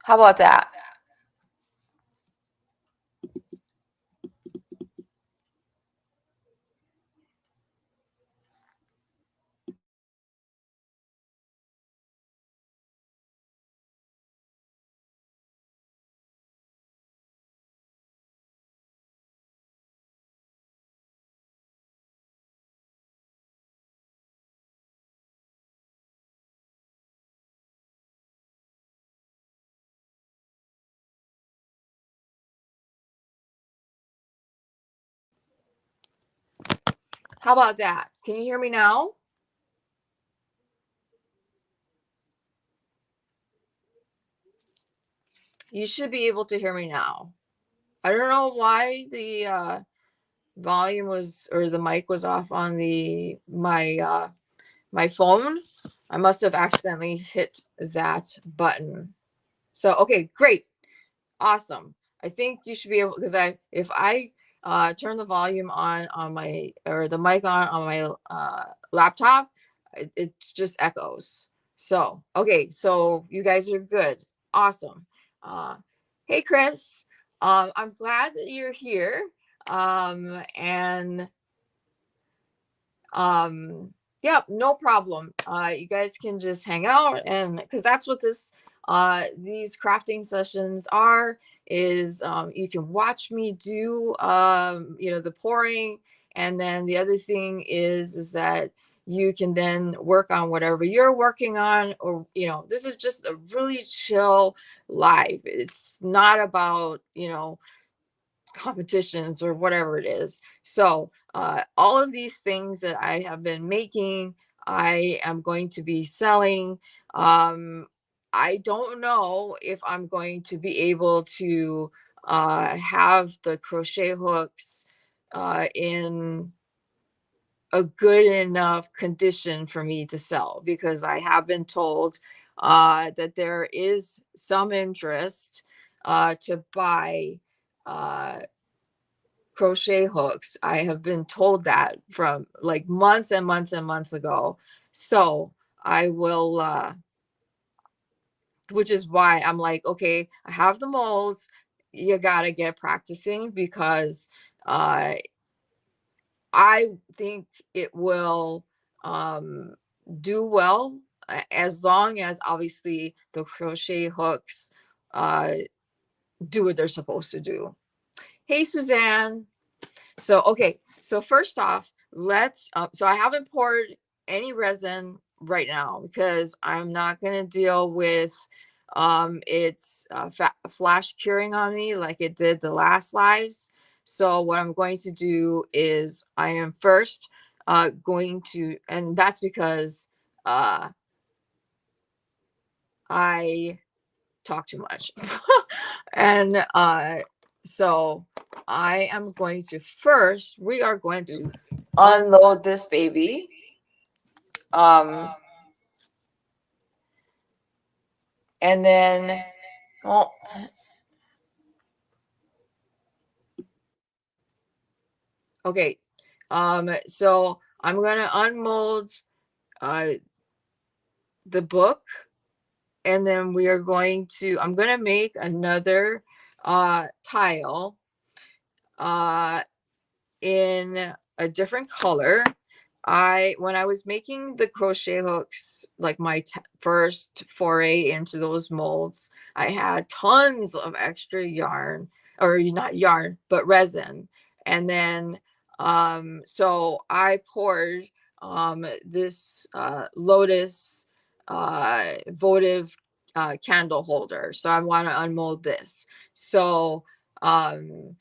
How about that? How about that? Can you hear me now? You should be able to hear me now. I don't know why the volume was, or the mic was off on the my phone. I must have accidentally hit that button. So okay, great. Awesome. I think you should be able, because if I turn the volume on my, or the mic on my laptop, it just echoes. So okay, so you guys are good. Awesome. Uh, hey Chris, I'm glad that you're here. And yeah, no problem. You guys can just hang out, and because that's what these crafting sessions are, is you can watch me do the pouring, and then the other thing is that you can then work on whatever you're working on, or this is just a really chill live. It's not about competitions or whatever it is. So all of these things that I have been making, I am going to be selling. I don't know if I'm going to be able to have the crochet hooks in a good enough condition for me to sell, because I have been told that there is some interest to buy uh, crochet hooks. I have been told that from like months and months and months ago. So I will, which is why I'm like, okay, I have the molds. You gotta get practicing, because uh, I think it will do well, as long as obviously the crochet hooks uh, do what they're supposed to do. Hey, Suzanne. So, okay. So first off, so I haven't poured any resin right now, because I'm not going to deal with it's flash curing on me like it did the last lives. So what I'm going to do is I am first going to, and that's because I talk too much. And so I am going to first, we are going to unload this baby. And then, oh, okay. So I'm gonna unmold the book, and then we are going to, I'm gonna make another tile in a different color. When I was making the crochet hooks, like my first foray into those molds, I had tons of extra yarn, or not yarn, but resin. And then so I poured this lotus votive candle holder. So I want to unmold this. So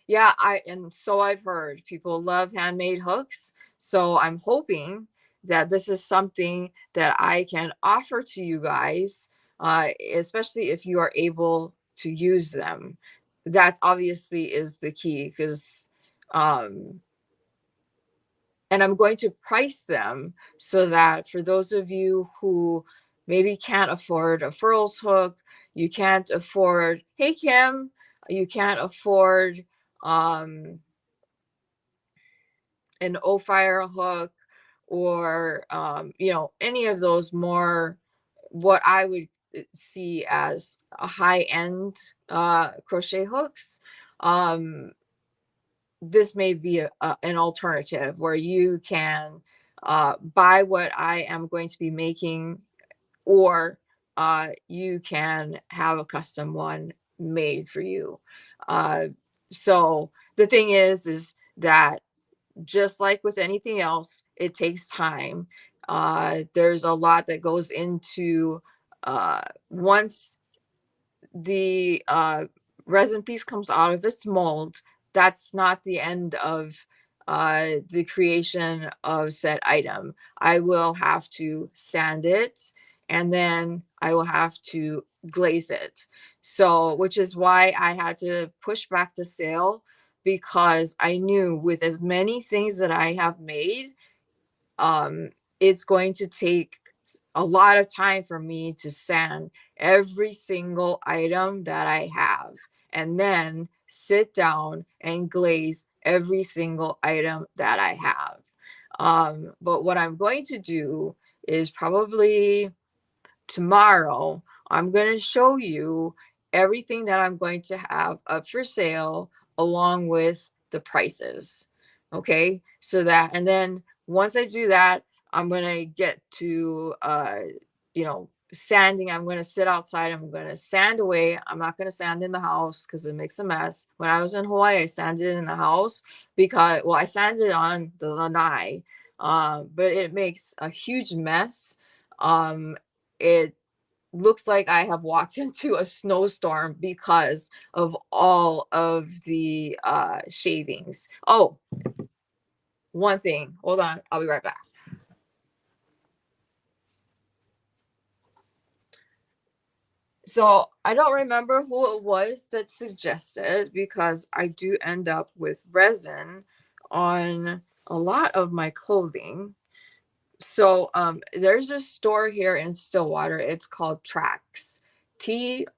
yeah, and so I've heard people love handmade hooks. So I'm hoping that this is something that I can offer to you guys, especially if you are able to use them. That obviously is the key, because and I'm going to price them so that for those of you who maybe can't afford a furls hook, you can't afford, hey Kim, you can't afford an O-fire hook, or any of those more, what I would see as a high-end crochet hooks, this may be an alternative where you can buy what I am going to be making, or you can have a custom one made for you. So the thing is that just like with anything else, it takes time. There's a lot that goes into once the resin piece comes out of its mold, that's not the end of the creation of said item. I will have to sand it, and then I will have to glaze it. So, which is why I had to push back the sale, because I knew with as many things that I have made, um, it's going to take a lot of time for me to sand every single item that I have, and then sit down and glaze every single item that I have. But what I'm going to do is probably tomorrow, I'm going to show you everything that I'm going to have up for sale along with the prices. Okay. So that, and then once I do that, I'm going to get to, sanding. I'm going to sit outside. I'm going to sand away. I'm not going to sand in the house because it makes a mess. When I was in Hawaii, I sanded in the house because, well, I sanded on the lanai, but it makes a huge mess. It looks like I have walked into a snowstorm because of all of the shavings. Oh, one thing. Hold on. I'll be right back. So I don't remember who it was that suggested, because I do end up with resin on a lot of my clothing. So there's a store here in Stillwater. It's called Trax, Trax.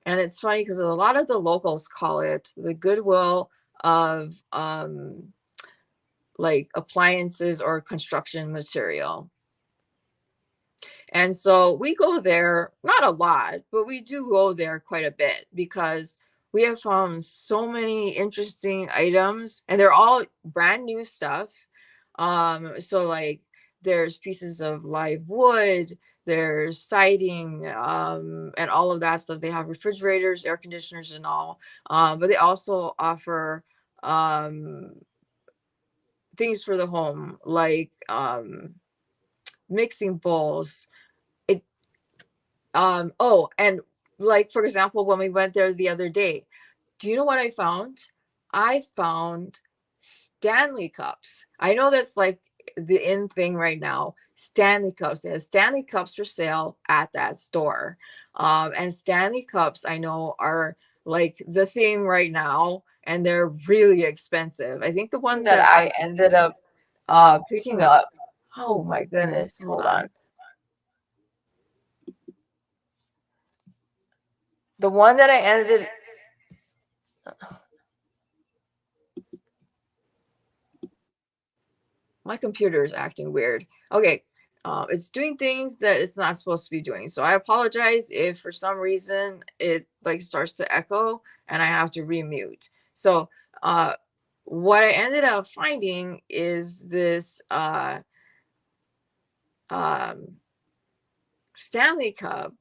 And it's funny because a lot of the locals call it the Goodwill of like appliances or construction material. And so we go there, not a lot, but we do go there quite a bit, because we have found so many interesting items, and they're all brand new stuff. So like there's pieces of live wood, there's siding, and all of that stuff. They have refrigerators, air conditioners, and all. But they also offer things for the home, like mixing bowls. It oh, and like for example, when we went there the other day, do you know what I found? I found Stanley cups. I know that's like the in thing right now. Stanley cups. They have Stanley cups for sale at that store. And Stanley cups I know are like the thing right now, and they're really expensive. I think the one that I ended up picking up. Oh my goodness, hold on. The one that I ended my computer is acting weird. Okay. It's doing things that it's not supposed to be doing. So I apologize if for some reason it like starts to echo and I have to remute. So what I ended up finding is this Stanley cup.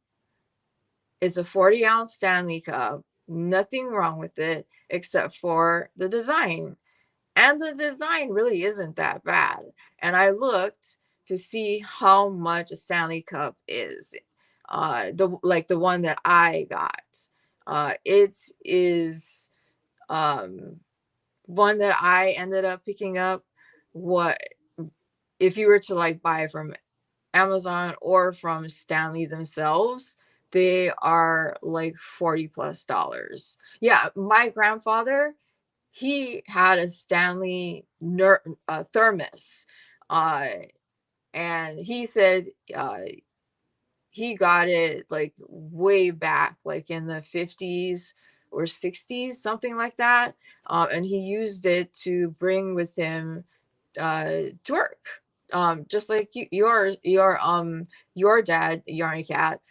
It's a 40-ounce Stanley cup. Nothing wrong with it except for the design. And the design really isn't that bad. And I looked to see how much a Stanley Cup is. The one that I got. It is one that I ended up picking up. What if you were to like buy from Amazon or from Stanley themselves? They are like $40+. Yeah, my grandfather, he had a Stanley thermos, and he said he got it like way back, like in the 50s or 60s, something like that, and he used it to bring with him to work. just like your dad Yarny Cat,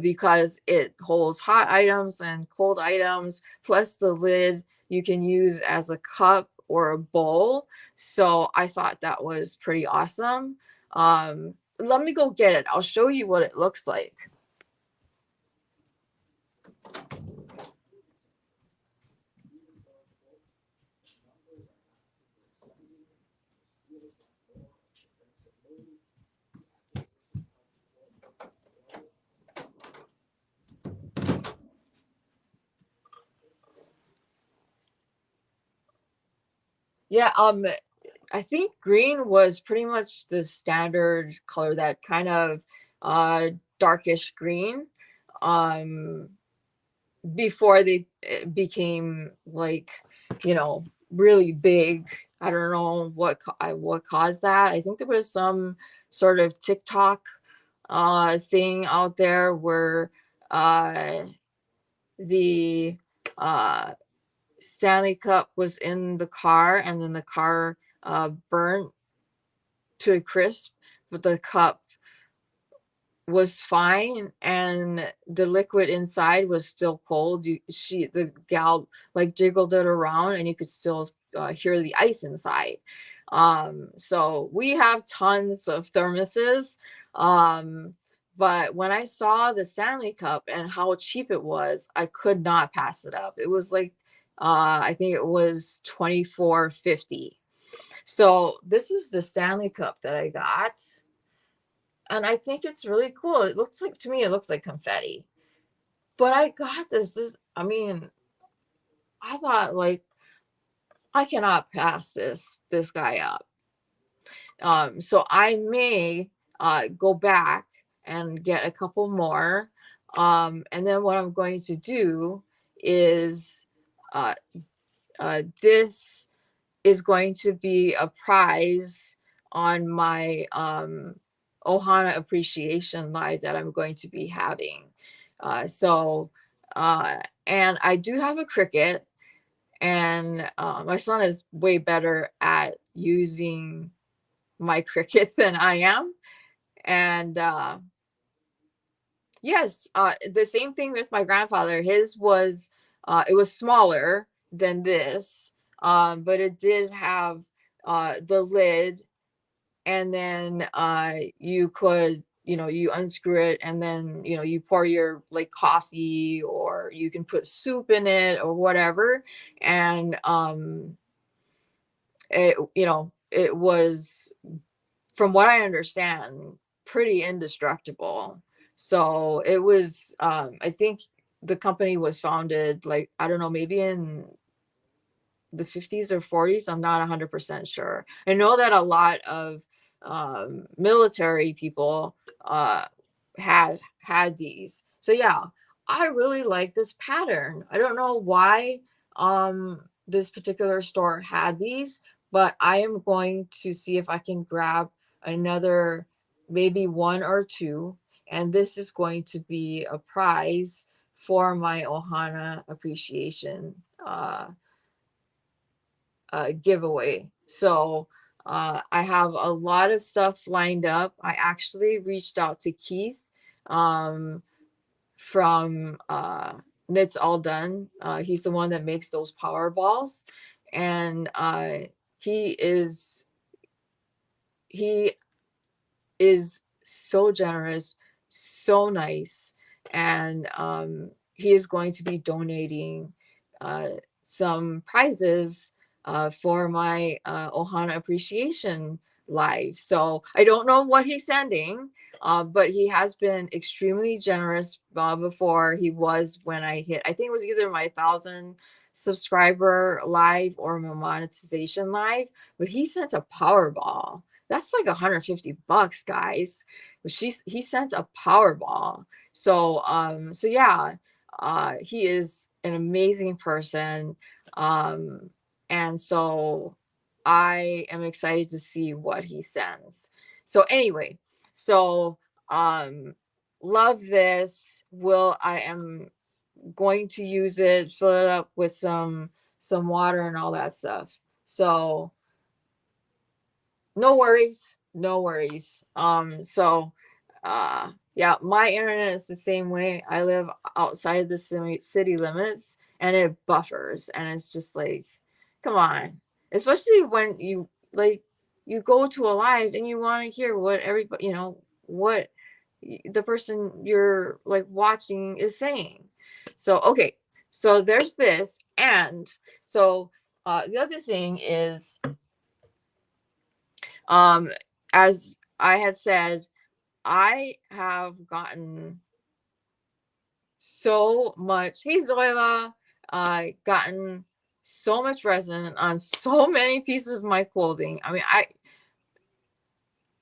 because it holds hot items and cold items, plus the lid you can use as a cup or a bowl. So I thought that was pretty awesome. Let me go get it. I'll show you what it looks like. Yeah, I think green was pretty much the standard color, that kind of darkish green. Um, before they became like, you know, really big. I don't know what caused that. I think there was some sort of TikTok thing out there where uh the uh Stanley Cup was in the car, and then the car burnt to a crisp, but the cup was fine, and the liquid inside was still cold. The gal like jiggled it around, and you could still hear the ice inside. So we have tons of thermoses. Um, but when I saw the Stanley Cup and how cheap it was, I could not pass it up. It was like I think it was 24.50. So this is the Stanley Cup that I got, and I think it's really cool. It looks like, to me, it looks like confetti. But I got I mean, I thought, like, I cannot pass this guy up. So I may go back and get a couple more. And then what I'm going to do is uh, this is going to be a prize on my Ohana Appreciation Live that I'm going to be having. So, and I do have a Cricut, and my son is way better at using my Cricut than I am. And yes, the same thing with my grandfather. His was, it was smaller than this, but it did have the lid, and then you could, you unscrew it, and then you pour your like coffee, or you can put soup in it or whatever. And it was, from what I understand, pretty indestructible. So it was, I think the company was founded, like, I don't know, maybe in the 50s or 40s. I'm not 100% sure. I know that a lot of military people had these. So yeah, I really like this pattern. I don't know why this particular store had these, but I am going to see if I can grab another, maybe one or two, and this is going to be a prize for my Ohana Appreciation giveaway. So I have a lot of stuff lined up. I actually reached out to Keith um, from Knits All Done. He's the one that makes those power balls, and he is he is so generous, so nice, and he is going to be donating some prizes for my Ohana Appreciation Live. So I don't know what he's sending, but he has been extremely generous before. He was, when I hit, I think it was either my 1,000 subscriber live or my monetization live, but he sent a Powerball. That's like $150, guys. But he sent a Powerball. So yeah, he is an amazing person. Um, and so I am excited to see what he sends. So anyway, so um love this. I am going to use it, fill it up with some water and all that stuff. So no worries. No worries. Yeah, my internet is the same way. I live outside the city limits and it buffers and it's just like, come on. Especially when you like you go to a live and you want to hear what everybody, what the person you're like watching is saying. So, okay. So there's this and so the other thing is um as I had said, I have gotten so much. Hey, Zoila, I gotten so much resin on so many pieces of my clothing. I mean,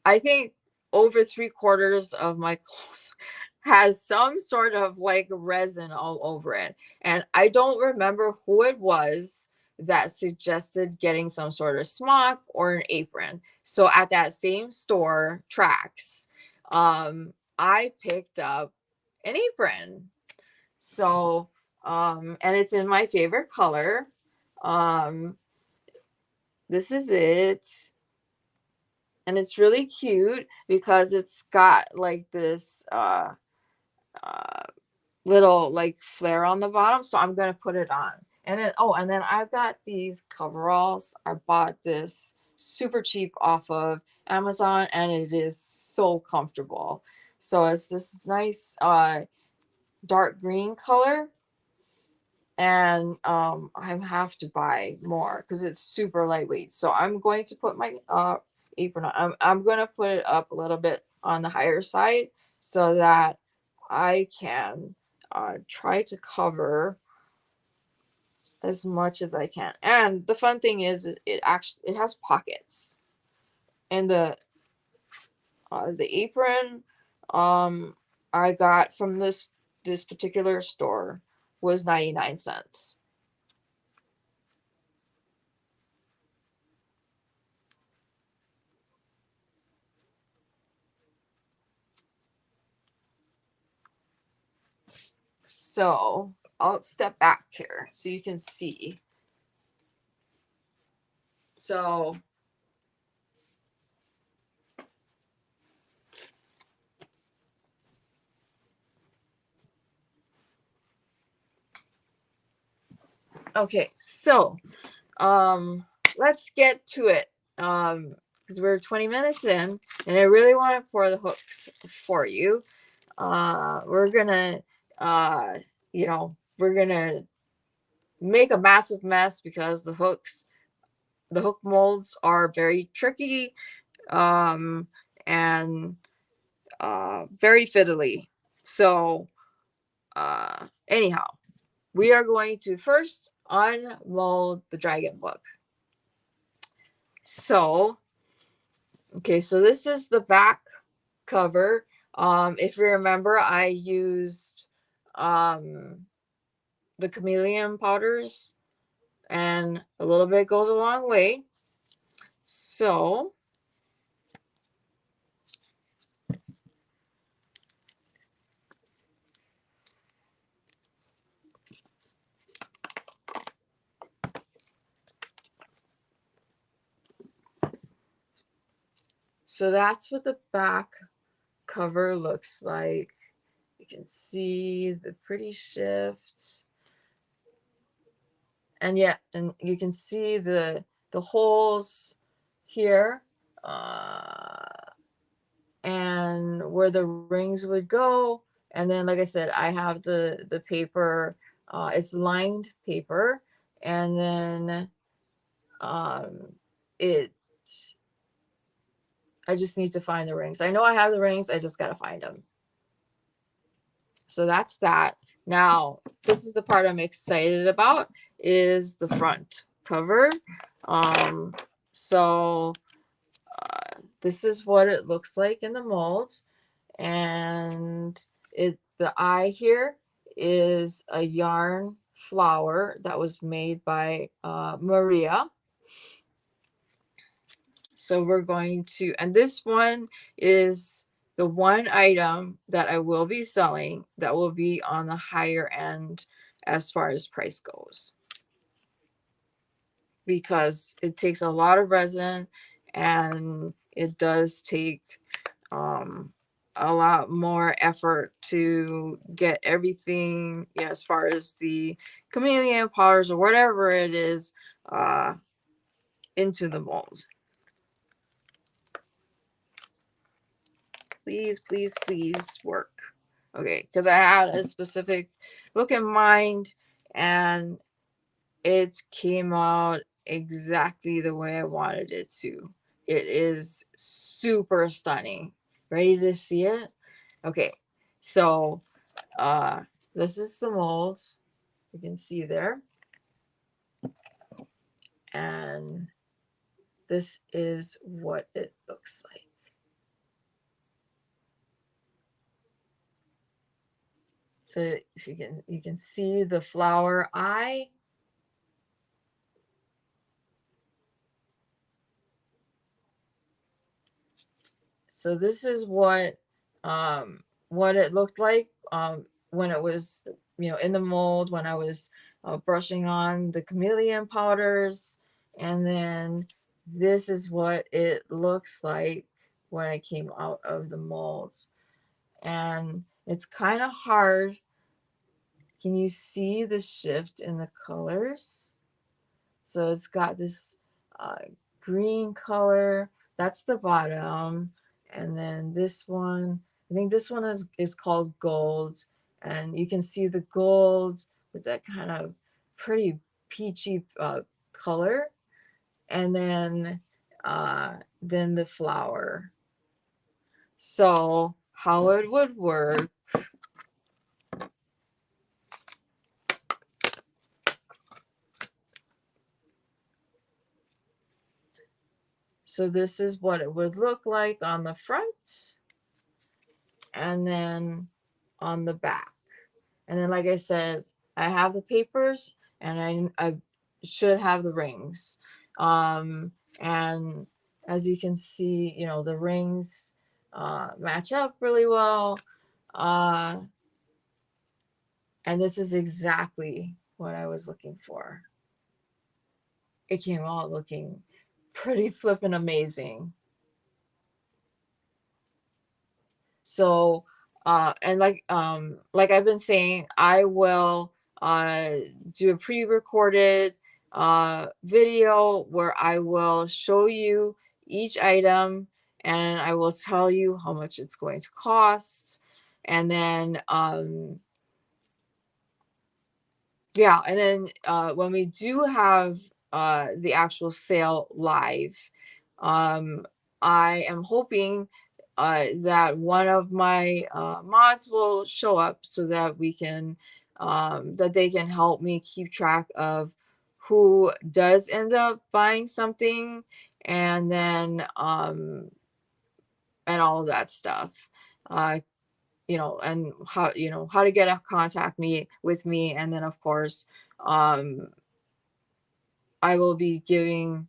I think over 3/4 of my clothes has some sort of like resin all over it. And I don't remember who it was that suggested getting some sort of smock or an apron. So at that same store, Tracks, I picked up an apron. So, and it's in my favorite color. Um, this is it, and it's really cute because it's got like this uh little like flare on the bottom, so I'm gonna put it on. And then I've got these coveralls. I bought this super cheap off of Amazon and it is so comfortable. So it's this nice dark green color, and I have to buy more because it's super lightweight. So I'm going to put my apron on. I'm going to put it up a little bit on the higher side so that I can try to cover as much as I can. And the fun thing is it has pockets, and the apron I got from this particular store was 99 cents. So I'll step back here so you can see. So okay, so let's get to it. Because we're 20 minutes in and I really want to pour the hooks for you. We're gonna we're gonna make a massive mess because the hook molds are very tricky and very fiddly. So anyhow, we are going to first unmold the dragon book. So, okay, so this is the back cover. If you remember, I used the chameleon powders, and a little bit goes a long way. So, that's what the back cover looks like. You can see the pretty shift. And yeah, and you can see the holes here, and where the rings would go. And then, like I said, I have the paper. It's lined paper, and then um, it. I just need to find the rings. I know I have the rings. I just gotta find them. So that's that. Now, this is the part I'm excited about, is the front cover. Um, so this is what it looks like in the mold. And the eye here is a yarn flower that was made by Maria. So we're going to, and this one is the one item that I will be selling that will be on the higher end as far as price goes, because it takes a lot of resin and it does take a lot more effort to get everything, you know, as far as the chameleon powders or whatever it is, into the mold. Please, please, please work. Okay, because I had a specific look in mind and it came out exactly the way I wanted it to. It is super stunning. Ready to see it? Okay, so this is the mold. You can see there. And this is what it looks like. So if you can see the flower eye. So this is what it looked like when it was, you know, in the mold, when I was brushing on the chameleon powders. And then this is what it looks like when I came out of the mold. And it's kind of hard. Can you see the shift in the colors? So it's got this uh, green color. That's the bottom. And then this one, I think this one is called gold. And you can see the gold with that kind of pretty peachy color. And then the flower. So how it would work. So this is what it would look like on the front and then on the back. And then, like I said, I have the papers and I should have the rings. And as you can see, you know, the rings match up really well. And this is exactly what I was looking for. It came out looking pretty flippin' amazing. So, and like I've been saying, I will do a pre-recorded video where I will show you each item and I will tell you how much it's going to cost. And then yeah, and then when we do have the actual sale live, I am hoping that one of my mods will show up so that we can that they can help me keep track of who does end up buying something, and then and all of that stuff. You know, and how, you know, how to get a contact me with me, and then of course um I will be giving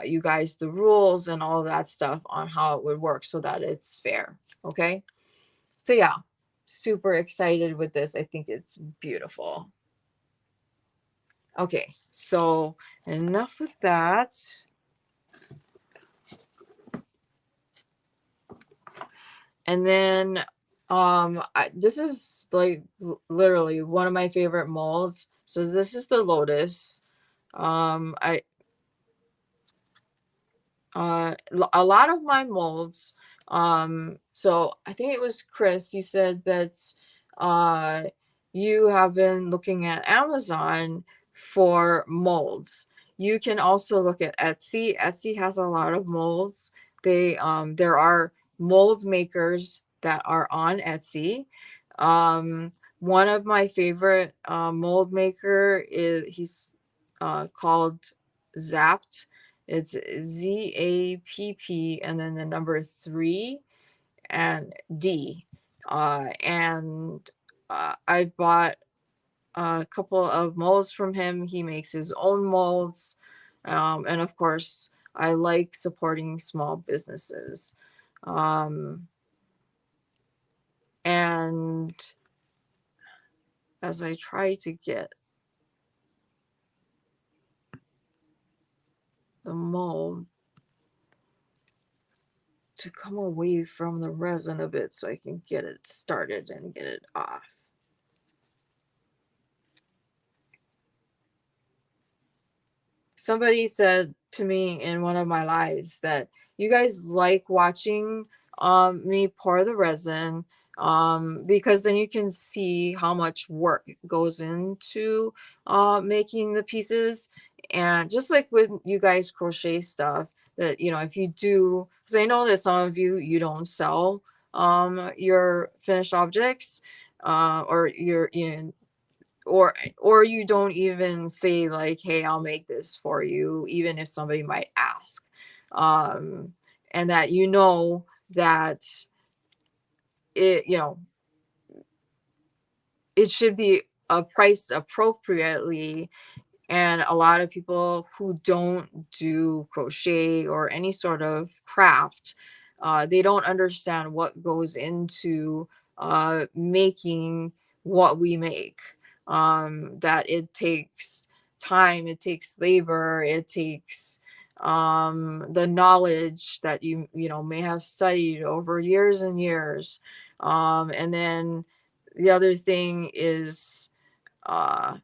you guys the rules and all of that stuff on how it would work so that it's fair. Okay, so yeah, super excited with this. I think it's beautiful. Okay, so enough with that. And then this is like literally one of my favorite molds. So this is the lotus. I a lot of my molds, so I think it was Chris, you said that uh you have been looking at Amazon for molds. You can also look at Etsy. Etsy has a lot of molds. They there are mold makers that are on Etsy. One of my favorite mold maker is, he's called Zapped. It's ZAPP and then the number 3 and D. And I bought a couple of molds from him. He makes his own molds. And of course, I like supporting small businesses. And as I try to get the mold, to come away from the resin a bit so I can get it started and get it off. Somebody said to me in one of my lives that you guys like watching me pour the resin because then you can see how much work goes into making the pieces. And just like with you guys crochet stuff, that if you do, because I know that some of you don't sell your finished objects, or or you don't even say like, hey, I'll make this for you, even if somebody might ask. And that that it you know it should be priced appropriately. And a lot of people who don't do crochet or any sort of craft, they don't understand what goes into making what we make. That it takes time, it takes labor, it takes the knowledge that you may have studied over years and years. And then the other thing is, uh,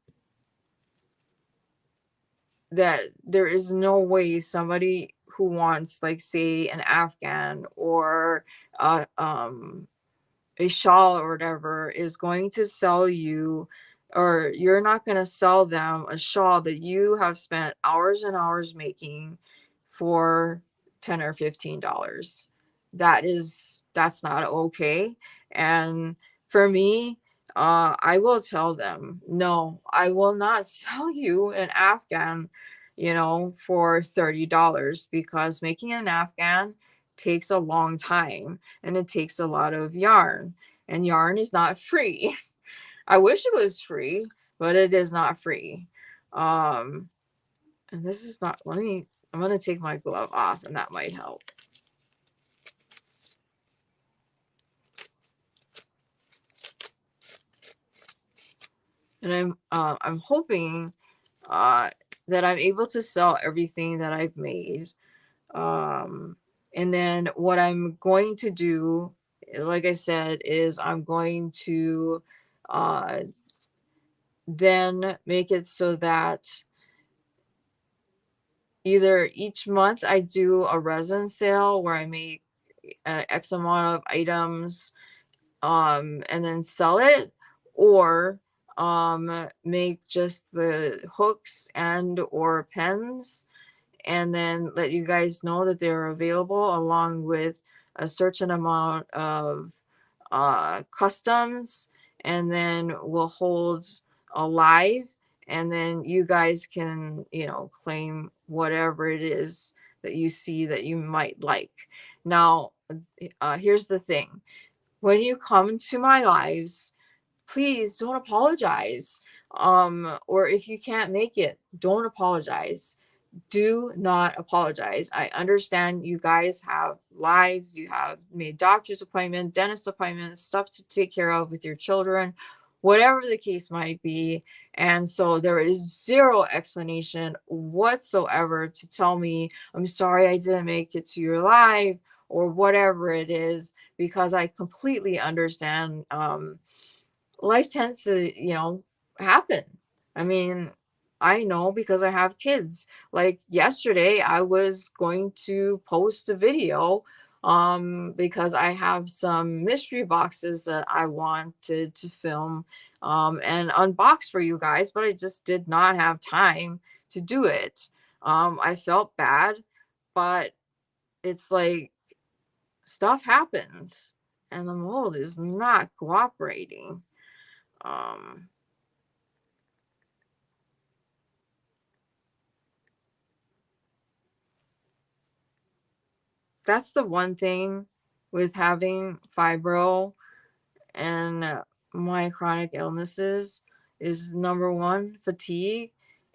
that there is no way somebody who wants, like, say, an Afghan or uh, um, a shawl or whatever is going to sell you, or you're not going to sell them a shawl that you have spent hours and hours making for 10 or $15. That's not okay. And for me, I will tell them, no, I will not sell you an Afghan, for $30, because making an Afghan takes a long time and it takes a lot of yarn, and yarn is not free. I wish it was free, but it is not free. Um, and this is not, I'm going to take my glove off and that might help. And I'm hoping that I'm able to sell everything that I've made. And then what I'm going to do, like I said, is I'm going to uh, then make it so that either each month I do a resin sale where I make X amount of items, and then sell it, or make just the hooks and or pens, and then let you guys know that they're available, along with a certain amount of customs, and then we'll hold a live, and then you guys can claim whatever it is that you see that you might like. Now, here's the thing: when you come to my lives, please don't apologize. Or if you can't make it, don't apologize. Do not apologize. I understand you guys have lives, you have made doctor's appointment, dentist appointments, stuff to take care of with your children, whatever the case might be. And so there is zero explanation whatsoever to tell me, I'm sorry I didn't make it to your live, or whatever it is, because I completely understand. Life tends to, happen. I mean, I know because I have kids. Like yesterday, I was going to post a video because I have some mystery boxes that I wanted to film and unbox for you guys, but I just did not have time to do it. I felt bad, but it's like stuff happens and the mold is not cooperating. Um, that's the one thing with having fibro and my chronic illnesses is, number one, fatigue,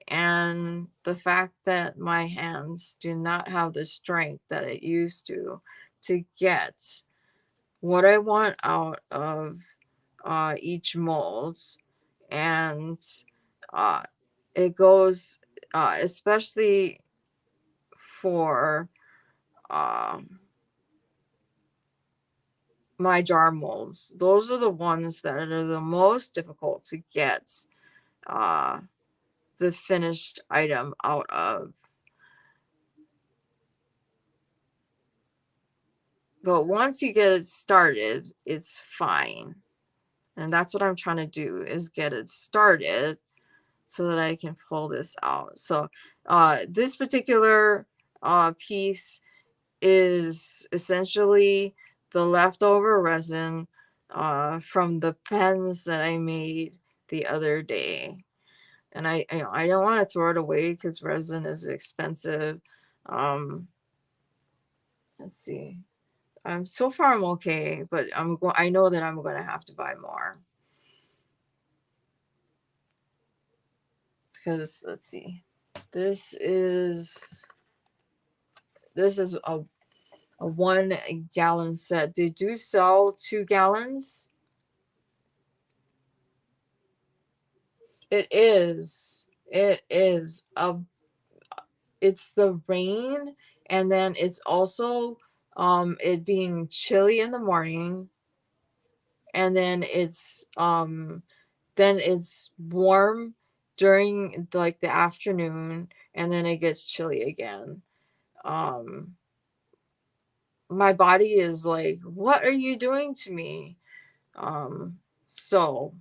and the fact that my hands do not have the strength that it used to get what I want out of each mold. And uh, it goes especially for um, my jar molds. Those are the ones that are the most difficult to get the finished item out of. But once you get it started, it's fine. And that's what I'm trying to do, is get it started so that I can pull this out. So this particular piece is essentially the leftover resin from the pens that I made the other day. And I don't want to throw it away because resin is expensive. Let's see. So far I'm okay, but I know that I'm going to have to buy more. Because let's see. This is a 1 gallon set. They do sell 2 gallons. It is. It is it's the rain, and then it's also it being chilly in the morning, and then it's warm during like the afternoon, and then it gets chilly again. My body is like, what are you doing to me? So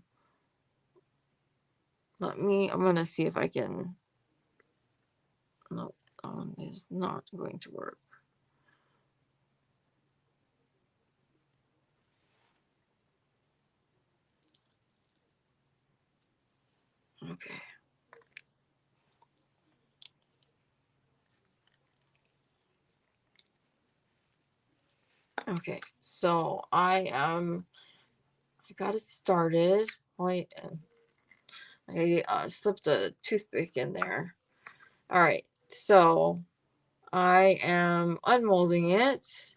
I'm gonna see if I can. No, is not going to work. Okay. Okay, so I got it started. Wait, I slipped a toothpick in there. All right, so I am unmolding it.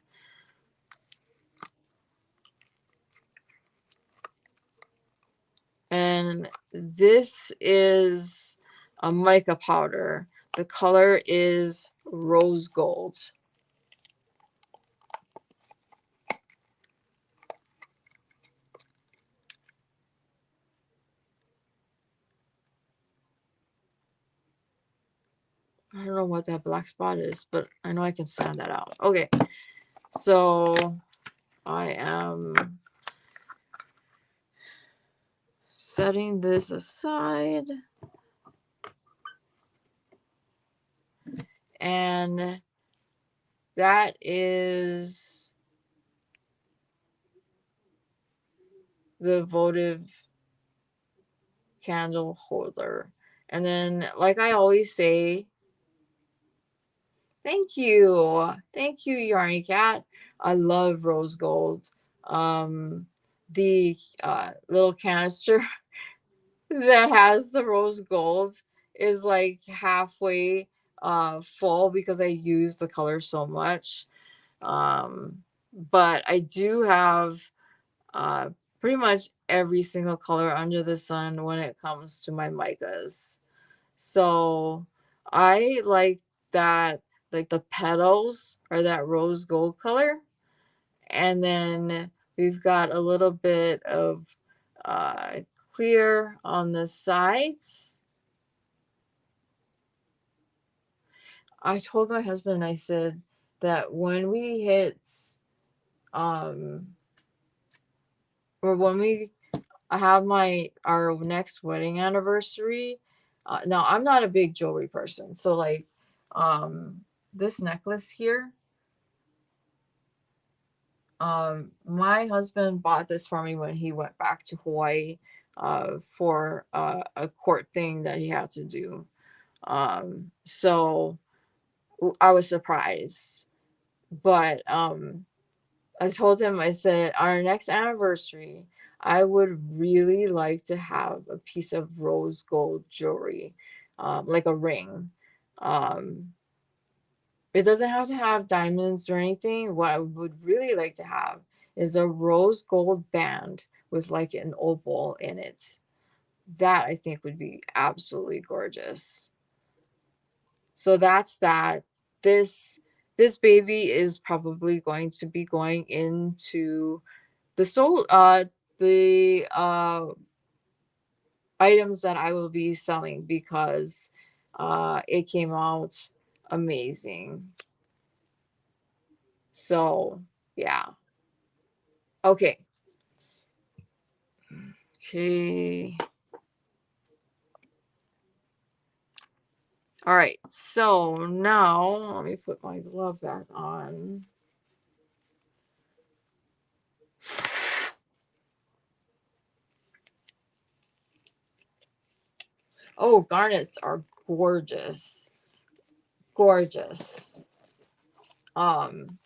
And this is a mica powder. The color is rose gold. I don't know what that black spot is, but I know I can sand that out. Okay, so I am setting this aside. And that is the votive candle holder. And then, like I always say, thank you. Thank you, Yarny Cat. I love rose gold. The little canister that has the rose gold is like halfway full because I use the color so much. But I do have pretty much every single color under the sun when it comes to my micas. So I like that, like the petals are that rose gold color. And then we've got a little bit of uh, clear on the sides. I told my husband, I said that when we hit, or when we have our next wedding anniversary. Now I'm not a big jewelry person, so like this necklace here, my husband bought this for me when he went back to Hawaii for a court thing that he had to do. So I was surprised, but I told him, I said, on our next anniversary, I would really like to have a piece of rose gold jewelry, like a ring. Um, it doesn't have to have diamonds or anything. What I would really like to have is a rose gold band with like an opal in it. That I think would be absolutely gorgeous. So that's that. This this baby is probably going to be going into the items that I will be selling, because it came out amazing. So yeah. Okay. Okay. All right. So now let me put my glove back on. Oh, garnets are gorgeous. Gorgeous. Um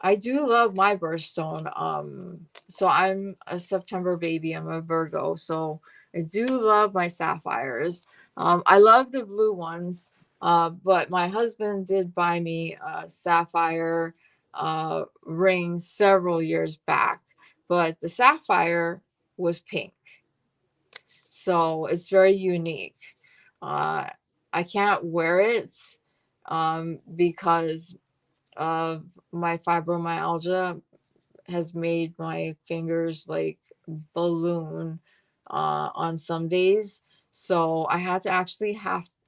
I do love my birthstone. So I'm a September baby. I'm a Virgo, so I do love my sapphires. I love the blue ones. But my husband did buy me a sapphire ring several years back, but the sapphire was pink, so it's very unique. Uh, I can't wear it because of my fibromyalgia has made my fingers like balloon on some days. So I had to actually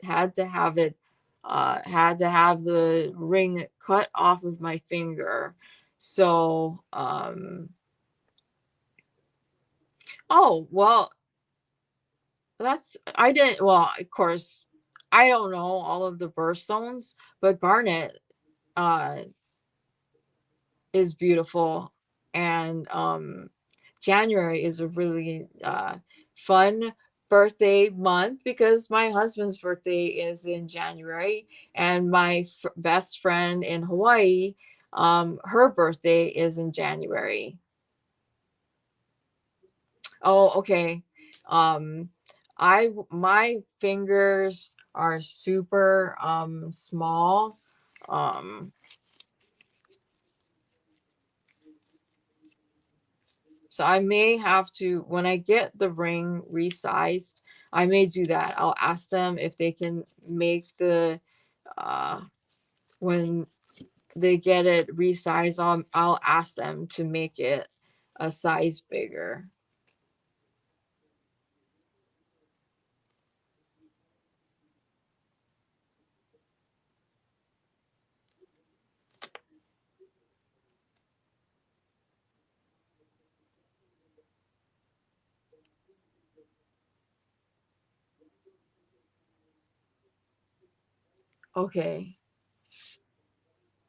had to have it had to have the ring cut off of my finger. So oh well, that's I didn't well, of course I don't know all of the birthstones, but garnet uh is beautiful. And January is a really fun birthday month because my husband's birthday is in January, and my best friend in Hawaii, her birthday is in January. Oh, okay. um my fingers are super small. um So I may have to, when I get the ring resized, I may do that. I'll ask them if they can make uh, when they get it resized, I'll ask them to make it a size bigger. Okay.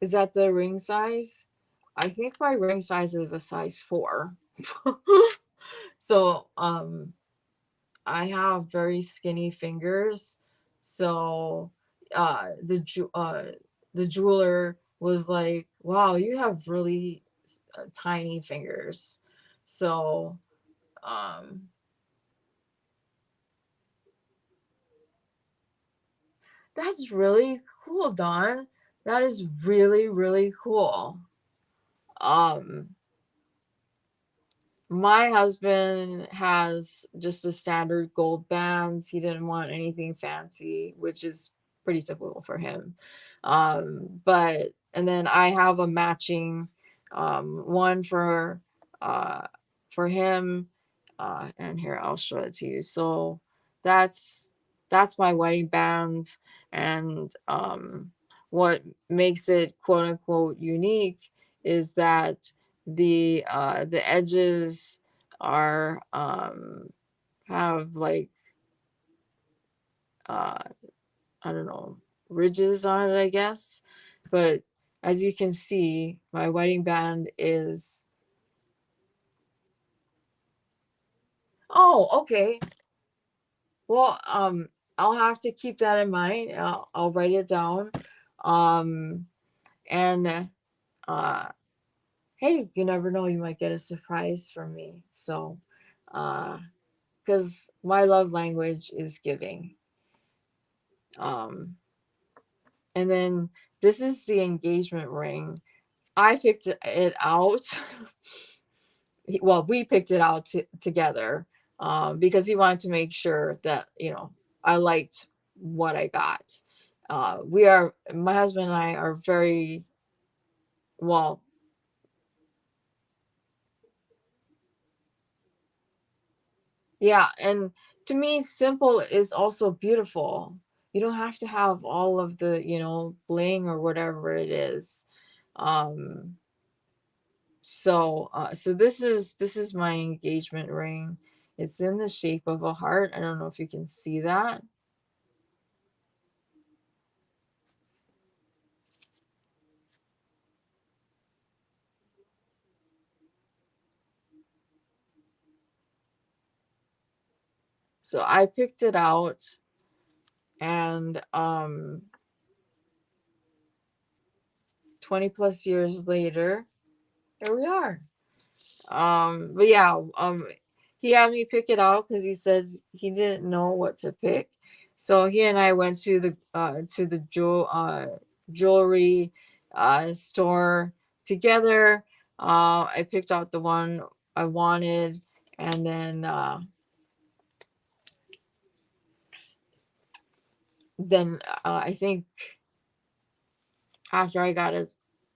Is that the ring size? I think my ring size is a size 4. So, I have very skinny fingers. So uh the ju- uh the jeweler was like, "Wow, you have really tiny fingers." So um that's really cool, Dawn. That is really, really cool. Um My husband has just a standard gold band. He didn't want anything fancy, which is pretty typical for him. But and then I have a matching one uh for him. And here I'll show it to you. So that's that's my wedding band. And what makes it quote unquote unique is that the edges are have like uh I don't know, ridges on it, I guess. But as you can see, my wedding band is, oh, okay. Well, I'll have to keep that in mind. I'll write it down. Um and hey, you never know, you might get a surprise from me. So uh because my love language is giving. Um, and then this is the engagement ring. I picked it out. Well, we picked it out together because he wanted to make sure that, I liked what I got. My husband and I are very, well, Yeah, and to me, simple is also beautiful. You don't have to have all of the, bling or whatever it is. Um, so this is my engagement ring. It's in the shape of a heart. I don't know if you can see that. So I picked it out, and 20 plus years later, here we are. But yeah, he had me pick it out because he said he didn't know what to pick. So he and I went to the jewelry store together. I picked out the one I wanted, and then I think after I got a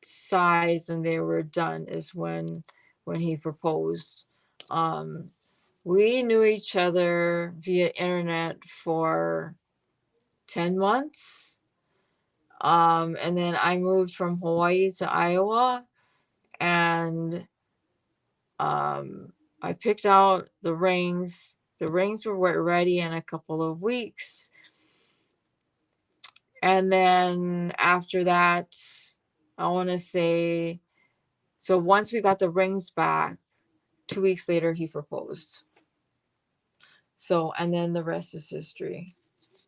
size and they were done is when he proposed. Um, we knew each other via internet for 10 months. And then I moved from Hawaii to Iowa, and I picked out the rings. The rings were ready in a couple of weeks. And then after that, I want to say, so once we got the rings back, 2 weeks later, he proposed. So, and then the rest is history.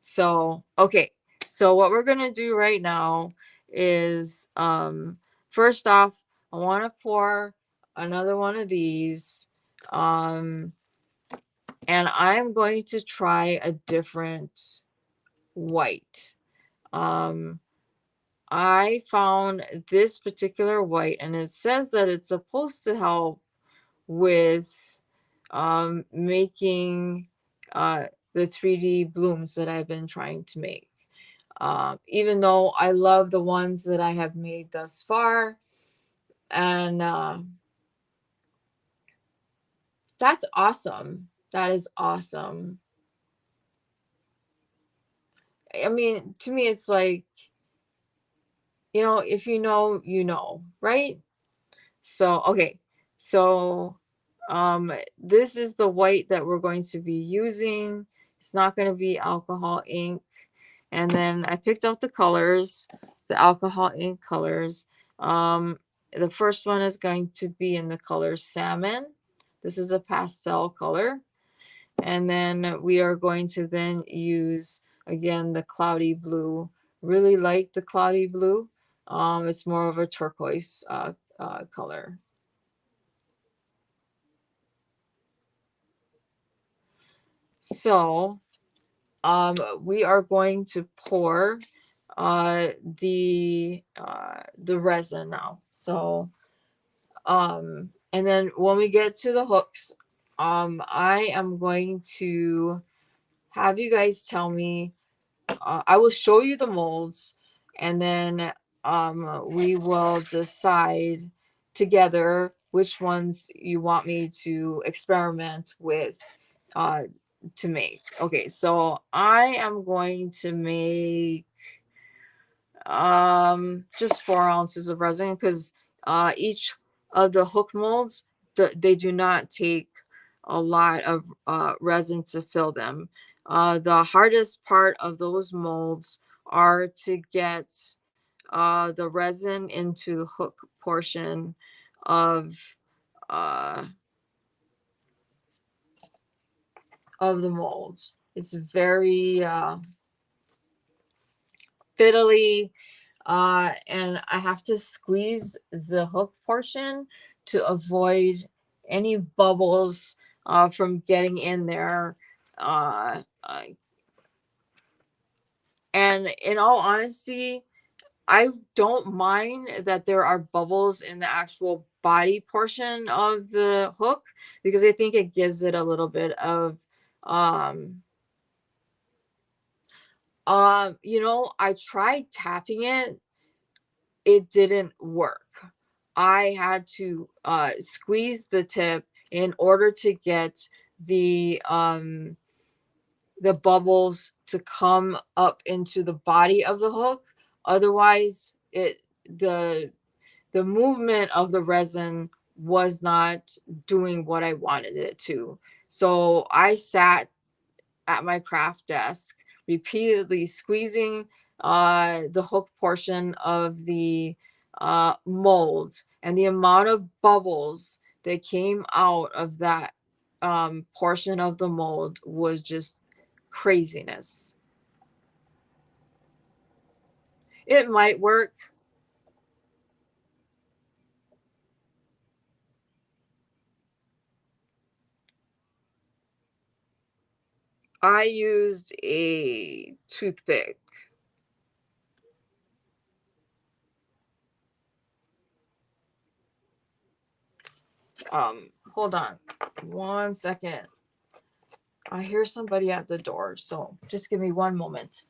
So, okay. So what we're going to do right now is first off, I want to pour another one of these. Um and I'm going to try a different white. Um I found this particular white, and it says that it's supposed to help with making the 3D blooms that I've been trying to make. Even though I love the ones that I have made thus far. And that's awesome. That is awesome. I mean, to me, it's like, if you know, right? So, okay. So, this is the white that we're going to be using. It's not going to be alcohol ink. And then I picked out the colors, the alcohol ink colors. Um, the first one is going to be in the color salmon. This is a pastel color. And then we are going to then use, again, the cloudy blue. Really like the cloudy blue. It's more of a turquoise color. So we are going to pour the resin now. So and then when we get to the hooks, I am going to have you guys tell me. I will show you the molds, and then we will decide together which ones you want me to experiment with uh, to make. Okay, so I am going to make just 4 ounces of resin because each of the hook molds, they do not take a lot of resin to fill them. The hardest part of those molds are to get the resin into the hook portion of uh, the mold. It's very fiddly, and I have to squeeze the hook portion to avoid any bubbles from getting in there. Uh, uh, and in all honesty, I don't mind that there are bubbles in the actual body portion of the hook because I think it gives it a little bit of um I tried tapping it. It didn't work. I had to squeeze the tip in order to get the bubbles to come up into the body of the hook. Otherwise, the movement of the resin was not doing what I wanted it to. So I sat at my craft desk, repeatedly squeezing the hook portion of the mold, and the amount of bubbles that came out of that portion of the mold was just craziness. It might work. I used a toothpick. Hold on 1 second. I hear somebody at the door, so just give me one moment.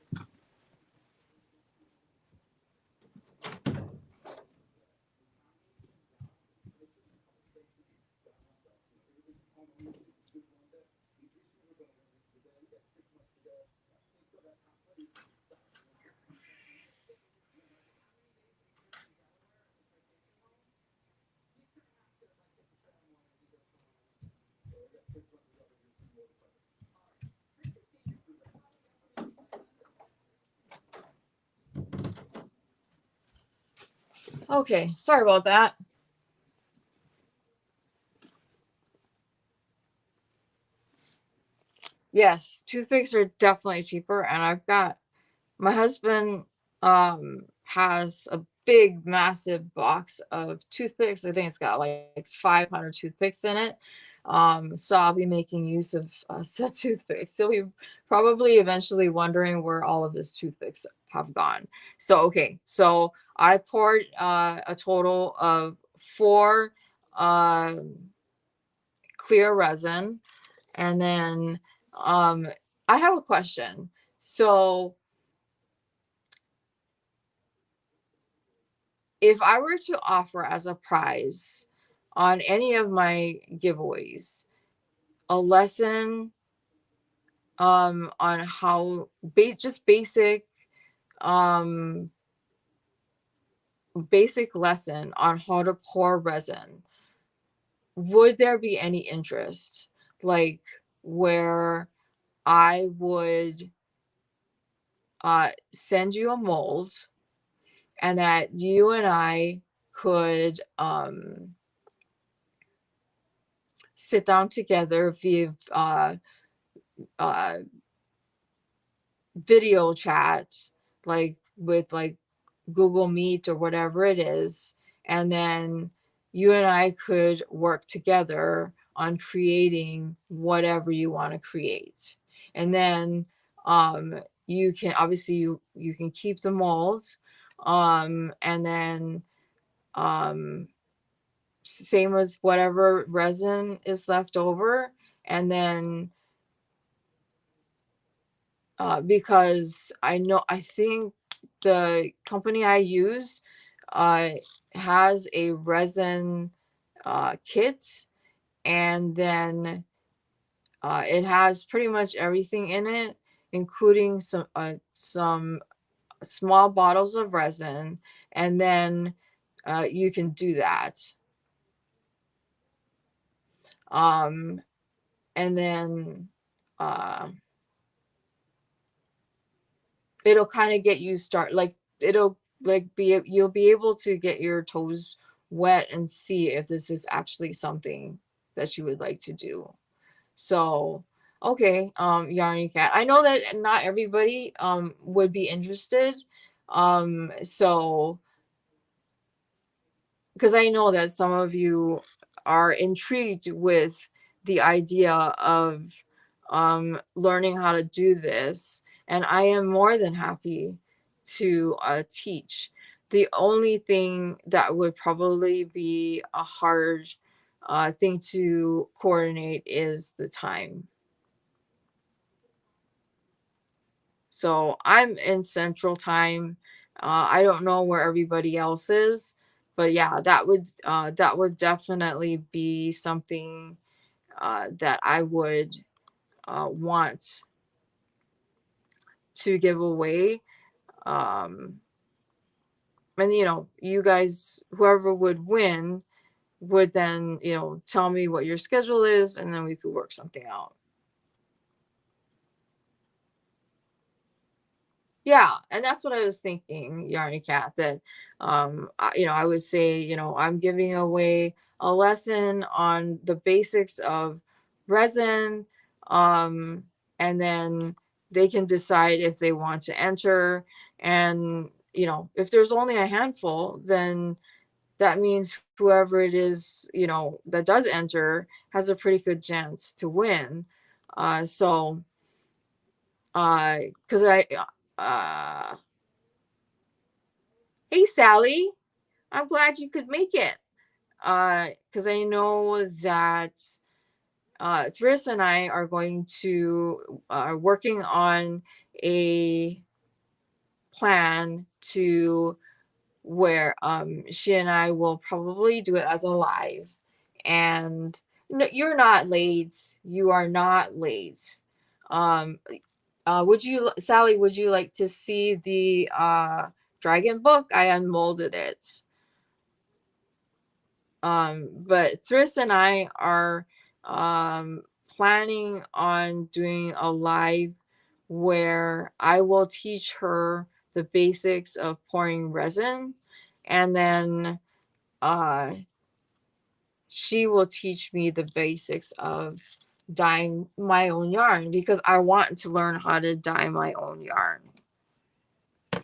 Okay, sorry about that. Yes, toothpicks are definitely cheaper, and I've got my husband has a big massive box of toothpicks. I think it's got like 500 toothpicks in it. So I'll be making use of said toothpicks. So we probably eventually wondering where all of his toothpicks have gone. So okay, so I poured a total of 4 clear resin, and then I have a question. So if I were to offer as a prize on any of my giveaways a lesson on how just um basic lesson on how to pour resin, would there be any interest, like where I would send you a mold and that you and I could sit down together via uh, video chat, like with like Google Meet or whatever it is, and then you and I could work together on creating whatever you want to create. And then you can obviously you can keep the molds, and then um same with whatever resin is left over. And then because I think the company I use uh, has a resin kit, and then it has pretty much everything in it, including some small bottles of resin, and then you can do that. Um, and then uh, it'll kind of get you start like it'll like be you'll be able to get your toes wet and see if this is actually something that you would like to do. So okay, Yarny Cat, I know that not everybody would be interested, so because I know that some of you are intrigued with the idea of learning how to do this, and I am more than happy to teach. The only thing that would probably be a hard thing to coordinate is the time. So I'm in Central Time. I don't know where everybody else is, but yeah, that would definitely be something that I would want to give away. Um, and you guys, whoever would win, would then tell me what your schedule is, and then we could work something out. Yeah, and that's what I was thinking, Yarny Cat, that I would say, I'm giving away a lesson on the basics of resin, um, and then they can decide if they want to enter. And if there's only a handful, then that means whoever it is, that does enter has a pretty good chance to win. So, because uh, hey, Sally, I'm glad you could make it. Because I know that Thris and I are going to working on a plan to where she and I will probably do it as a live. And no, you're not late. You are not late. Um, Sally, would you like to see the dragon book? I unmolded it. But Thris and I are planning on doing a live where I will teach her the basics of pouring resin, and then uh, she will teach me the basics of dyeing my own yarn, because I want to learn how to dye my own yarn.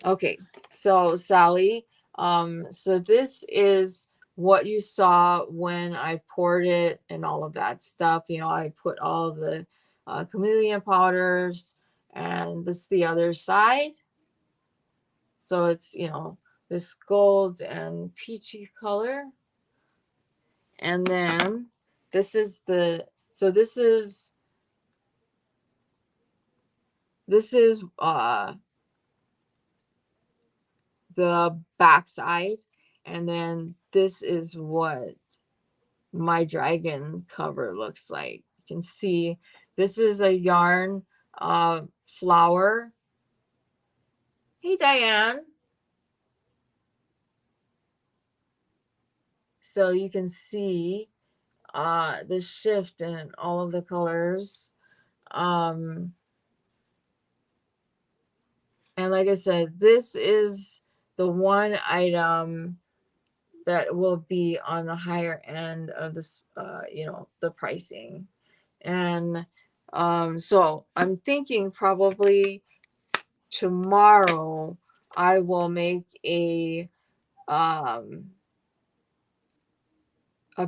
Okay, so Sally, so this is what you saw when I poured it and all of that stuff. I put all the chameleon powders, and this is the other side. So it's, this gold and peachy color. And then this is the back side, and then this is what my dragon cover looks like. You can see this is a yarn flower. Hey, Diane. So you can see the shift in all of the colors. And like I said, this is the one item that will be on the higher end of this, the pricing. And so I'm thinking probably tomorrow I will make a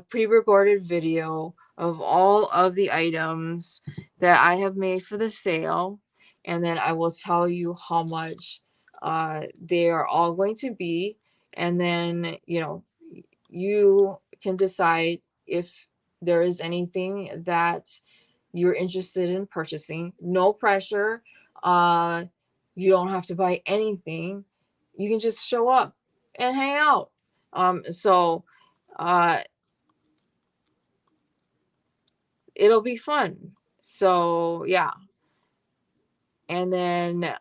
pre-recorded video of all of the items that I have made for the sale, and then I will tell you how much they are all going to be, and then you can decide if there is anything that you're interested in purchasing. No pressure. You don't have to buy anything. You can just show up and hang out. So uh it'll be fun. So yeah. And then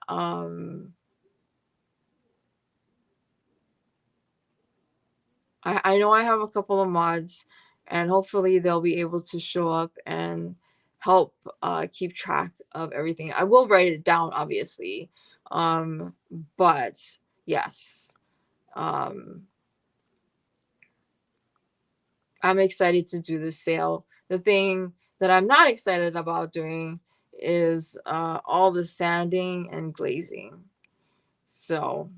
I know I have a couple of mods, and hopefully they'll be able to show up and help keep track of everything. I will write it down, obviously. But yes. I'm excited to do the sale. The thing that I'm not excited about doing is all the sanding and glazing. So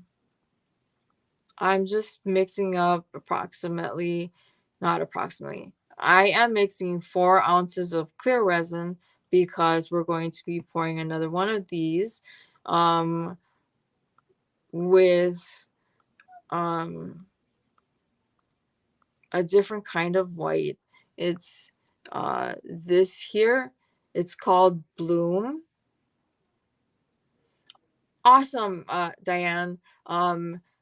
I'm just mixing up I am mixing 4 ounces of clear resin, because we're going to be pouring another one of these with a different kind of white. It's this here. It's called Bloom. Awesome, Diane.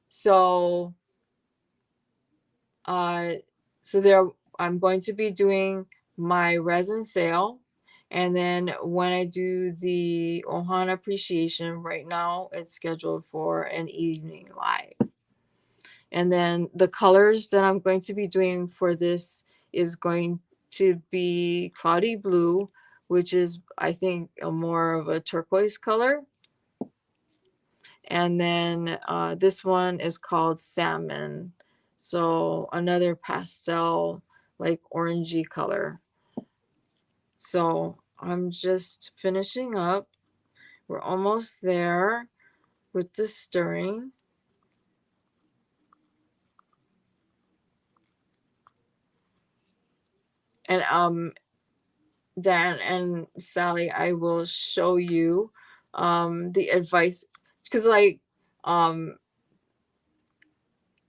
So uh, so there, I'm going to be doing my resin sale. And then when I do the Ohana appreciation, right now it's scheduled for an evening live. And then the colors that I'm going to be doing for this is going to be cloudy blue, which is, I think, a more of a turquoise color. And then this one is called salmon. So another pastel, like orangey color. So I'm just finishing up. We're almost there with the stirring. And Dan and Sally, I will show you the advice, because like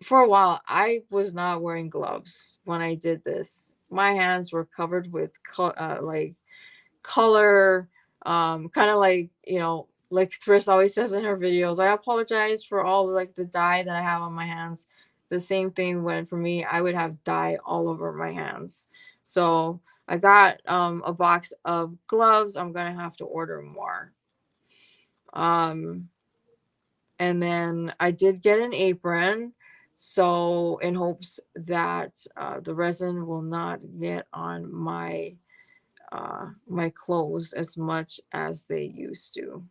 for a while I was not wearing gloves when I did this. My hands were covered with like color, kind of like, you know, like Thriss always says in her videos, I apologize for all like the dye that I have on my hands. The same thing went for me. I would have dye all over my hands. So I got a box of gloves. I'm gonna have to order more. And then I did get an apron, so in hopes that the resin will not get on my my clothes as much as they used to.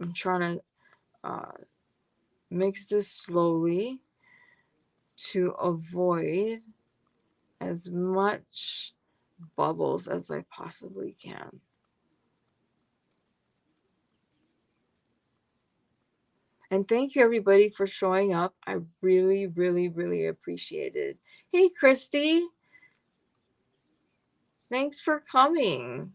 I'm trying to mix this slowly to avoid as much bubbles as I possibly can. And thank you everybody for showing up. I really, really, really appreciate it. Hey, Christy, thanks for coming.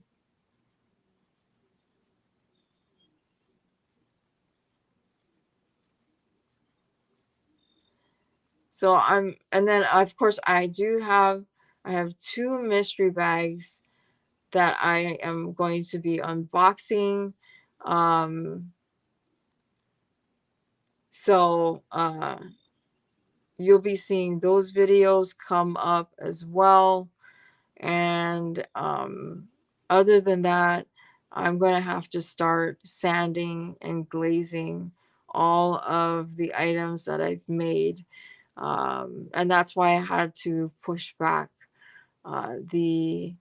So and then of course I have 2 mystery bags that I am going to be unboxing. So you'll be seeing those videos come up as well. And other than that, I'm going to have to start sanding and glazing all of the items that I've made. And that's why I had to push back the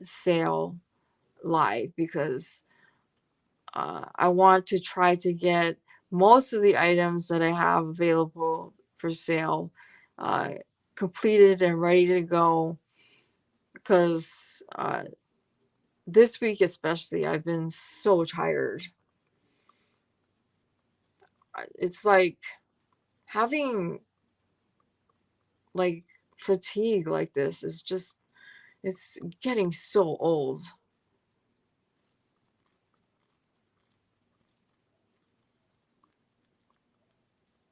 sale live, because I want to try to get most of the items that I have available for sale uh, completed and ready to go, because this week especially I've been so tired. It's like having like fatigue like this is just, it's getting so old.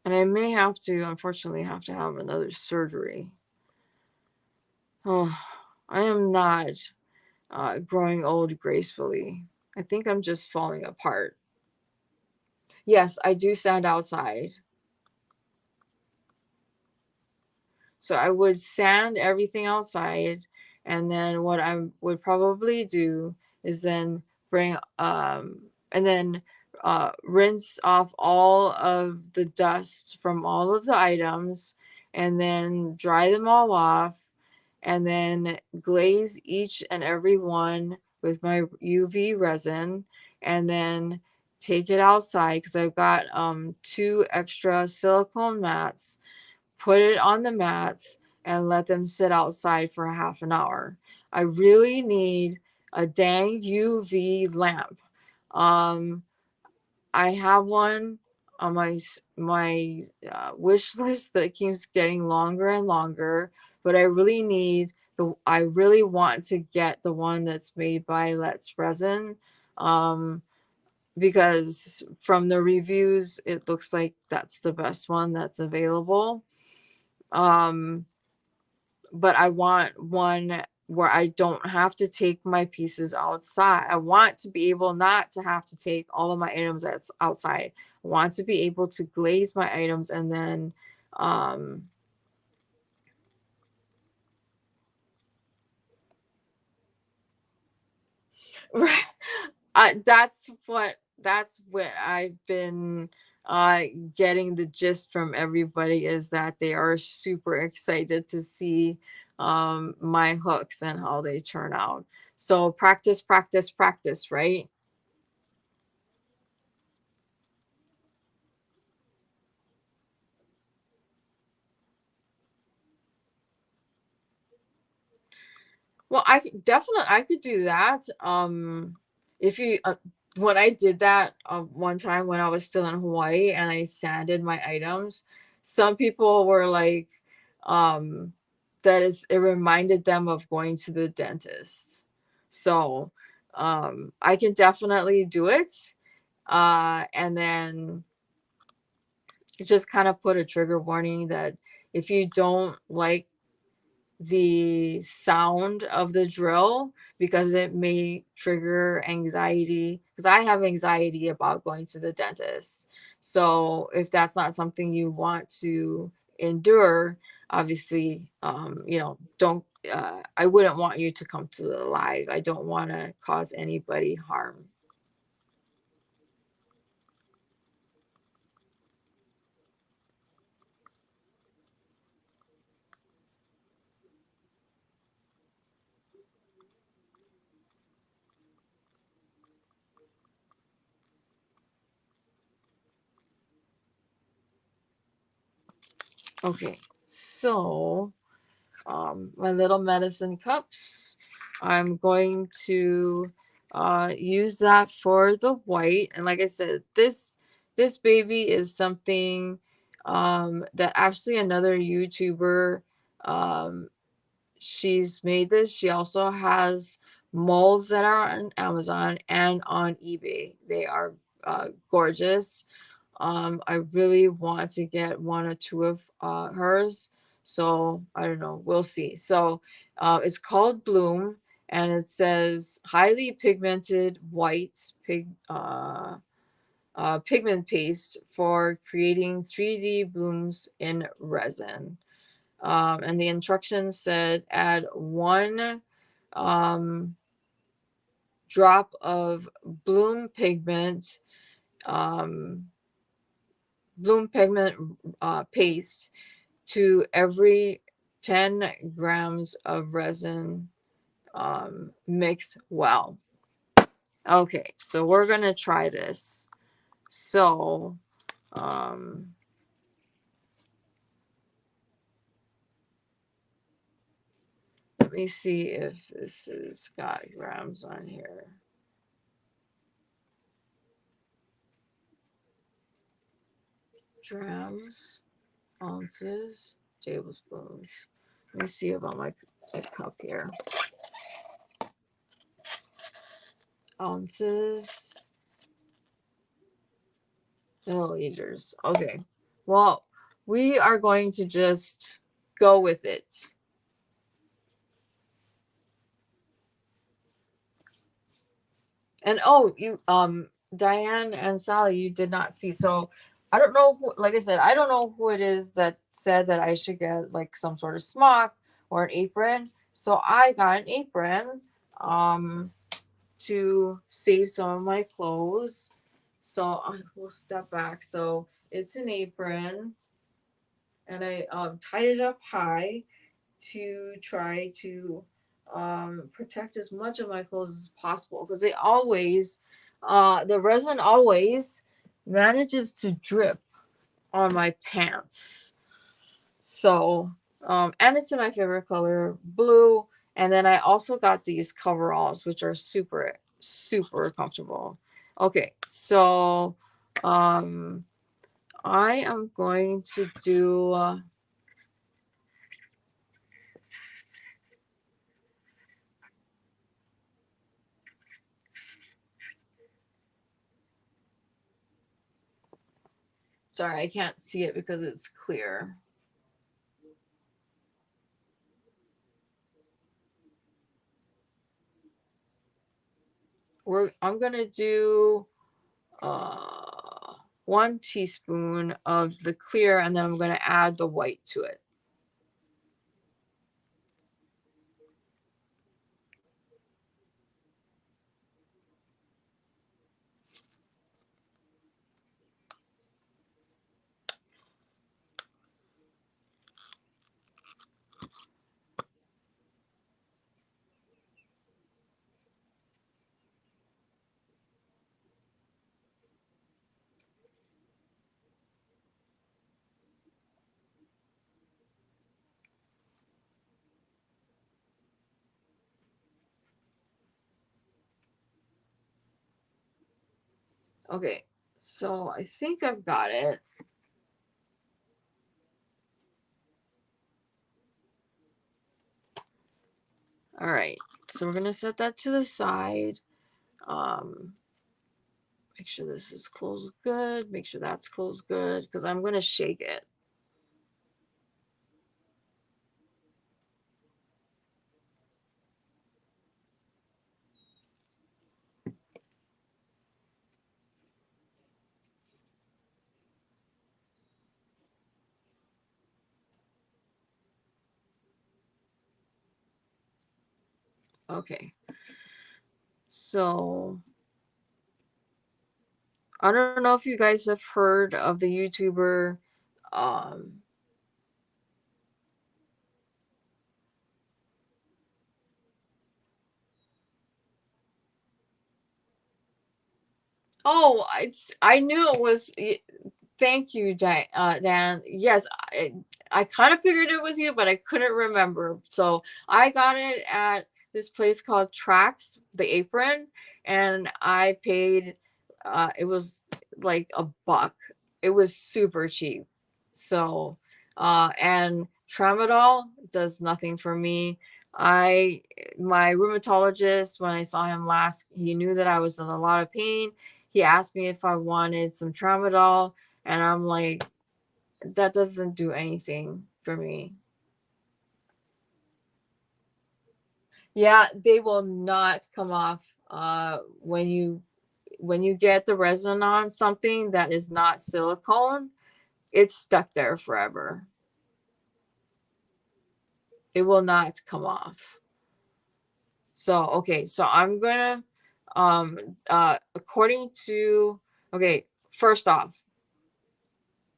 And I may have to, unfortunately, have to have another surgery. Oh, I am not growing old gracefully. I think I'm just falling apart. Yes, I do sand outside. So I would sand everything outside, and then what I would probably do is then bring and then rinse off all of the dust from all of the items, and then dry them all off, and then glaze each and every one with my UV resin, and then take it outside because I've got 2 extra silicone mats. Put it on the mats and let them sit outside for half an hour. I really need a dang UV lamp. Um, I have one on my wish list that keeps getting longer and longer, but I really need I really want to get the one that's made by Let's Resin, because from the reviews it looks like that's the best one that's available. But I want one where I don't have to take my pieces outside. I want to be able not to have to take all of my items that's outside. I want to be able to glaze my items and then right. That's what I've been uh getting the gist from everybody, is that they are super excited to see my hooks and how they turn out. So practice, practice, practice, right? Well, I could do that. If you when I did that one time when I was still in Hawaii and I sanded my items, some people were like, um, it reminded them of going to the dentist. So, I can definitely do it. And then just kind of put a trigger warning that if you don't like the sound of the drill, because it may trigger anxiety, because I have anxiety about going to the dentist. So if that's not something you want to endure, obviously, don't I wouldn't want you to come to the live. I don't want to cause anybody harm. Okay, so my little medicine cups, I'm going to use that for the white. And like I said, this baby is something that actually another YouTuber, um, she's made this. She also has molds that are on Amazon and on eBay. They are gorgeous. I really want to get one or two of hers. So I don't know. We'll see. So it's called Bloom, and it says highly pigmented white pigment paste for creating 3D blooms in resin. And the instructions said add one um, drop of bloom pigment. Um, bloom pigment paste to every 10 grams of resin. Mix well. Okay, so we're gonna try this. So, um, let me see if this has got grams on here. Grams, ounces, tablespoons. Let me see about my cup here. Ounces, milliliters. Okay. Well, we are going to just go with it. And oh, you Diane and Sally, you did not see. So I don't know who, like I said, I don't know who it is that said that I should get like some sort of smock or an apron. So I got an apron um to save some of my clothes. So I will step back. So it's an apron, and I tied it up high to try to protect as much of my clothes as possible, because they always, the resin always manages to drip on my pants. So, and it's in my favorite color, blue. And then I also got these coveralls, which are super, super comfortable. Okay, so um, I am going to do. Sorry, I can't see it because it's clear. I'm gonna do 1 teaspoon of the clear, and then I'm gonna add the white to it. Okay, so I think I've got it. All right, so we're gonna set that to the side. Make sure this is closed good. Make sure that's closed good because I'm gonna shake it. Okay, so I don't know if you guys have heard of the YouTuber. Um, oh, I knew it was. Thank you, Dan. Yes, I kind of figured it was you, but I couldn't remember. So I got it at this place called Trax, the apron, and I paid. It was like $1. It was super cheap. So, and tramadol does nothing for me. My rheumatologist, when I saw him last, he knew that I was in a lot of pain. He asked me if I wanted some tramadol, and I'm like, that doesn't do anything for me. Yeah, they will not come off when you get the resin on something that is not silicone, it's stuck there forever. It will not come off. So, okay, so I'm gonna according to, okay, first off,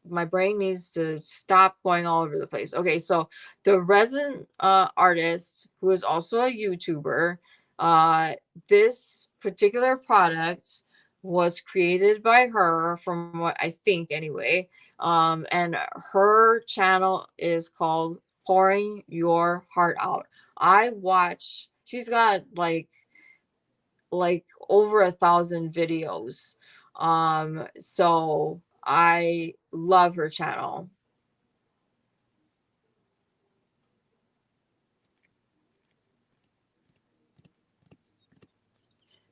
my brain needs to stop going all over the place. Okay, so the resin artist, who is also a YouTuber, uh, this particular product was created by her, from what I think anyway. And her channel is called Pouring Your Heart Out. I watch. She's got like over 1,000 videos. So I love her channel.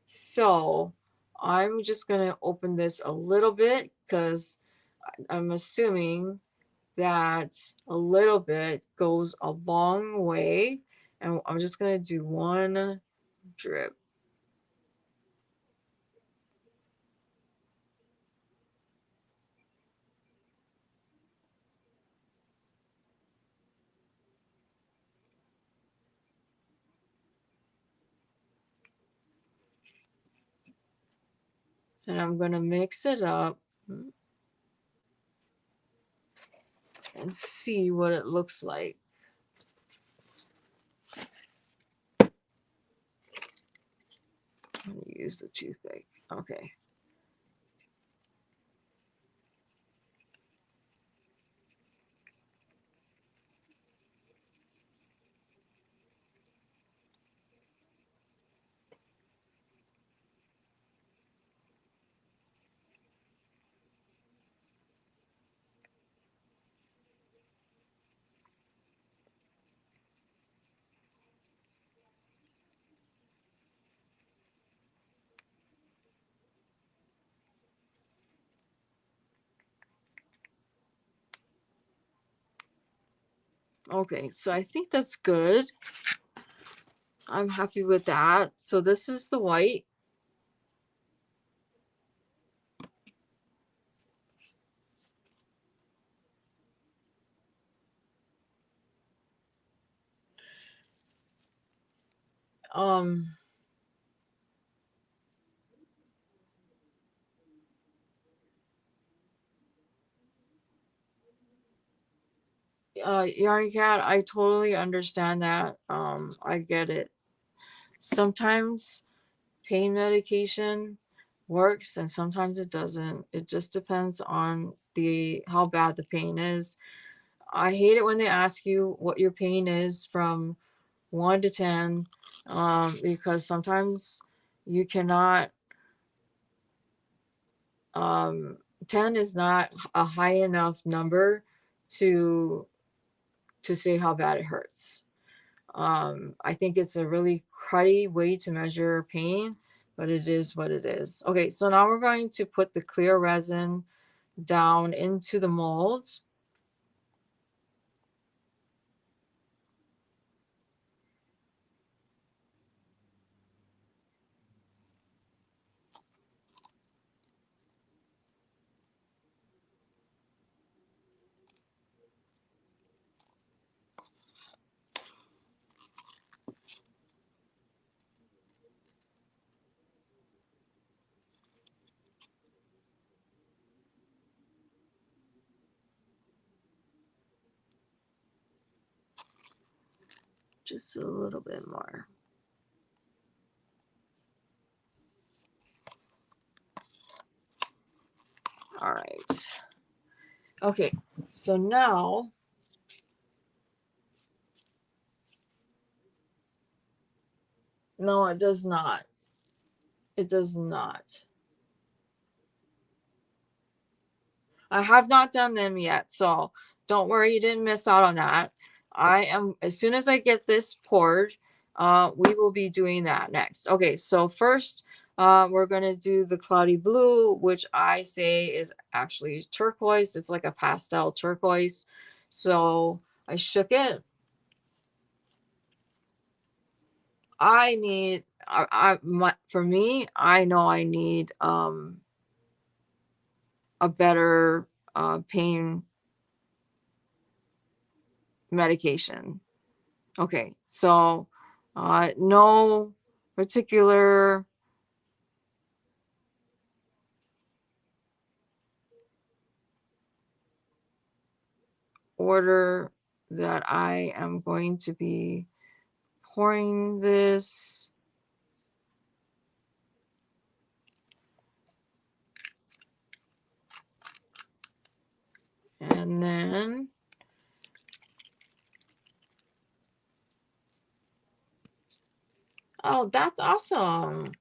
So I'm just gonna open this a little bit because I'm assuming that a little bit goes a long way. And I'm just gonna do one drip. And I'm gonna mix it up and see what it looks like. I'm gonna use the toothpick. Okay. Okay, so I think that's good. I'm happy with that. So this is the white. Yarn Cat, I totally understand that. I get it. Sometimes pain medication works and sometimes it doesn't. It just depends on the how bad the pain is. I hate it when they ask you what your pain is from 1 to 10, because sometimes you cannot, 10 is not a high enough number to say how bad it hurts. I think it's a really cruddy way to measure pain, but it is what it is. Okay, so now we're going to put the clear resin down into the mold. Just a little bit more. All right. Okay, so now no, it does not. It does not. I have not done them yet, so don't worry, you didn't miss out on that. I am, as soon as I get this poured, we will be doing that next. Okay, so first, we're gonna do the cloudy blue, which I say is actually turquoise. It's like a pastel turquoise. So I shook it. I need, for me, I know I need a better pain medication. Okay, so no particular order that I am going to be pouring this. And then oh, that's awesome.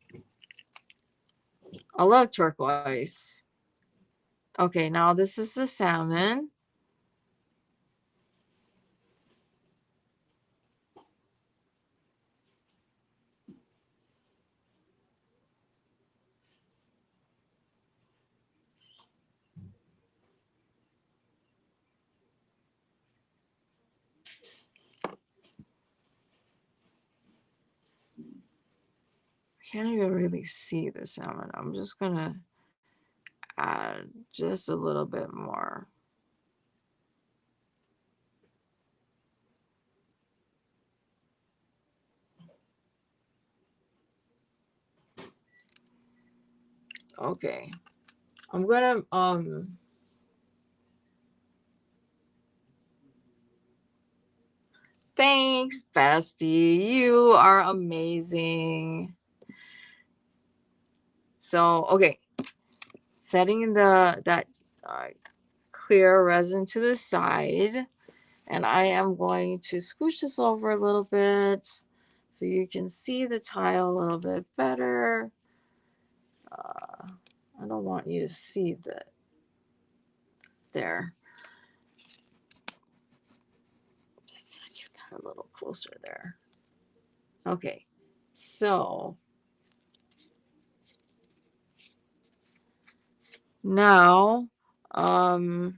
I love turquoise. Okay, now this is the salmon. I can't even really see the salmon. I'm just gonna add just a little bit more. Okay. I'm gonna thanks, bestie. You are amazing. So, okay. Setting that clear resin to the side, and I am going to scooch this over a little bit so you can see the tile a little bit better. I don't want you to see that there. Just get that a little closer there. Okay, so now I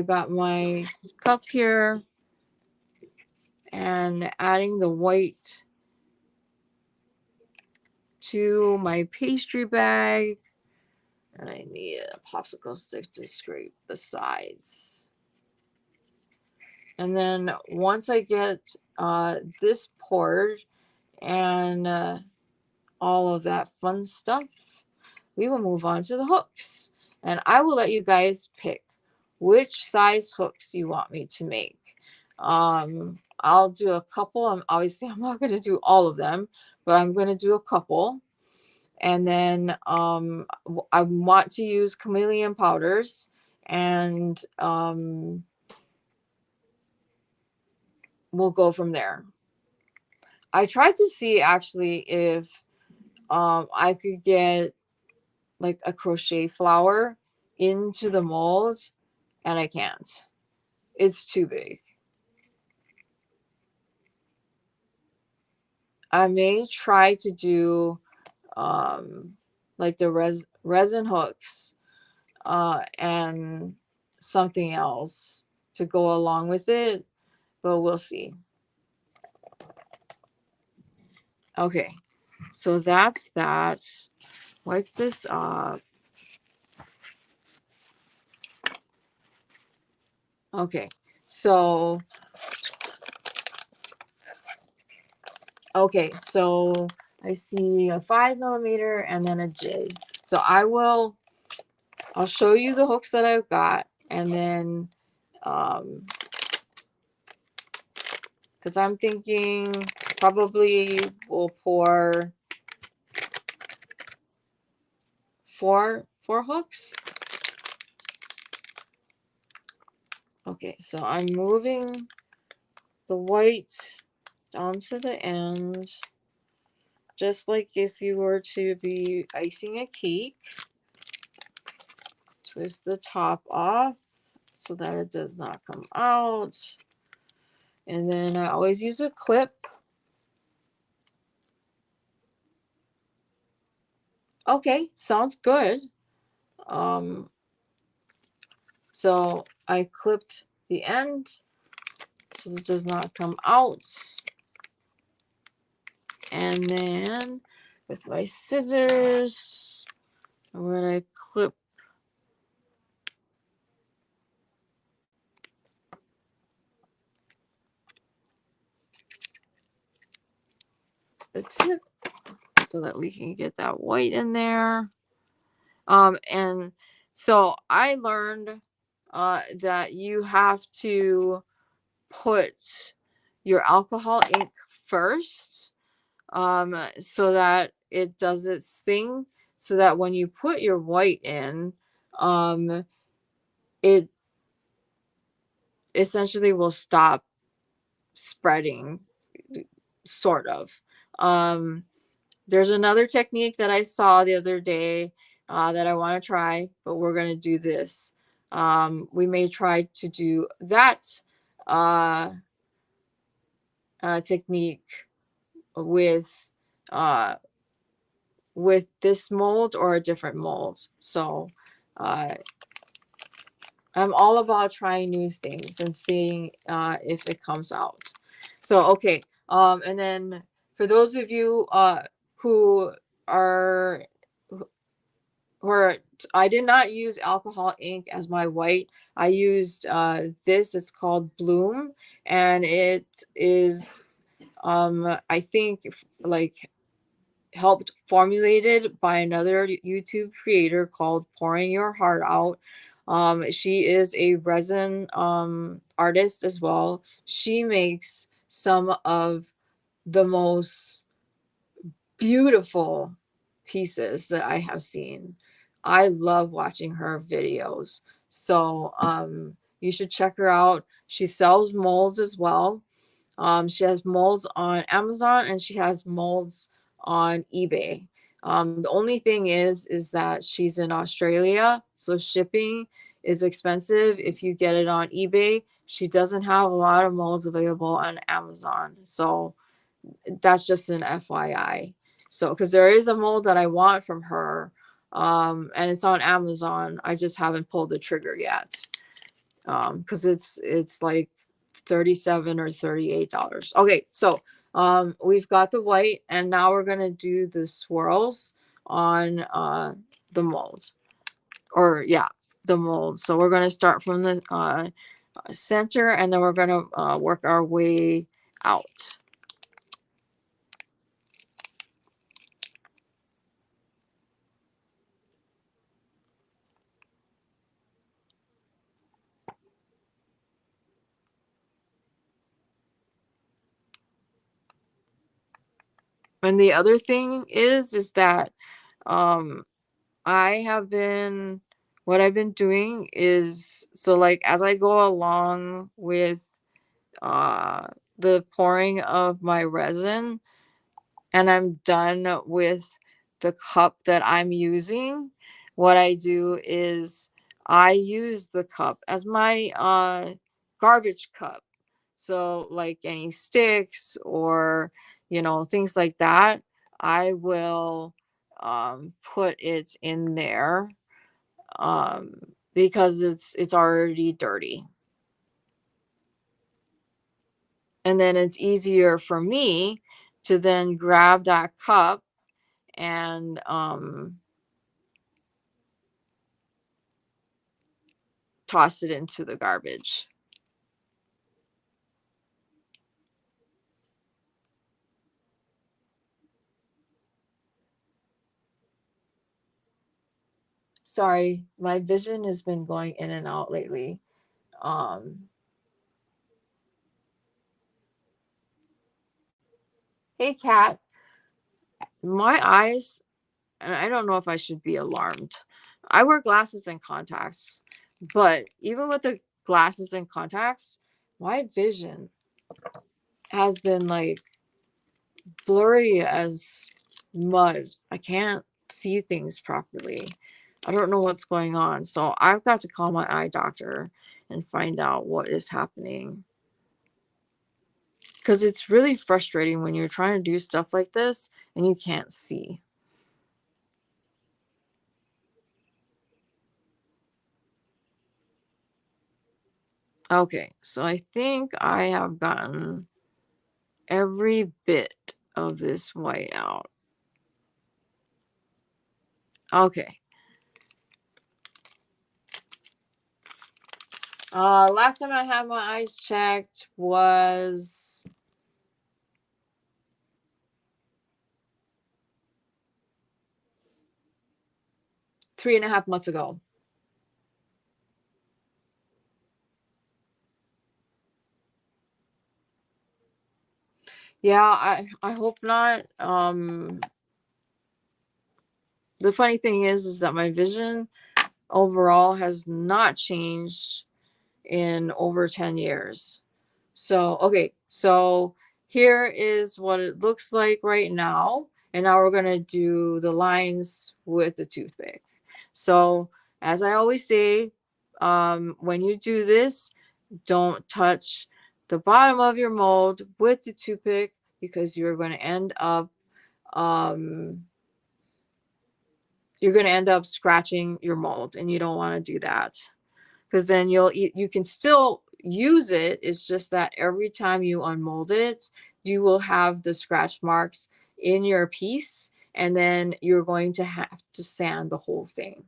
got my cup here and adding the white to my pastry bag, and I need a popsicle stick to scrape the sides. And then once I get this poured, and all of that fun stuff, we will move on to the hooks. And I will let you guys pick which size hooks you want me to make. I'll do a couple. Obviously I'm not going to do all of them, but I'm going to do a couple. And then I want to use chameleon powders, and we'll go from there. I tried to see actually if I could get like a crochet flower into the mold, and I can't. It's too big. I may try to do like the resin hooks and something else to go along with it, but we'll see. Okay, so that's that. Wipe this off. Okay, so I see a 5mm and then a jig. So I'll show you the hooks that I've got, and then because I'm thinking probably we'll pour four hooks. Okay, so I'm moving the white down to the end, just like if you were to be icing a cake. Twist the top off so that it does not come out. And then I always use a clip. Okay, sounds good. So I clipped the end so it does not come out. And then with my scissors, I'm going to clip the tip so that we can get that white in there. And so I learned that you have to put your alcohol ink first, so that it does its thing, so that when you put your white in, it essentially will stop spreading, sort of. There's another technique that I saw the other day that I want to try, but we're going to do this. We may try to do that technique with this mold or a different mold. So I'm all about trying new things and seeing if it comes out. So okay, and then for those of you who are I did not use alcohol ink as my white. I used this. It's called Bloom, and it is I think like helped formulated by another YouTube creator called Pouring Your Heart Out. She is a resin artist as well. She makes some of the most beautiful pieces that I have seen. I love watching her videos. So you should check her out. She sells molds as well. She has molds on Amazon and she has molds on eBay. The only thing is that she's in Australia, so shipping is expensive if you get it on eBay. She doesn't have a lot of molds available on Amazon, so that's just an FYI. So, because there is a mold that I want from her, and it's on Amazon. I just haven't pulled the trigger yet, because it's like $37 or $38. Okay, so we've got the white, and now we're gonna do the swirls on the mold, or yeah, the mold. So we're gonna start from the center, and then we're gonna work our way out. And the other thing is that um I have been what I've been doing is, so like as I go along with uh the pouring of my resin, and I'm done with the cup that I'm using, what I do is I use the cup as my garbage cup. So like any sticks or things like that, I will put it in there um because it's already dirty. And then it's easier for me to then grab that cup and toss it into the garbage. Sorry, my vision has been going in and out lately. Um, hey, cat, my eyes, and I don't know if I should be alarmed. I wear glasses and contacts, but even with the glasses and contacts, my vision has been like blurry as mud. I can't see things properly. I don't know what's going on. So I've got to call my eye doctor and find out what is happening. Because it's really frustrating when you're trying to do stuff like this and you can't see. Okay, so I think I have gotten every bit of this white out. Okay. Last time I had my eyes checked was 3.5 months ago. Yeah, I hope not. The funny thing is that my vision overall has not changed in over 10 years. So, okay, so here is what it looks like right now. And now we're going to do the lines with the toothpick. So, as I always say, when you do this, don't touch the bottom of your mold with the toothpick because um, you're going to end up scratching your mold, and you don't want to do that because then you can still use it. It's just that every time you unmold it, you will have the scratch marks in your piece, and then you're going to have to sand the whole thing.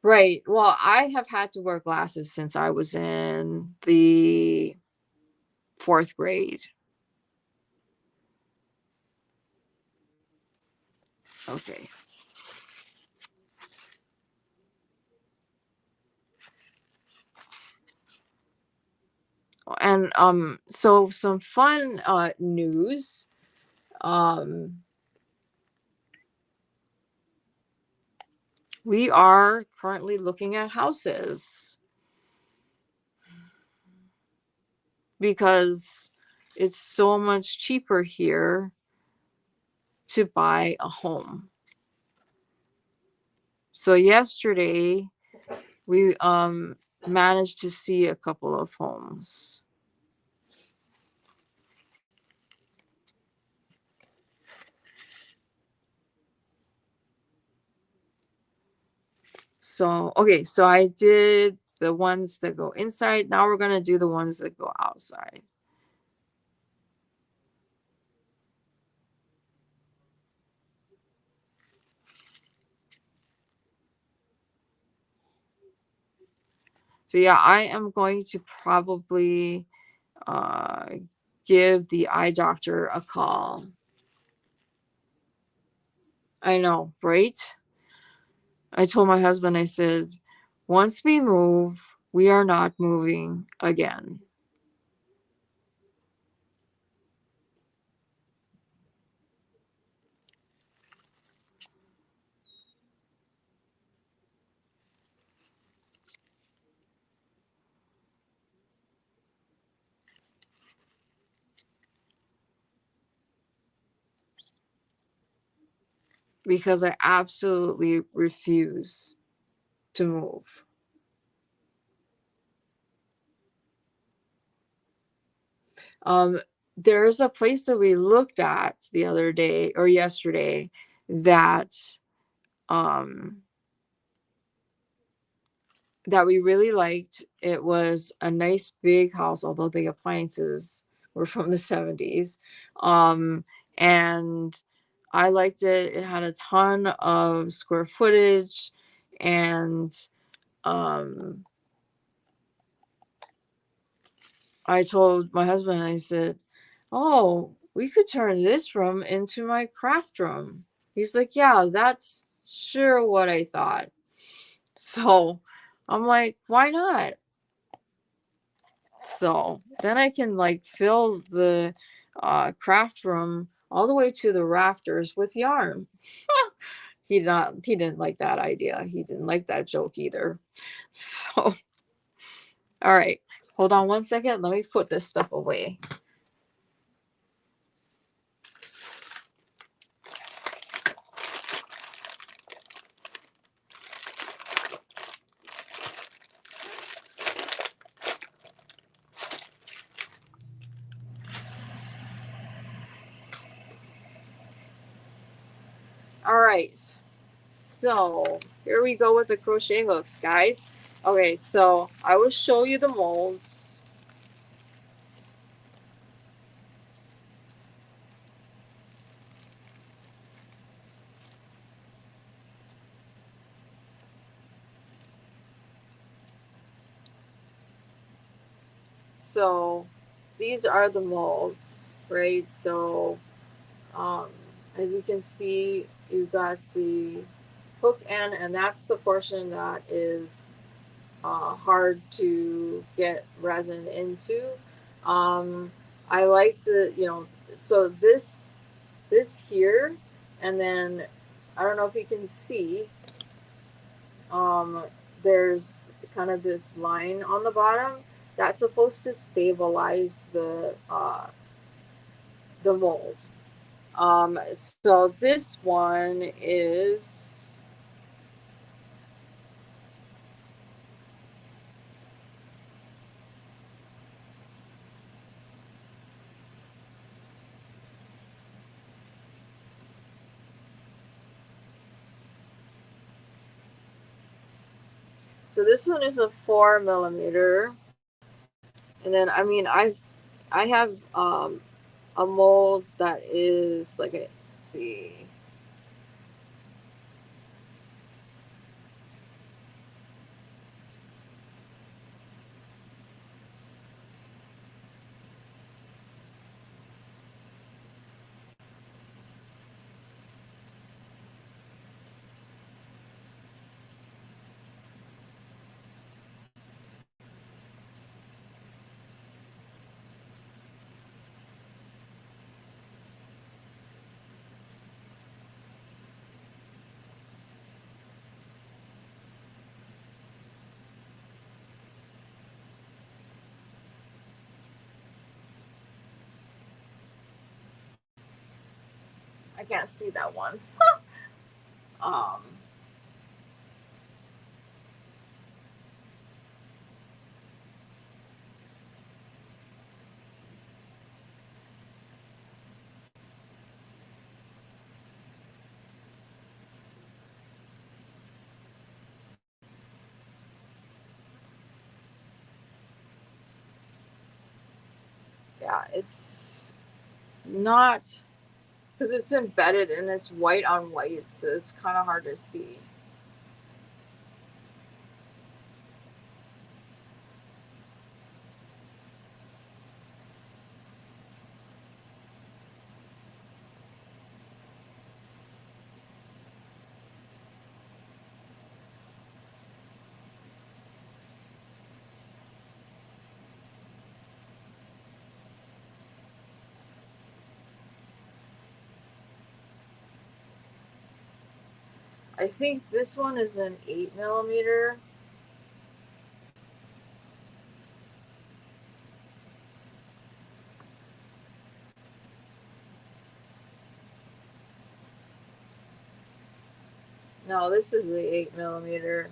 Right. Well, I have had to wear glasses since I was in the 4th grade. Okay. And so some fun news. Um we are currently looking at houses because it's so much cheaper here to buy a home. So yesterday we managed to see a couple of homes. So okay, so I did the ones that go inside. Now we're going to do the ones that go outside. So yeah, I am going to probably uh, give the eye doctor a call. I know, right? I told my husband, I said, once we move, We are not moving again. Because I absolutely refuse to move. Um, there's a place that we looked at the other day or yesterday that um that we really liked. It was a nice big house, although the appliances were from the 70s. And I liked it. It had a ton of square footage, and um I told my husband, I said, "Oh, we could turn this room into my craft room." He's like, "Yeah, that's sure what I thought." So I'm like, "Why not?" So then I can like fill the craft room all the way to the rafters with yarn. He didn't like that idea. He didn't like that joke either. So all right. Hold on one second. Let me put this stuff away. All right. So here we go with the crochet hooks, guys. Okay, so I will show you the molds. So these are the molds, right? So um, as you can see, you've got the hook end, and that's the portion that is hard to get resin into. Um, I like the, so this here, and then I don't know if you can see, um, there's kind of this line on the bottom that's supposed to stabilize the mold. So this one is, so this one is a 4 millimeter, and then I have a mold that is like a, let's see. I can't see that one. um, yeah, it's not, because it's embedded and it's white on white, so it's kind of hard to see. I think this one is an 8mm. No, this is the 8mm.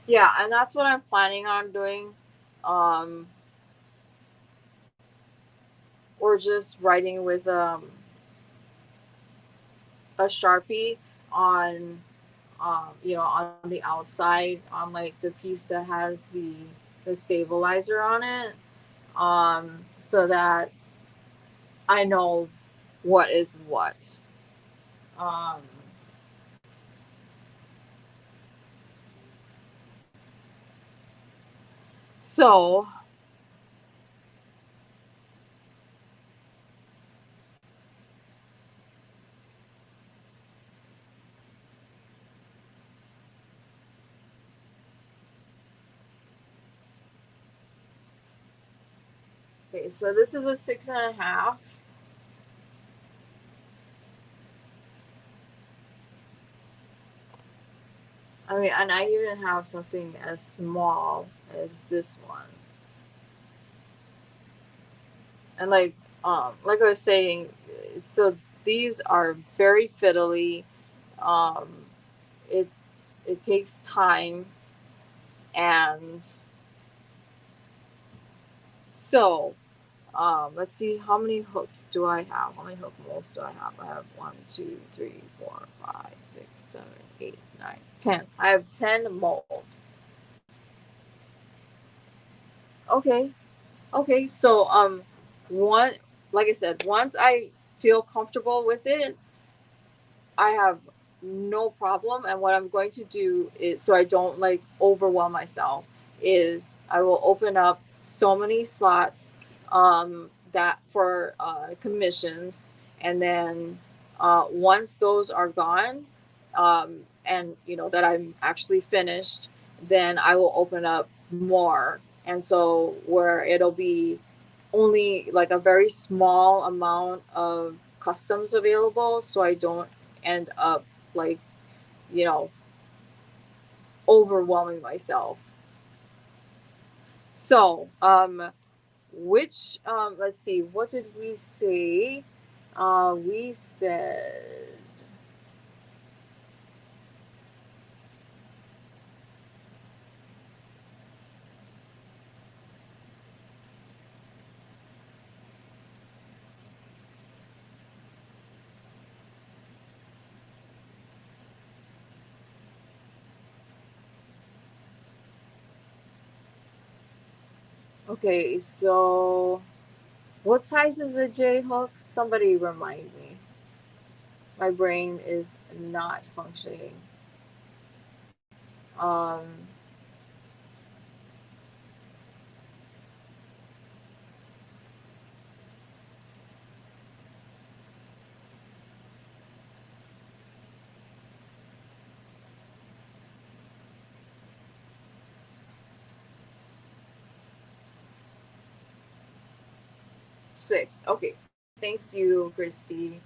Yeah, and that's what I'm planning on doing. Um, or just writing with a Sharpie on on the outside on like the piece that has the stabilizer on it, so that I know what is what. Um, so okay, so this is a 6.5. I mean, and I even have something as small as this one. And like I was saying, so these are very fiddly. Um, it it takes time, and so let's see, how many hooks do I have? How many hook molds do I have? I have 1, 2, 3, 4, 5, 6, 7, 8, 9, 10. I have 10 molds. Okay. Okay. So one, like I said, once I feel comfortable with it, I have no problem. And what I'm going to do is, so I don't like overwhelm myself, is I will open up so many slots that for commissions. And then once those are gone, and that I'm actually finished, then I will open up more. And so where it'll be only like a very small amount of customs available, so I don't end up like, you know, overwhelming myself. So, which let's see, what did we say? We said, okay, so what size is a J hook? Somebody remind me. My brain is not functioning. Um, 6. Okay. Thank you, Christy.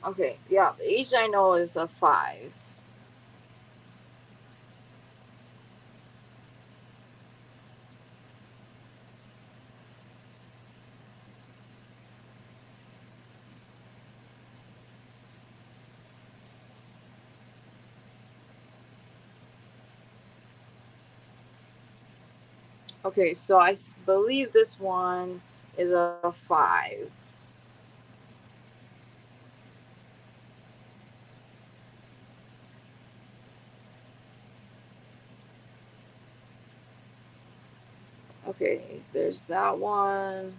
Okay, yeah, the age I know is a 5. Okay, so I believe this one is a 5. Okay, there's that one.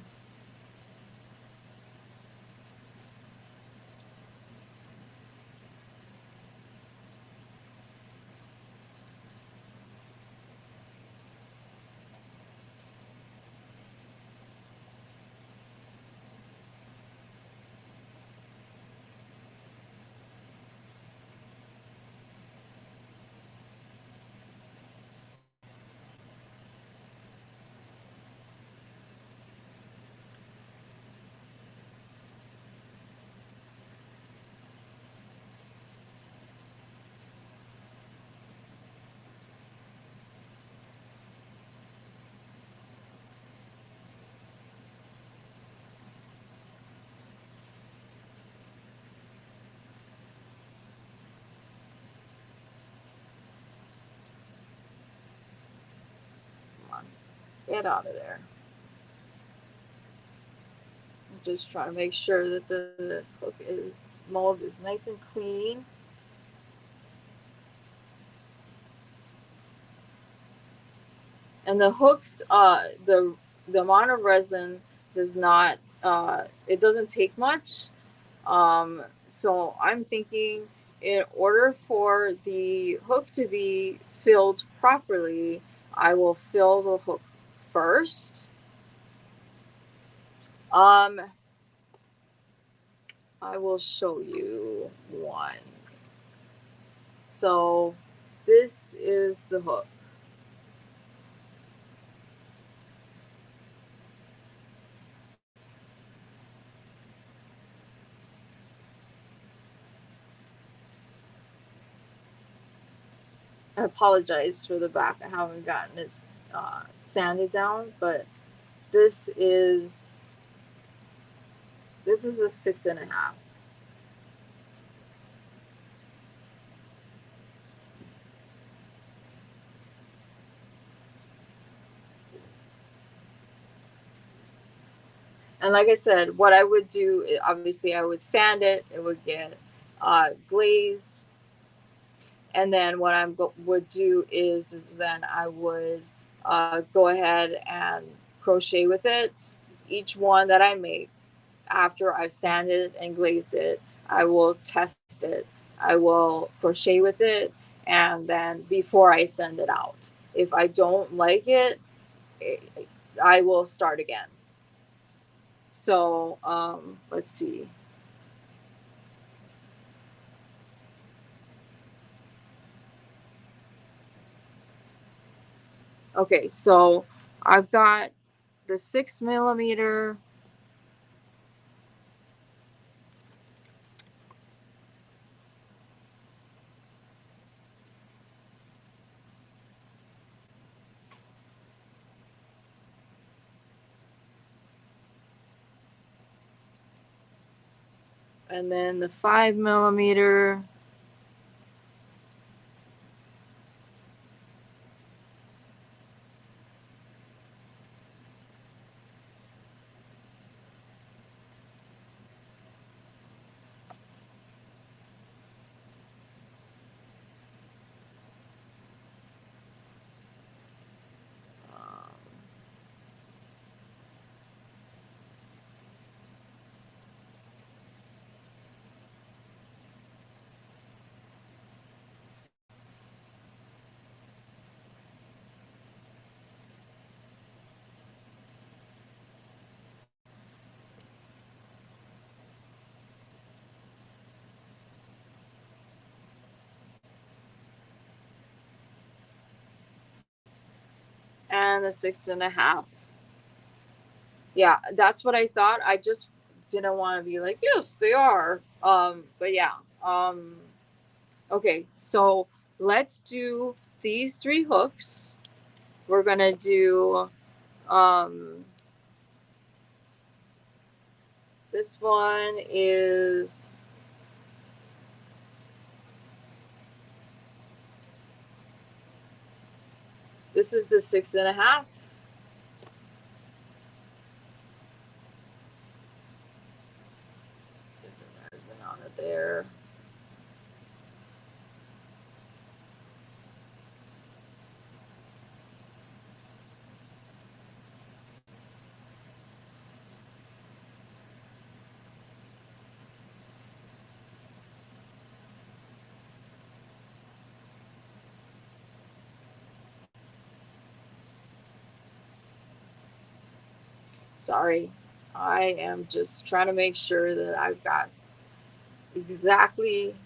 Come on, get out of there. I'm just trying to make sure that the hook is mold is nice and clean. And the hooks, the amount of resin does not, it doesn't take much. So I'm thinking, in order for the hook to be filled properly, I will fill the hook first. Um, I will show you one. So this is the hook. I apologize for the back. I haven't gotten it sanded down, but this is this is a 6.5. And like I said, what I would do, obviously, I would sand it. It would get glazed, and then what I would do is then I would go ahead and crochet with it. Each one that I make, after I've sanded and glazed it, I will test it. I will crochet with it, and then before I send it out, if I don't like it, I will start again. So let's see. Okay, so I've got the 6 millimeter, and then the 5 millimeter. um, and the 6.5. Yeah, that's what I thought. I just didn't want to be like, yes, they are. But yeah. Um, okay, so let's do these 3 hooks. We're gonna do um this one is this is the 6.5. there. Sorry. I am just trying to make sure that I've got exactly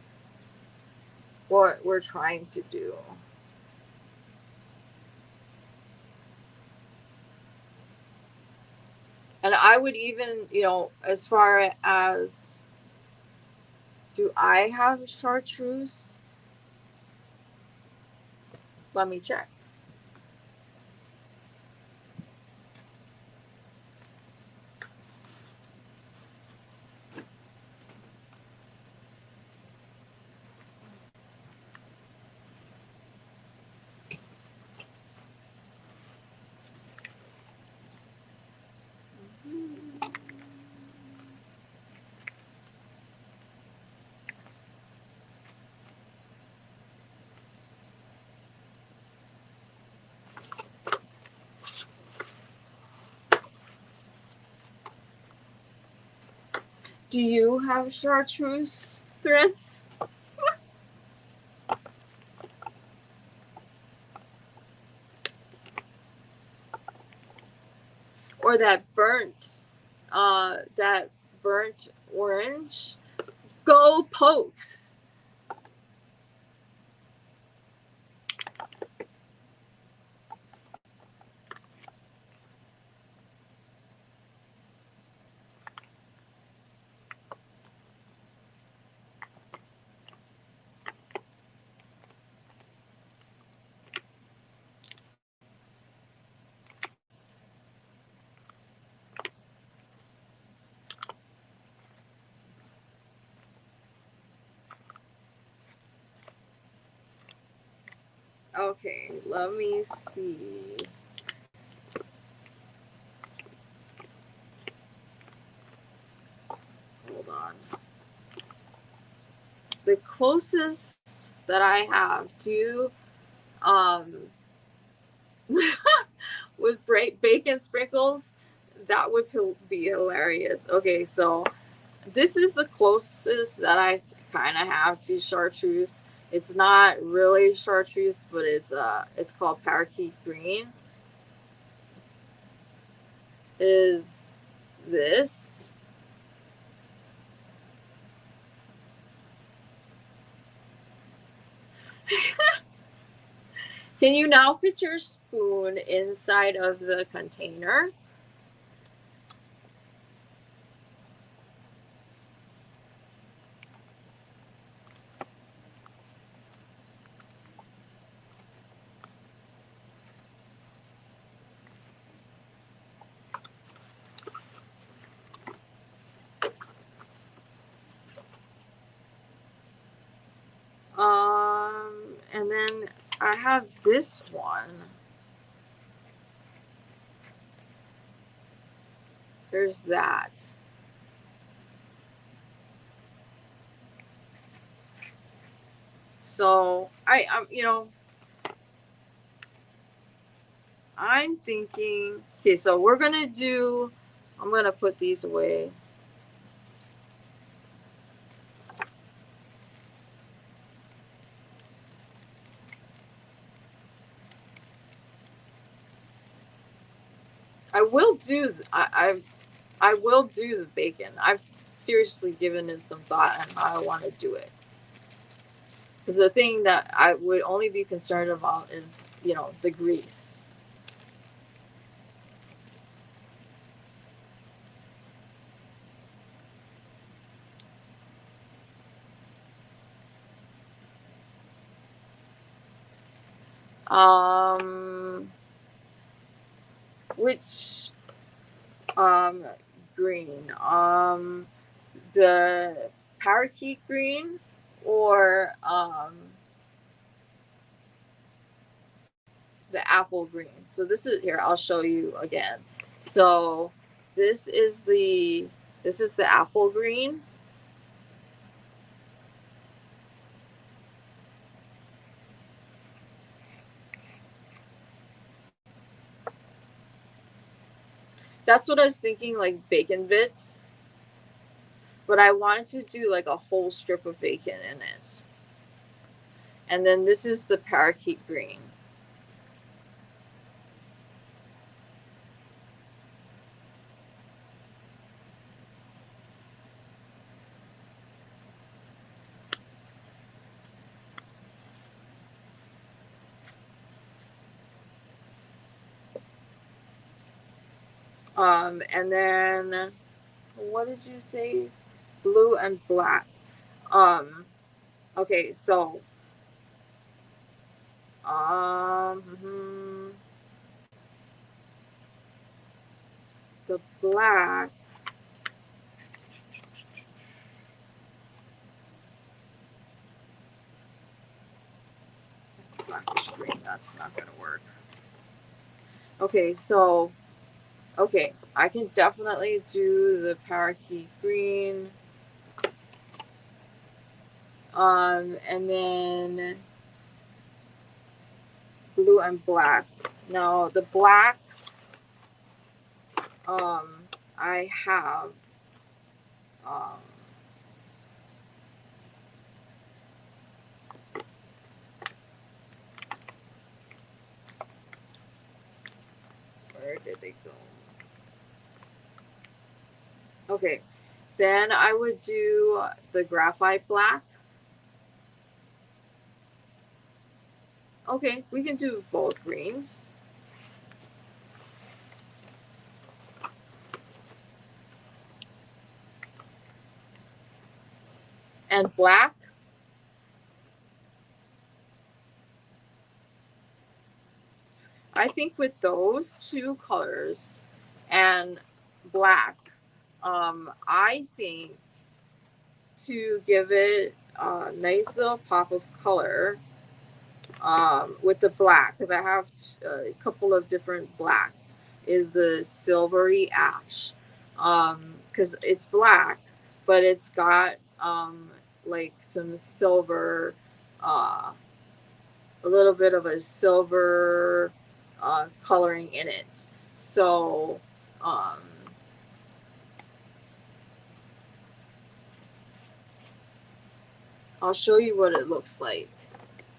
what we're trying to do. And I would even, as far as, do I have chartreuse? Let me check. Do you have chartreuse threads? Or that burnt orange? Go pokes. Okay, let me see. Hold on. The closest that I have to with bacon sprinkles, that would be hilarious. Okay, so this is the closest that I kind of have to chartreuse. It's not really chartreuse, but it's called parakeet green. Is this? Can you now fit your spoon inside of the container? And then I have this one. There's that. So I'm thinking, okay, so I'm gonna put these away. I will do the bacon. I've seriously given it some thought on how I want to do it. Because the thing that I would only be concerned about is, the grease. Which green? The parakeet green or the apple green. So this is here, I'll show you again. So this is the apple green. That's what I was thinking, like bacon bits. But I wanted to do like a whole strip of bacon in it. And then this is the parakeet green. And then what did you say? Blue and black. Okay, so um the black. That's blackish green. That's not gonna work. Okay, so okay, I can definitely do the parakeet green. And then blue and black. Now the black, I have, um, where did they go? Okay, then I would do the graphite black. Okay, we can do both greens. And black. I think with those two colors and black, I think to give it a nice little pop of color, with the black, because I have a couple of different blacks, is the silvery ash. Because it's black, but it's got like some silver, uh, a little bit of a silver coloring in it. So um, I'll show you what it looks like.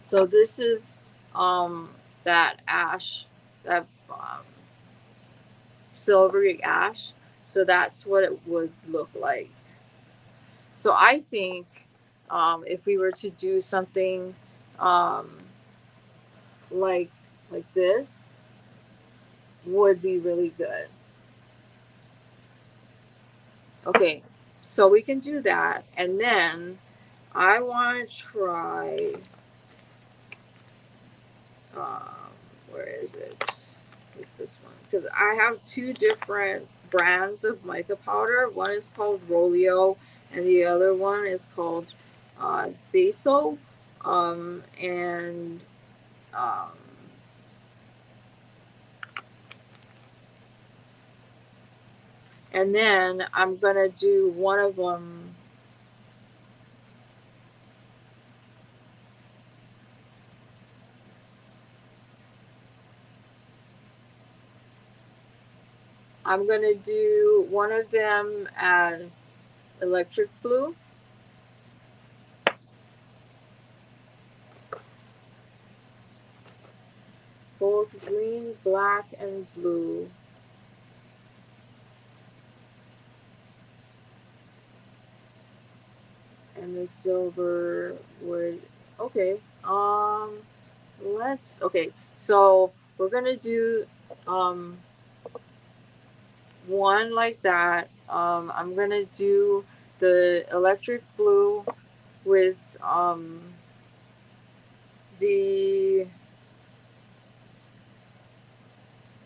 So this is that ash, that silvery ash. So that's what it would look like. So I think if we were to do something um, like this, would be really good. Okay, so we can do that, and then I want to try. Um, where is it? Take this one because I have two different brands of mica powder. One is called Rolio, and the other one is called Seso. And um, and then I'm gonna do one of them. I'm gonna do one of them as electric blue. Both green, black, and blue. And the silver would, okay. Let's, okay. So we're gonna do one like that. I'm gonna do the electric blue with the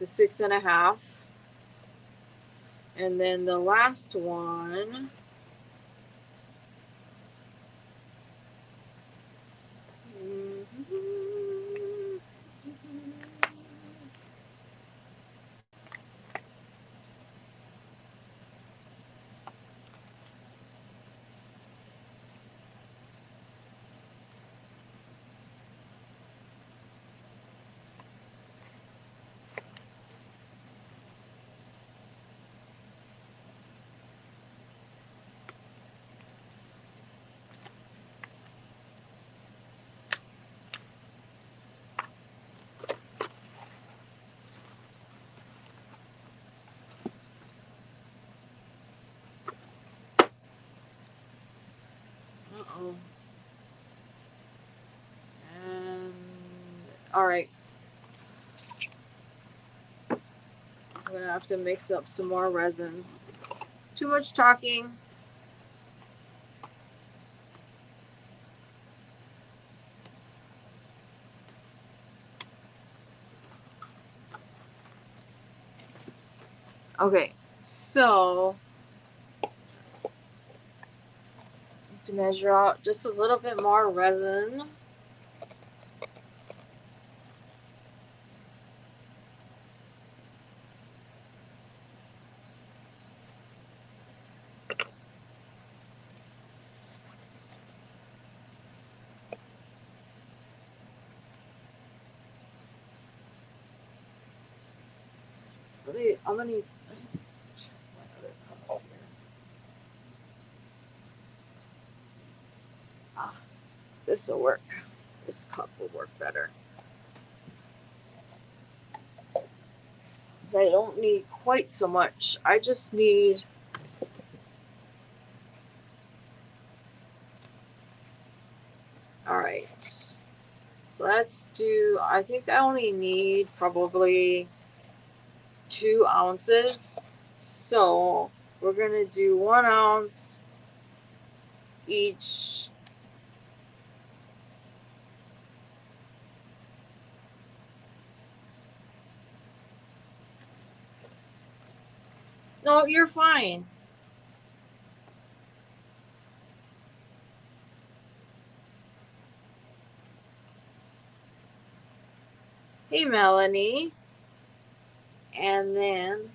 6.5, and then the last one. Oh. And all right. I'm gonna have to mix up some more resin. Too much talking. Okay, so to measure out just a little bit more resin. I'm gonna need check my other cups here. Ah, this will work. This cup will work better. Because I don't need quite so much. I just need all right. Let's do, I think I only need probably 2 ounces. So we're gonna do 1 ounce each. No, you're fine. Hey, Melanie. And then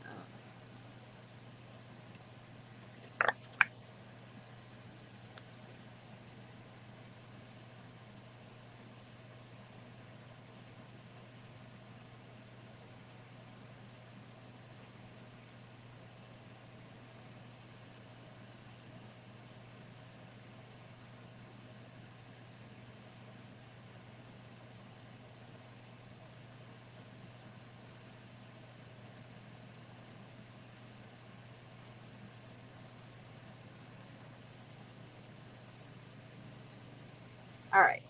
all right.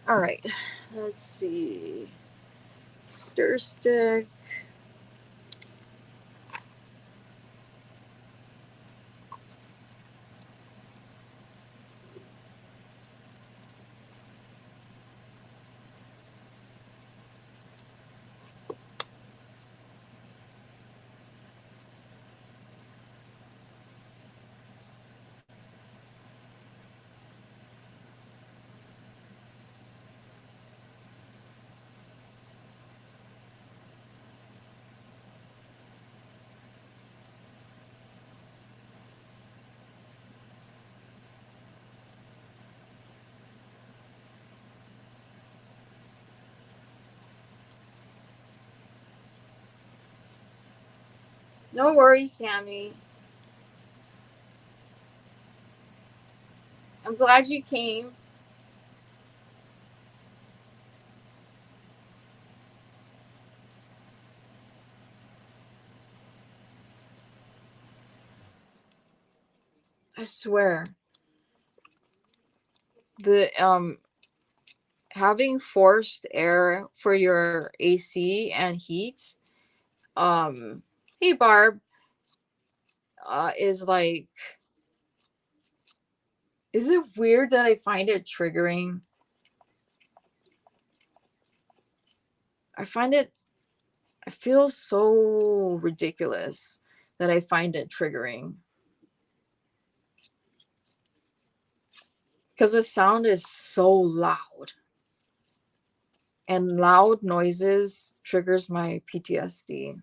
All right. Let's see. Stir stick. No worries, Sammy. I'm glad you came. I swear. The having forced air for your AC and heat, hey Barb, is like, is it weird that I find it triggering? I find it, I feel so ridiculous that I find it triggering. Because the sound is so loud. And loud noises triggers my PTSD.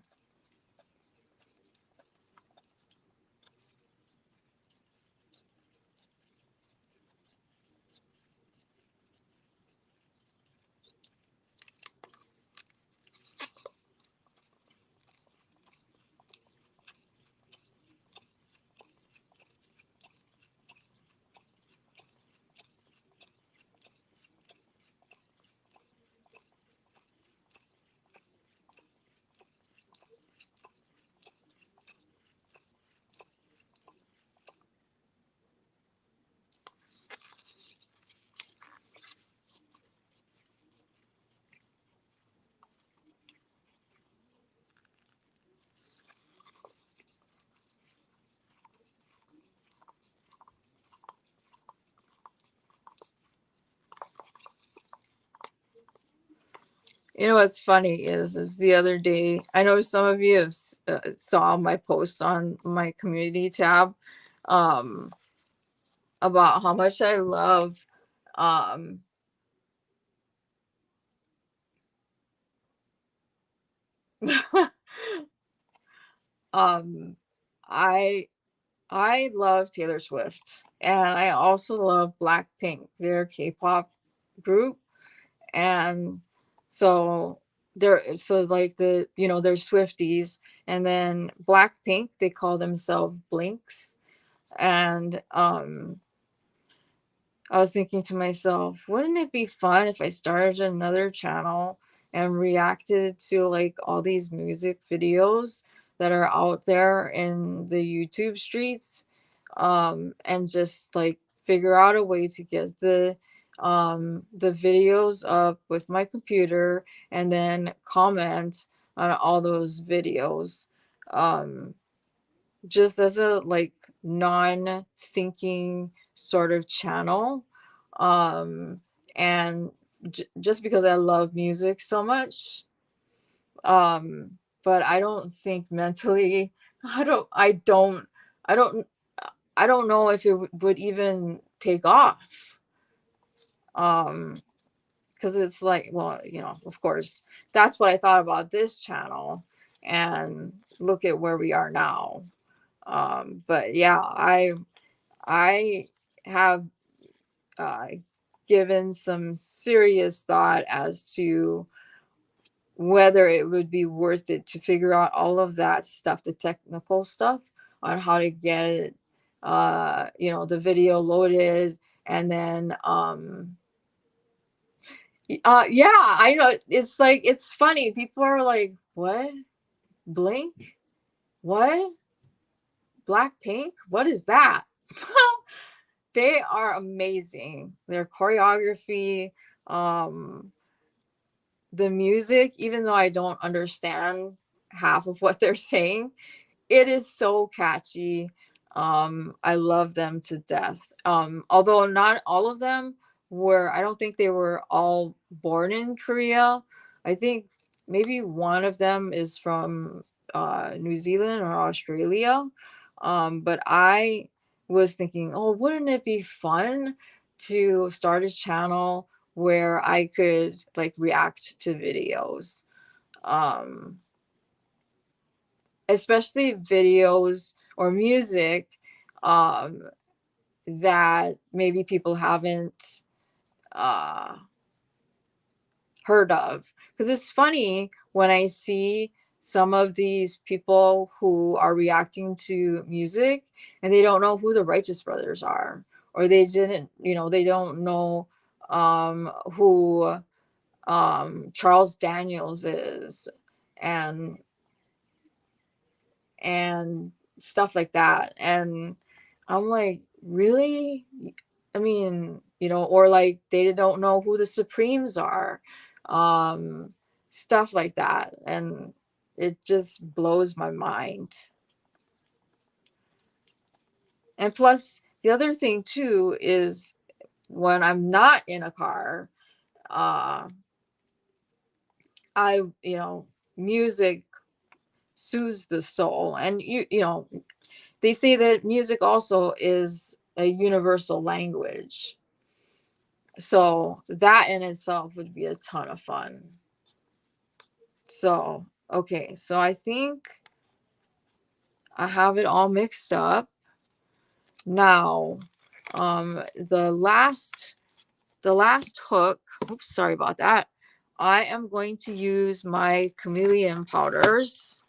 You know what's funny is the other day, I know some of you have saw my post on my community tab, um, about how much I love, um, um, I I love Taylor Swift, and I also love Blackpink. They're a K-pop group, and so so like they're Swifties, and then Blackpink, they call themselves Blinks, and I was thinking to myself, wouldn't it be fun if I started another channel and reacted to like all these music videos that are out there in the YouTube streets, and just like figure out a way to get the videos up with my computer and then comment on all those videos, um, just as a like non-thinking sort of channel, um and just because I love music so much, um but I don't think mentally, I don't I don't know if it would even take off, um because it's like, well, of course, that's what I thought about this channel, and look at where we are now. But yeah, I have uh, given some serious thought as to whether it would be worth it to figure out all of that stuff, the technical stuff on how to get the video loaded, and then yeah, I know, it's like, it's funny. People are like, "What? Blink? What? Blackpink? What is that?" They are amazing. Their choreography, um, the music, even though I don't understand half of what they're saying, it is so catchy. I love them to death. Although not all of them were, I don't think they were all born in Korea. I think maybe one of them is from New Zealand or Australia. But I was thinking, oh, wouldn't it be fun to start a channel where I could like react to videos? Um, Especially videos or music, um, that maybe people haven't uh, heard of. Because it's funny when I see some of these people who are reacting to music and they don't know who the Righteous Brothers are, or they don't know who Charles Daniels is, and and stuff like that. And I'm like, really? I mean, or like they don't know who the Supremes are, um, stuff like that. And it just blows my mind. And plus, the other thing too is when I'm not in a car, uh, music soothes the soul. And they say that music also is a universal language. So that in itself would be a ton of fun. So, okay, so I think I have it all mixed up. Now, the last hook, oops, sorry about that. I am going to use my chameleon powders.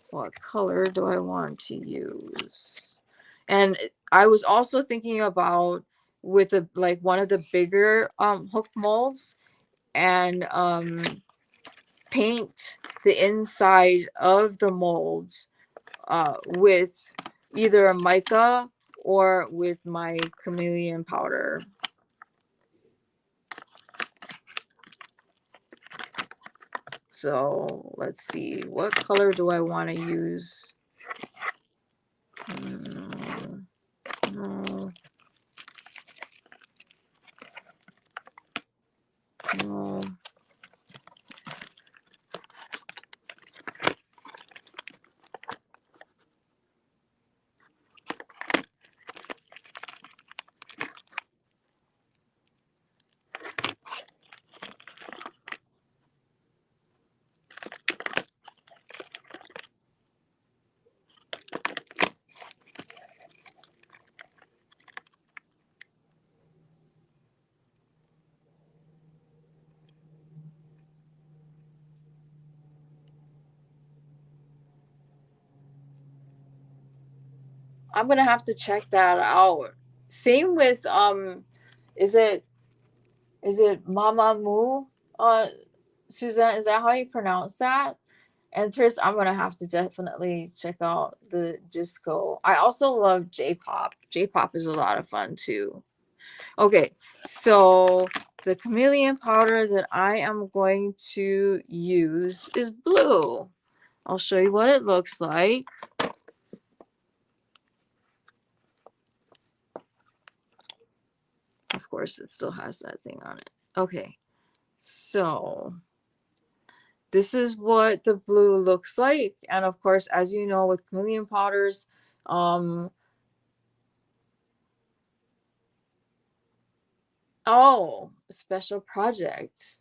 What color do I want to use? And I was also thinking about with one of the bigger hook molds, and paint the inside of the molds with either a mica or with my chameleon powder. So let's see, what color do I want to use? No. I'm gonna have to check that out. Same with is it Mama Moo? Suzanne, is that how you pronounce that? And Tris, I'm gonna have to definitely check out the disco. I also love J-pop. J-pop is a lot of fun too. Okay, so the chameleon powder that I am going to use is blue. I'll show you what it looks like. Of course, it still has that thing on it. Okay, so this is what the blue looks like. And of course, as you know, with chameleon powders, oh, special project.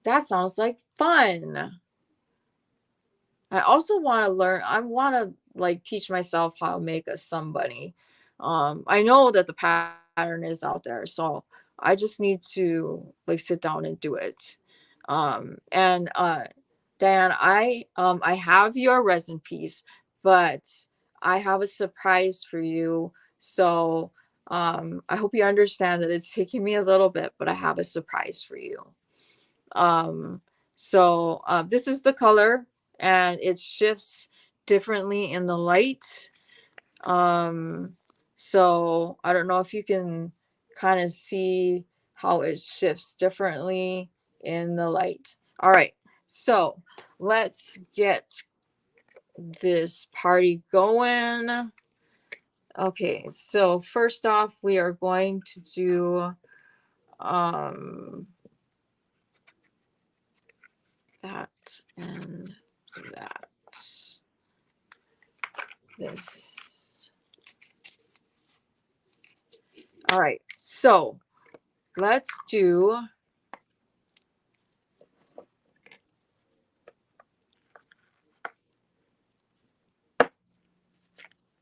That sounds like fun. I also want to learn, I want to like teach myself how to make a somebody. I know that the pattern is out there, so I just need to like sit down and do it. And Dan, I have your resin piece, but I have a surprise for you. So I hope you understand that it's taking me a little bit, but I have a surprise for you. Um, this is the color, and it shifts differently in the light. So I don't know if you can kind of see how it shifts differently in the light. All right, so let's get this party going. Okay, so first off, we are going to do that and that. This. All right, so let's do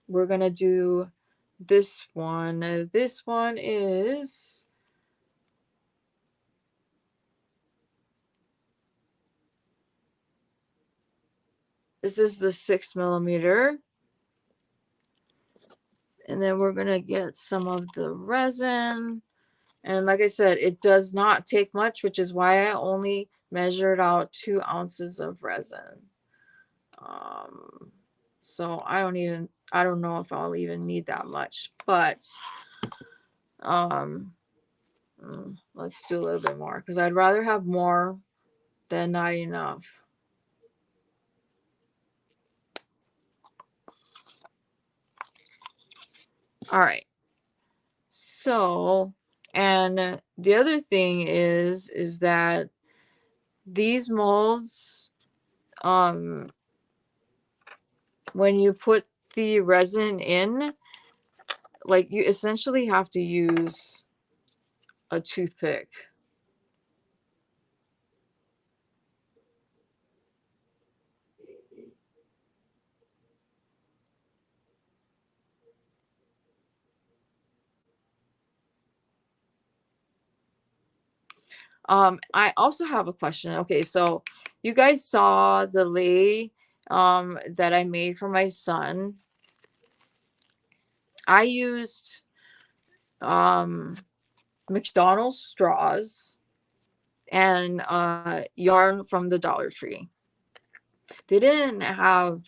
we're gonna do this one. This one is this is the 6mm. And then we're gonna get some of the resin. And like I said, it does not take much, which is why I only measured out 2 ounces of resin. So I don't know if I'll even need that much, but let's do a little bit more because I'd rather have more than not enough. All right. So, and the other thing is that these molds, when you put the resin in, like you essentially have to use a toothpick. I also have a question. Okay, so you guys saw the lei that I made for my son. I used McDonald's straws and yarn from the Dollar Tree. They didn't have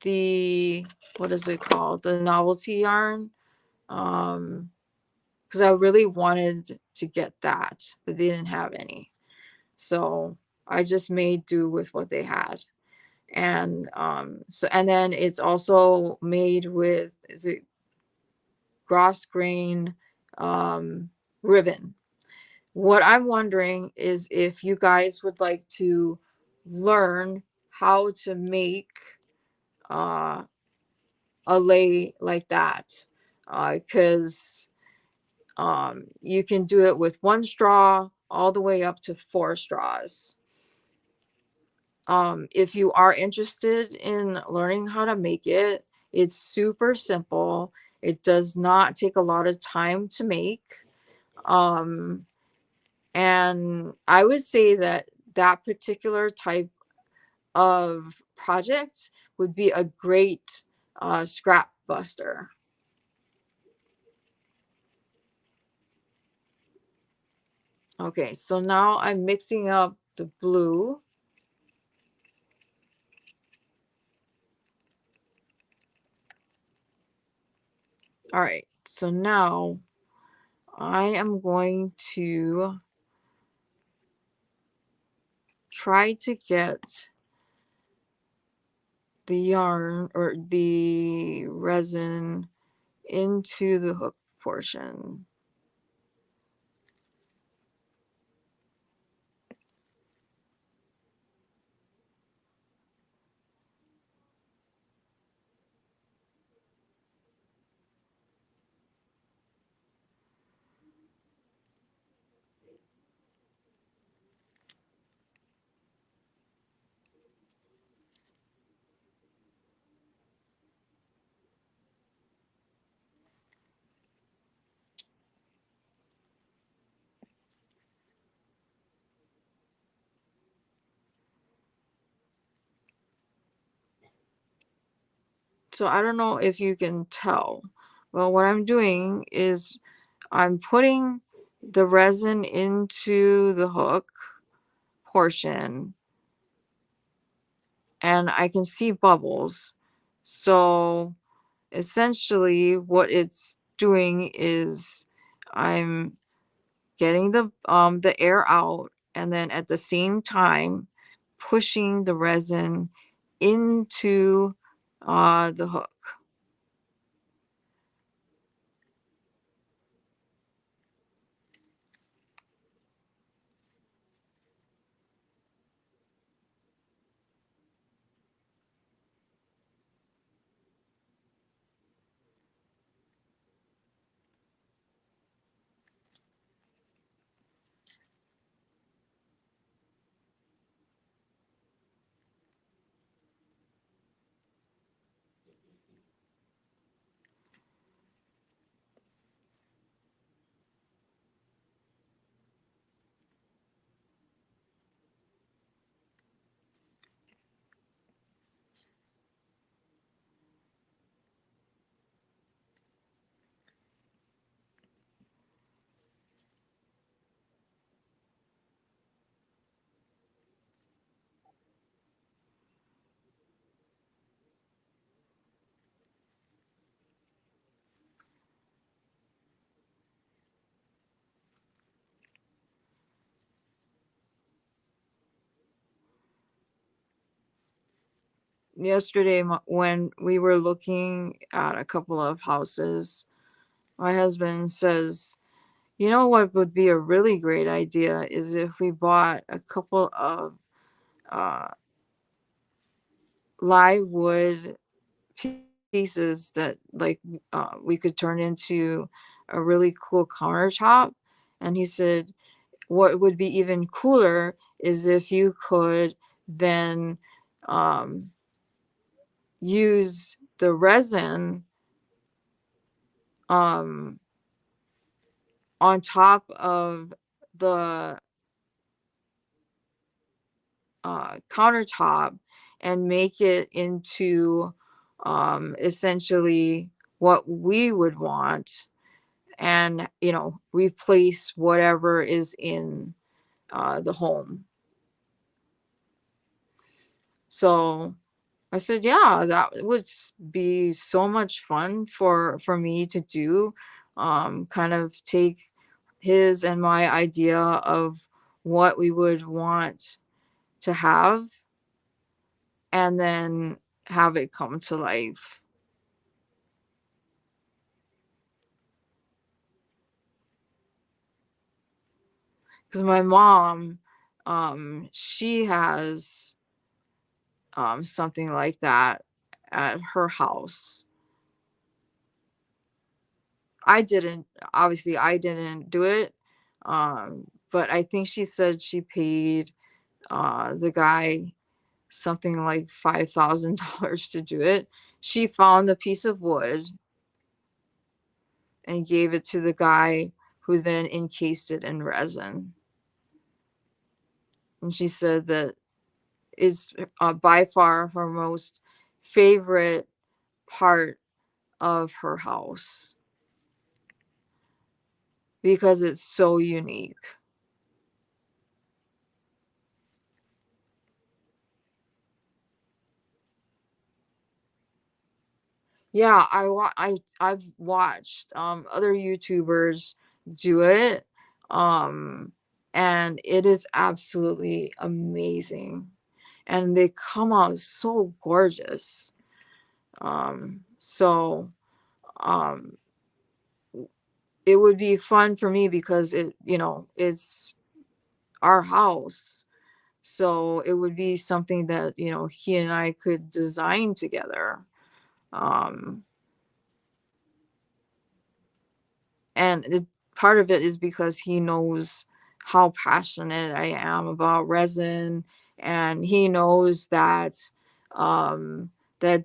the what is it called? The novelty yarn. Because I really wanted to get that, but they didn't have any. So I just made do with what they had. And and then it's also made with is it gross grain ribbon. What I'm wondering is if you guys would like to learn how to make a lei like that, because you can do it with 1 straw all the way up to 4 straws. If you are interested in learning how to make it, it's super simple. It does not take a lot of time to make. And I would say that that particular type of project would be a great scrap buster. Okay, so now I'm mixing up the blue. All right, so now I am going to try to get the yarn or the resin into the hook portion. So I don't know if you can tell. Well, what I'm doing is I'm putting the resin into the hook portion and I can see bubbles. So essentially what it's doing is I'm getting the air out and then at the same time pushing the resin into the hook. Yesterday when we were looking at a couple of houses, my husband says, you know what would be a really great idea is if we bought a couple of uh, live wood pieces that like we could turn into a really cool countertop. And he said, what would be even cooler is if you could then um, use the resin um, on top of the countertop and make it into essentially what we would want and replace whatever is in the home. So I said, yeah, that would be so much fun for me to do. Kind of take his and my idea of what we would want to have and then have it come to life. Because my mom, she has something like that at her house. I didn't, obviously, I didn't do it. But I think she said she paid the guy something like $5,000 to do it. She found a piece of wood and gave it to the guy who then encased it in resin. And she said that is by far her most favorite part of her house because it's so unique. Yeah, I've watched other YouTubers do it, um and it is absolutely amazing, and they come out so gorgeous. So um it would be fun for me because it's our house. So it would be something that, he and I could design together. Um and part of it is because he knows how passionate I am about resin, and he knows that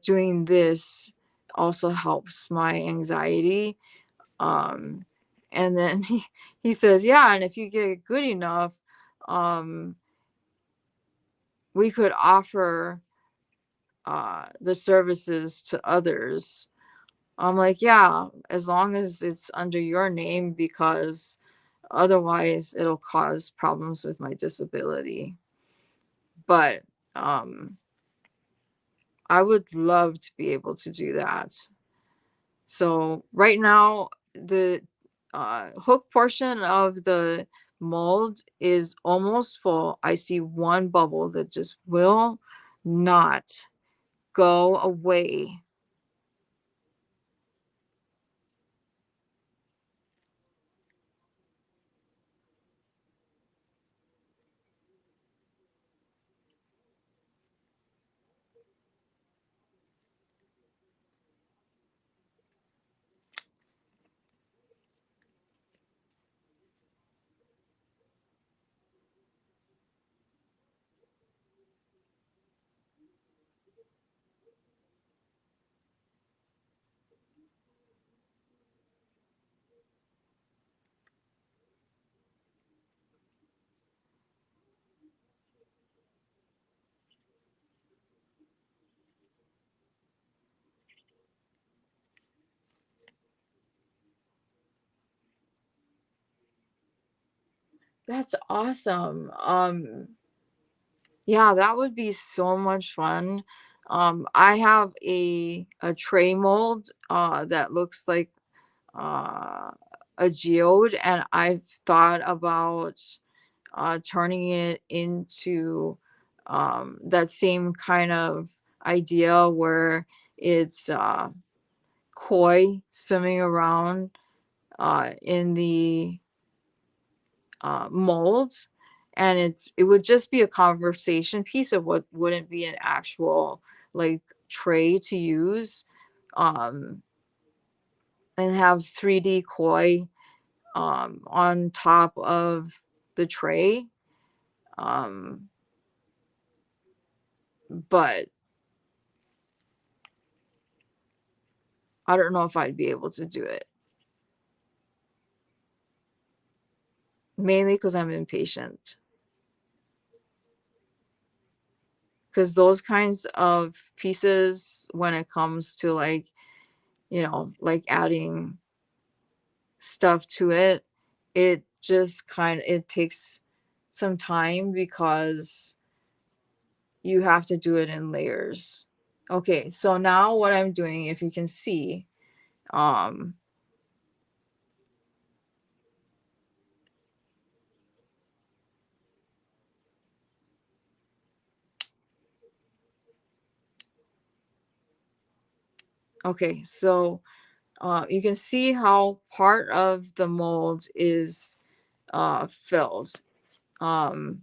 doing this also helps my anxiety. um and then he says, yeah, and if you get good enough, um we could offer the services to others. I'm like, yeah, as long as it's under your name, because otherwise it'll cause problems with my disability. But um I would love to be able to do that. So right now, the hook portion of the mold is almost full. I see one bubble that just will not go away. That's awesome. Yeah, that would be so much fun. I have a tray mold that looks like uh a geode, and I've thought about turning it into that same kind of idea where it's koi swimming around in the molds, and it would just be a conversation piece of what wouldn't be an actual like tray to use, um and have 3D koi on top of the tray. um but I don't know if I'd be able to do it, mainly because I'm impatient, because those kinds of pieces, when it comes to like, like adding stuff to it, it just it takes some time because you have to do it in layers. Okay, so now what I'm doing, if you can see, um okay, so you can see how part of the mold is filled. um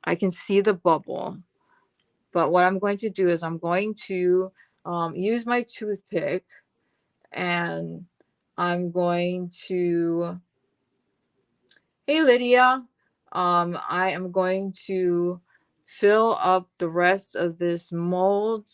I can see the bubble. But what I'm going to do is I'm going to use my toothpick, and I'm going to, hey Lydia, I am going to fill up the rest of this mold.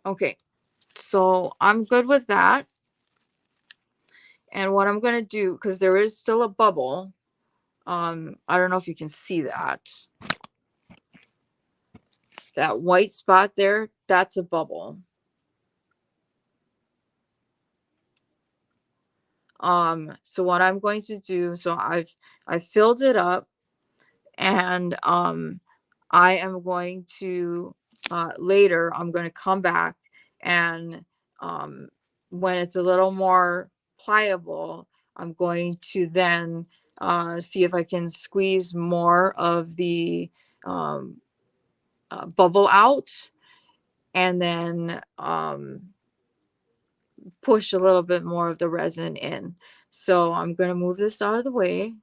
Okay, so I'm good with that. And what I'm going to do, because there is still a bubble, I don't know if you can see that. That white spot there, that's a bubble. So what I'm going to do, so I've filled it up, and I am going to later I'm going to come back, and when it's a little more pliable, I'm going to then see if I can squeeze more of the um, bubble out, and then push a little bit more of the resin in. So I'm going to move this out of the way.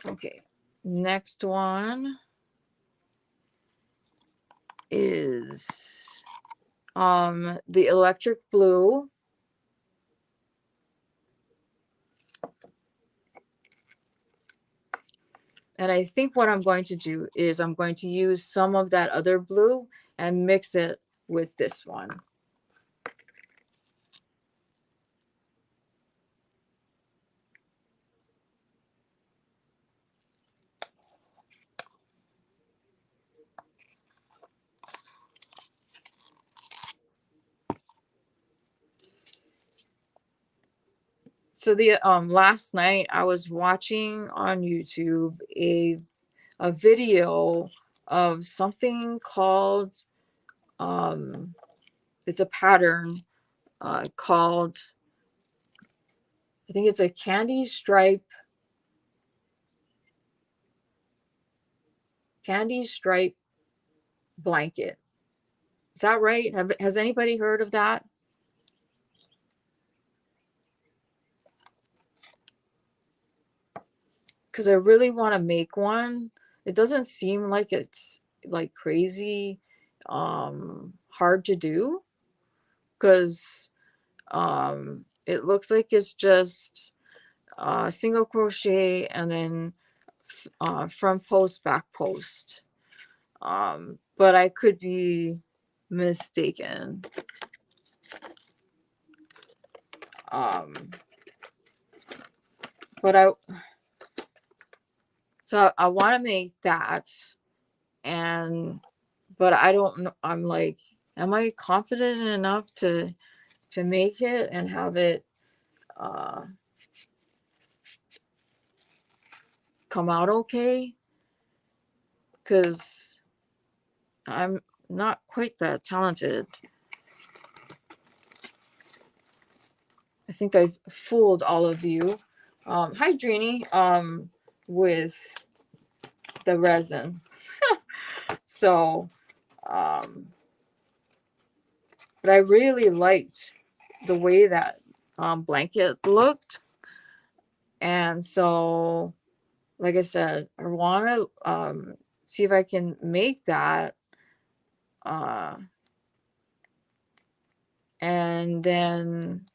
Okay, next one is the electric blue. And I think what I'm going to do is I'm going to use some of that other blue and mix it with this one. So the last night I was watching on YouTube a video of something called it's a pattern called, I think it's a candy stripe blanket. Is that right? Has anybody heard of that? Because I really want to make one. It doesn't seem like it's like crazy hard to do, because it looks like it's just single crochet and then front post, back post. But I could be mistaken. Um, but I want to make that, and but I don't know. I'm like, am I confident enough to make it and have it uh, come out okay? Because I'm not quite that talented. I think I've fooled all of you. Hi, Drini. With the resin. So, but I really liked the way that blanket looked. And so, like I said, I want to see if I can make that. And then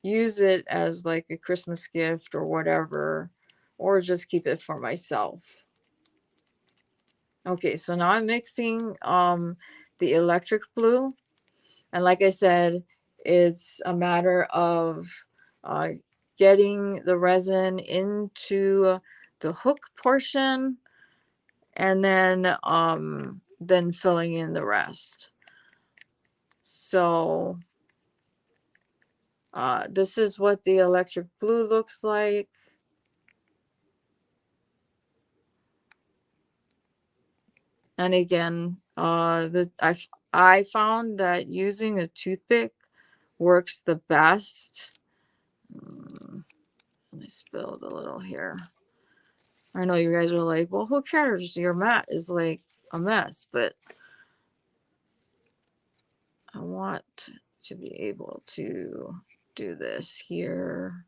use it as like a Christmas gift or whatever, or just keep it for myself. Okay, so now I'm mixing the electric blue, and like I said, it's a matter of uh, getting the resin into the hook portion, and then filling in the rest. So this is what the electric blue looks like. And again, I found that using a toothpick works the best. I spilled a little here. I know you guys are like, well, who cares? Your mat is like a mess, but I want to be able to do this here.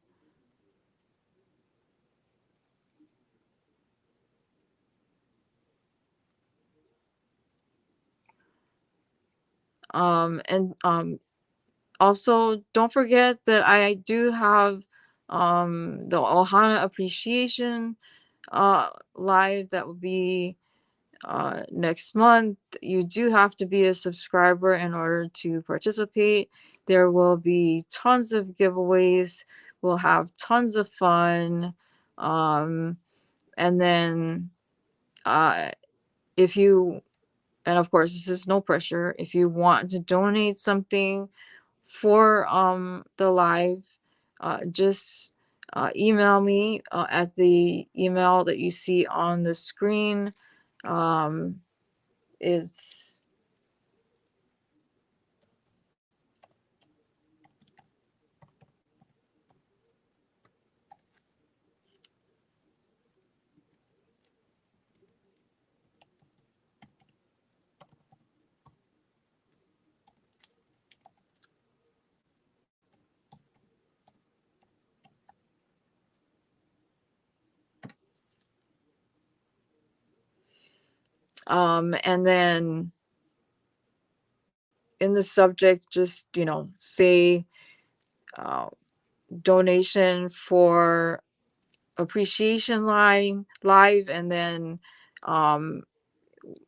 And also don't forget that I do have the Ohana appreciation live that will be next month. You do have to be a subscriber in order to participate. There will be tons of giveaways. We'll have tons of fun. And then uh, if you, and of course, this is no pressure. If you want to donate something for the live, just email me at the email that you see on the screen. Um, it's and then in the subject, just say uh, donation for appreciation line live, and then um,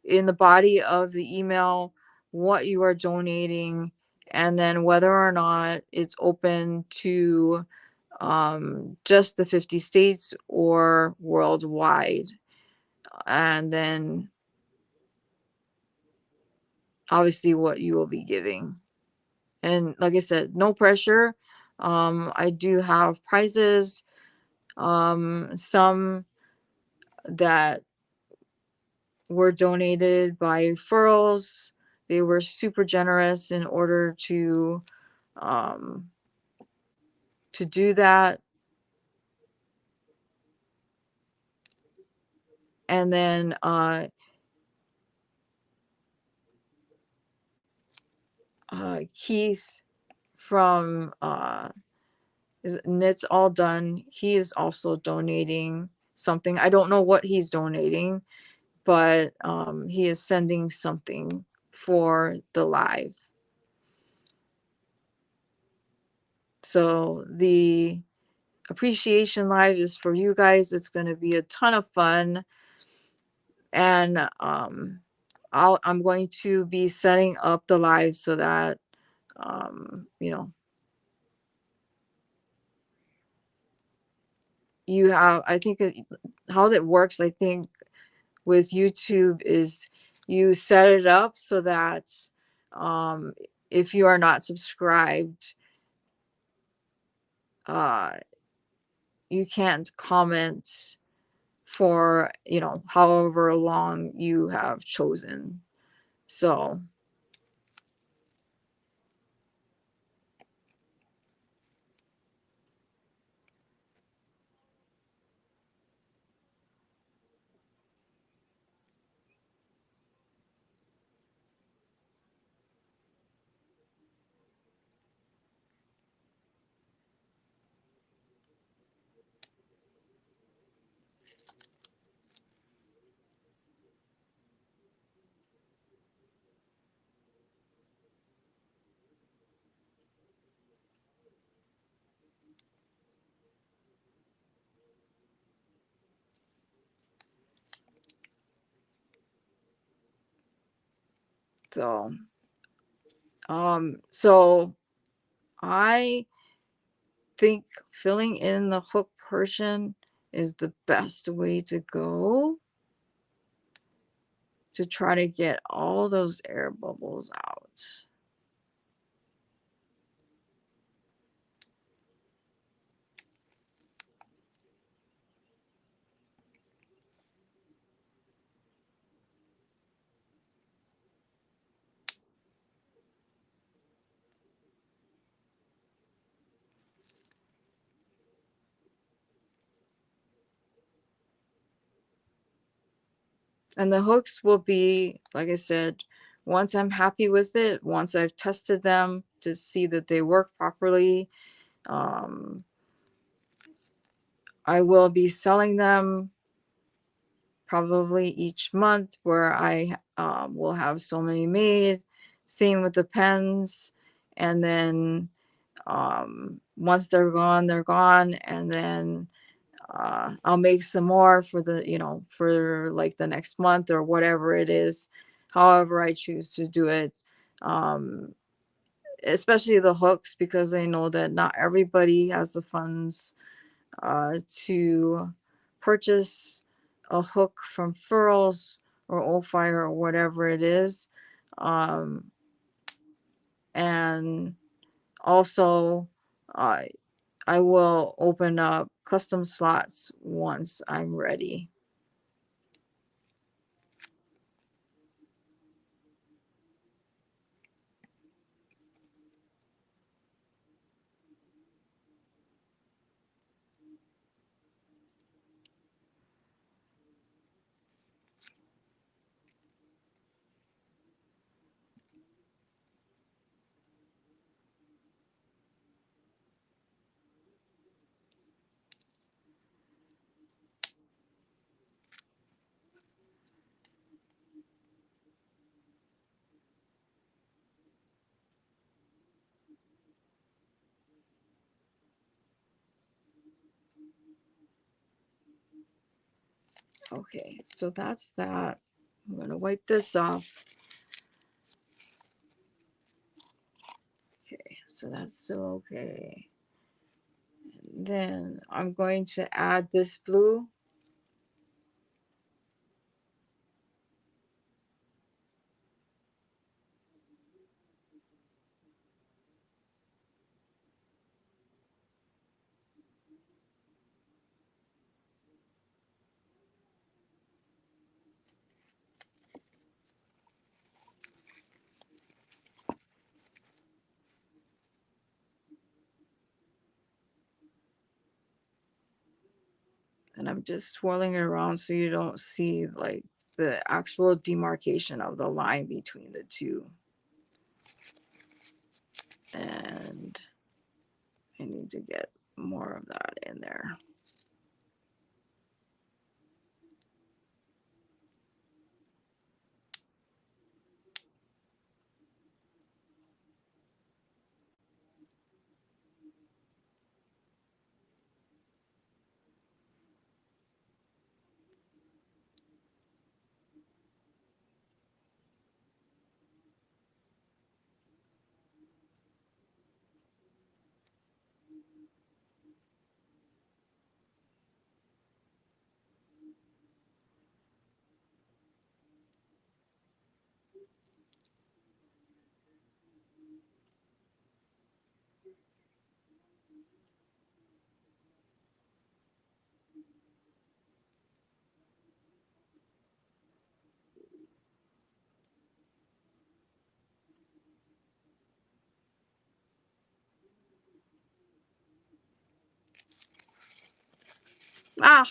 in the body of the email what you are donating, and then whether or not it's open to just the 50 states or worldwide, and then obviously what you will be giving. And like I said, no pressure. I do have prizes, some that were donated by referrals. They were super generous in order um, to do that. And then Keith from Knits All Done, he is also donating something. I don't know what he's donating, but he is sending something for the live. So the appreciation live is for you guys. It's going to be a ton of fun, and I'm going to be setting up the live so that you have. I think how that works, I think with YouTube is you set it up so that um, if you are not subscribed, uh, you can't comment for however long you have chosen. So so so I think filling in the hook portion is the best way to go to try to get all those air bubbles out. And the hooks will be, like I said, once I'm happy with it, once I've tested them to see that they work properly, um, I will be selling them probably each month, where I will have so many made Same with the pens. And then once they're gone. And then I'll make some more for the, for like the next month or whatever it is, however I choose to do it. Um, Especially the hooks, because I know that not everybody has the funds to purchase a hook from Furls or Old Fire or whatever it is. Um, and also, uh, I will open up custom slots once I'm ready. Okay, so that's that. I'm going to wipe this off. Okay, so that's still okay. And then I'm going to add this blue. And I'm just swirling it around so you don't see like the actual demarcation of the line between the two. And I need to get more of that in there. Ah,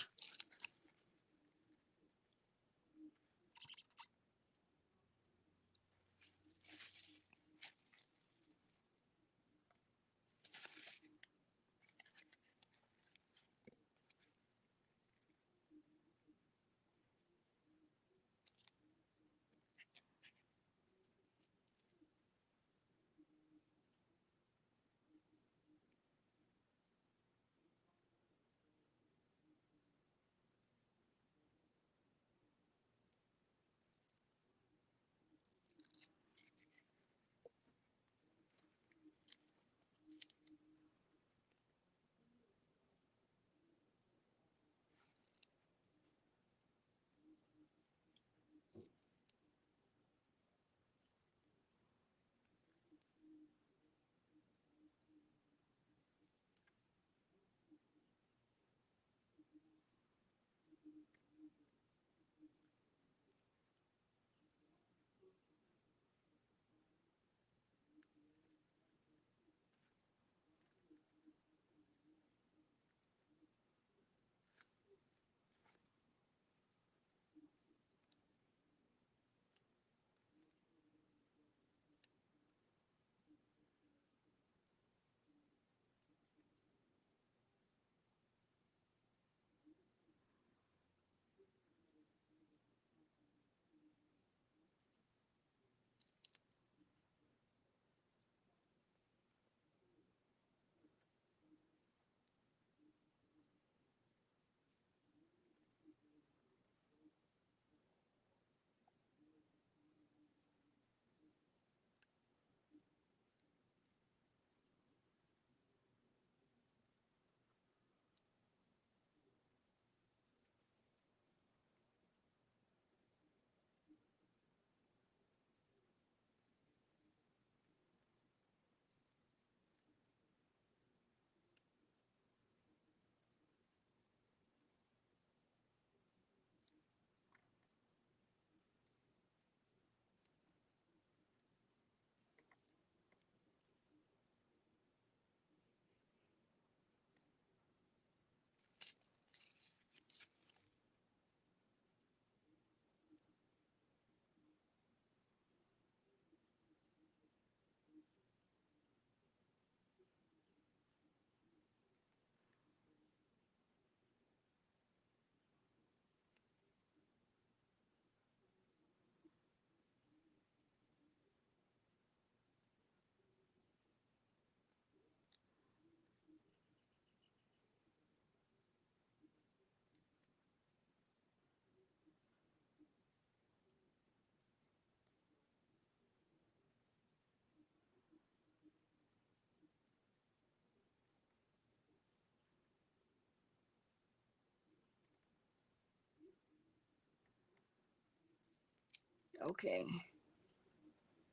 Okay.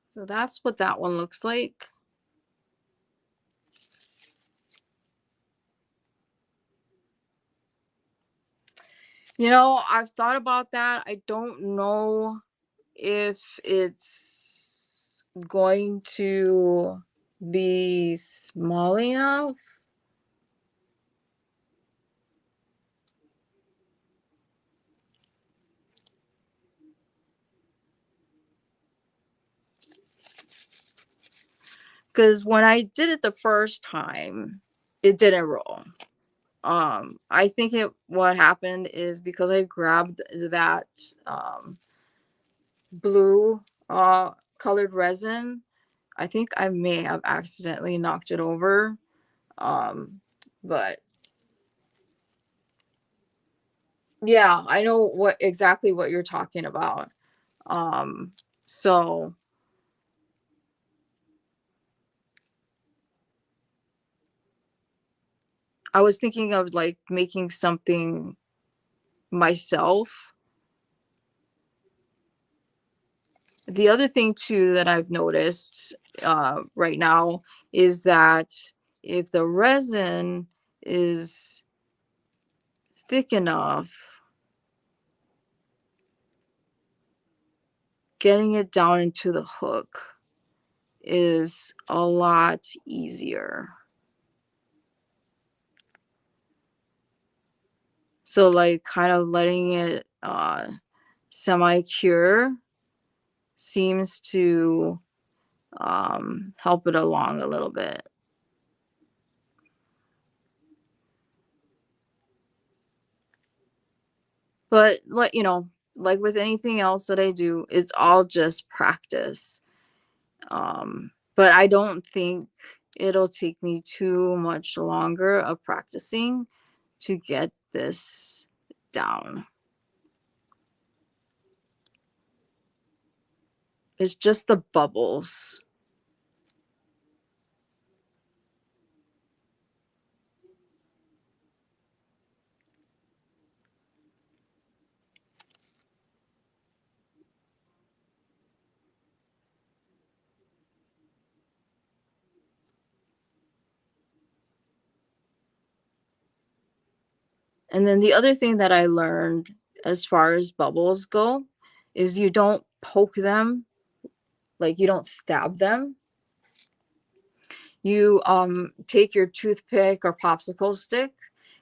So that's what that one looks like. You know, I've thought about that. I don't know if it's going to be small enough. Because when I did it the first time, it didn't roll. I think what happened is because I grabbed that blue colored resin, I think I may have accidentally knocked it over. Um, but yeah, I know exactly what you're talking about. Um, so I was thinking of like making something myself. The other thing too that I've noticed right now is that if the resin is thick enough, getting it down into the hook is a lot easier. So like kind of letting it semi-cure seems to help it along a little bit. But like, you know, like with anything else that I do, it's all just practice. But I don't think it'll take me too much longer of practicing to get this down. It's just the bubbles. And then the other thing that I learned as far as bubbles go is you don't poke them, like you don't stab them. You take your toothpick or popsicle stick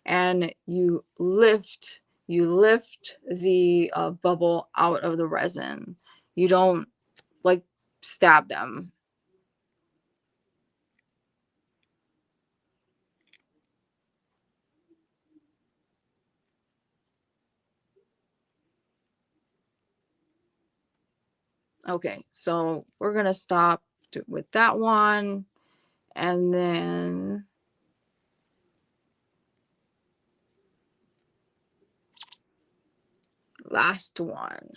and you lift the bubble out of the resin. You don't like stab them. Okay, so we're gonna stop with that one, and then last one.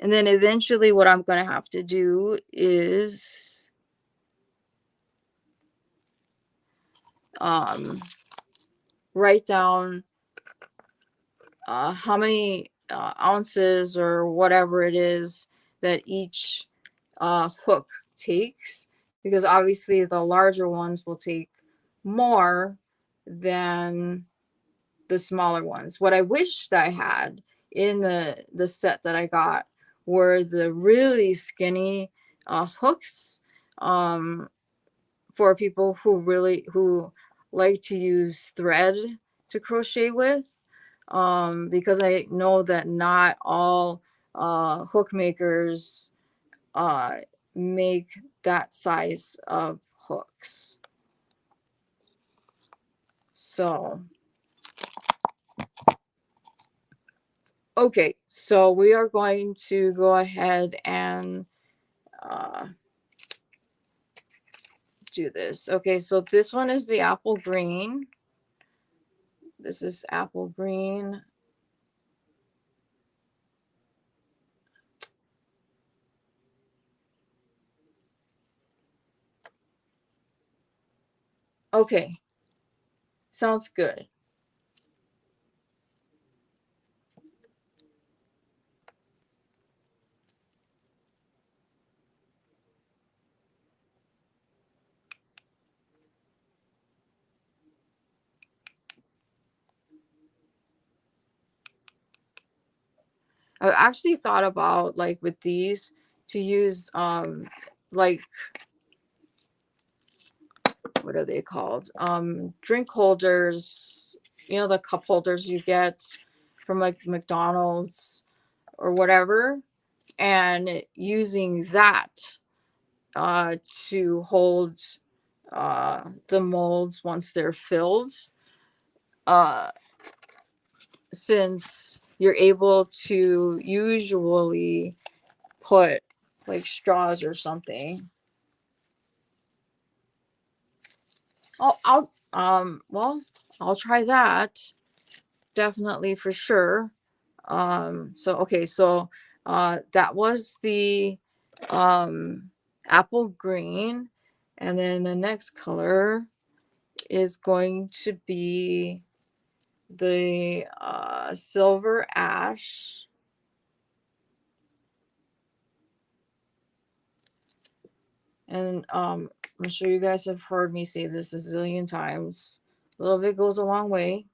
And then eventually what I'm gonna have to do is write down how many ounces or whatever it is that each hook takes, because obviously the larger ones will take more than the smaller ones. What I wished I had in the set that I got were the really skinny hooks, um, for people who like to use thread to crochet with, because I know that not all hook makers uh, make that size of hooks. So, okay, so we are going to go ahead and uh, do this. Okay, so this one is the apple green. This is apple green. Okay, sounds good. I actually thought about, like, with these to use, like, what are they called? Drink holders, you know, the cup holders you get from like McDonald's or whatever, and using that to hold the molds once they're filled. Uh, since you're able to usually put like straws or something. Well, I'll try that. Definitely for sure. So okay, so that was the um apple green, and then the next color is going to be the silver ash. And I'm sure you guys have heard me say this a zillion times. A little bit goes a long way.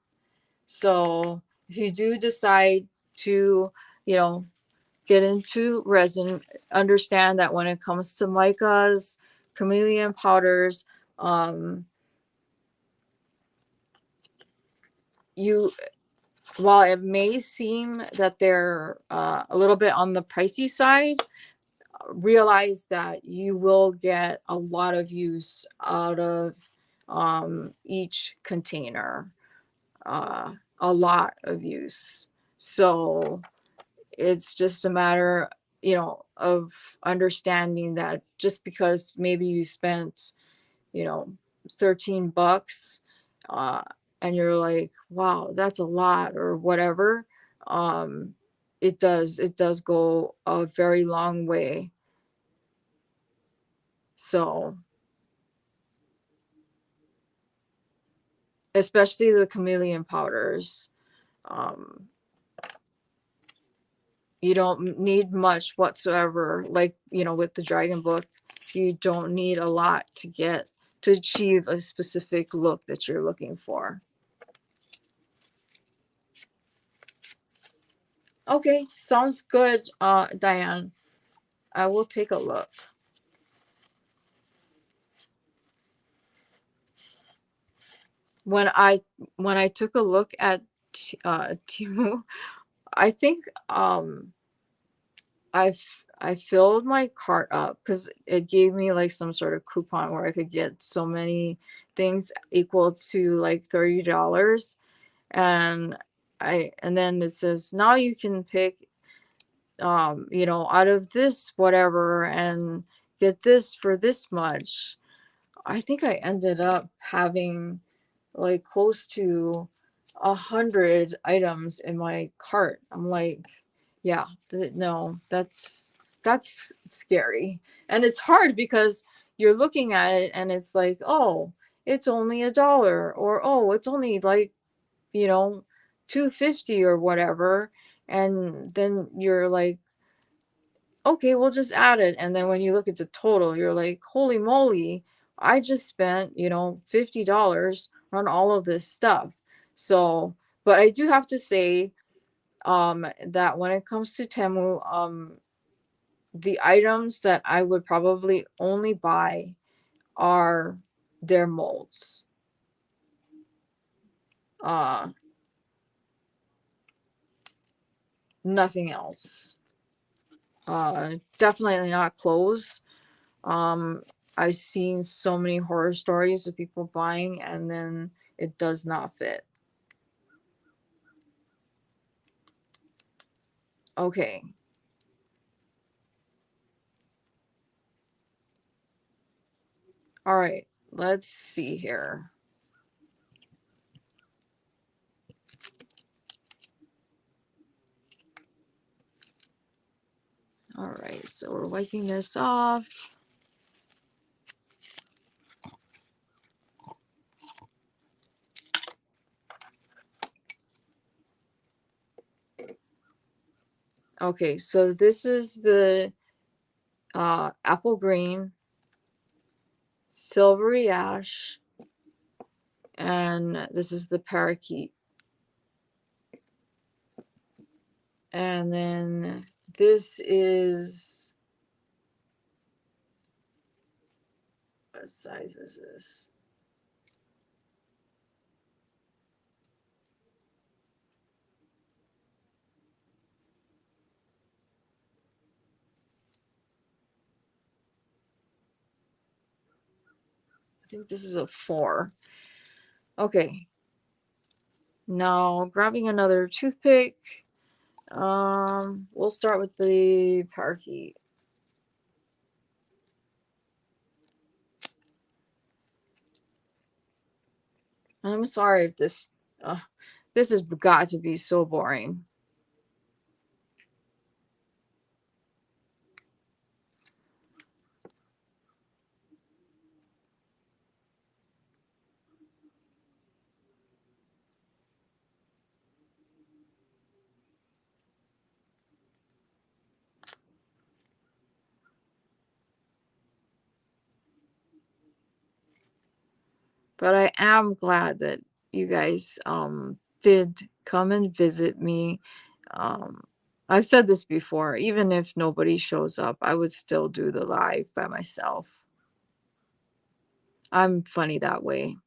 So if you do decide to, you know, get into resin, understand that when it comes to micas, chameleon powders, um, you while it may seem that they're a little bit on the pricey side, realize that you will get a lot of use out of each container, a lot of use. So it's just a matter, you know, of understanding that just because maybe you spent, you know, 13 bucks, uh, and you're like, wow, that's a lot or whatever. Um, it does go a very long way. So, especially the chameleon powders, um, you don't need much whatsoever. Like, you know, with the dragon book, you don't need a lot to achieve a specific look that you're looking for. Okay, sounds good, Diane. I will take a look. When I when I took a look at Timu, I think I filled my cart up because it gave me like some sort of coupon where I could get so many things equal to like $30. And and then it says now you can pick you know, out of this whatever and get this for this much. I think I ended up having like close to 100 items in my cart. I'm like, yeah, no, that's scary. And it's hard because you're looking at it and it's like, oh, it's only $1, or oh, it's only like, you know, 250 or whatever. And then you're like, okay, we'll just add it. And then when you look at the total, you're like, holy moly, I just spent, you know, $50 on all of this stuff. So, but I do have to say, that when it comes to Temu, the items that I would probably only buy are their molds. Uh, Nothing else. Definitely not clothes. Um, I've seen so many horror stories of people buying and then it does not fit. Okay. All right. Let's see here. All right. So we're wiping this off. Okay, so this is the apple green, silvery ash, and this is the parakeet. And then this is, what size is this? I think this is a 4. Okay. Now grabbing another toothpick. We'll start with the parakeet. I'm sorry if this has got to be so boring. But I am glad that you guys did come and visit me. Um I've said this before, even if nobody shows up, I would still do the live by myself. I'm funny that way.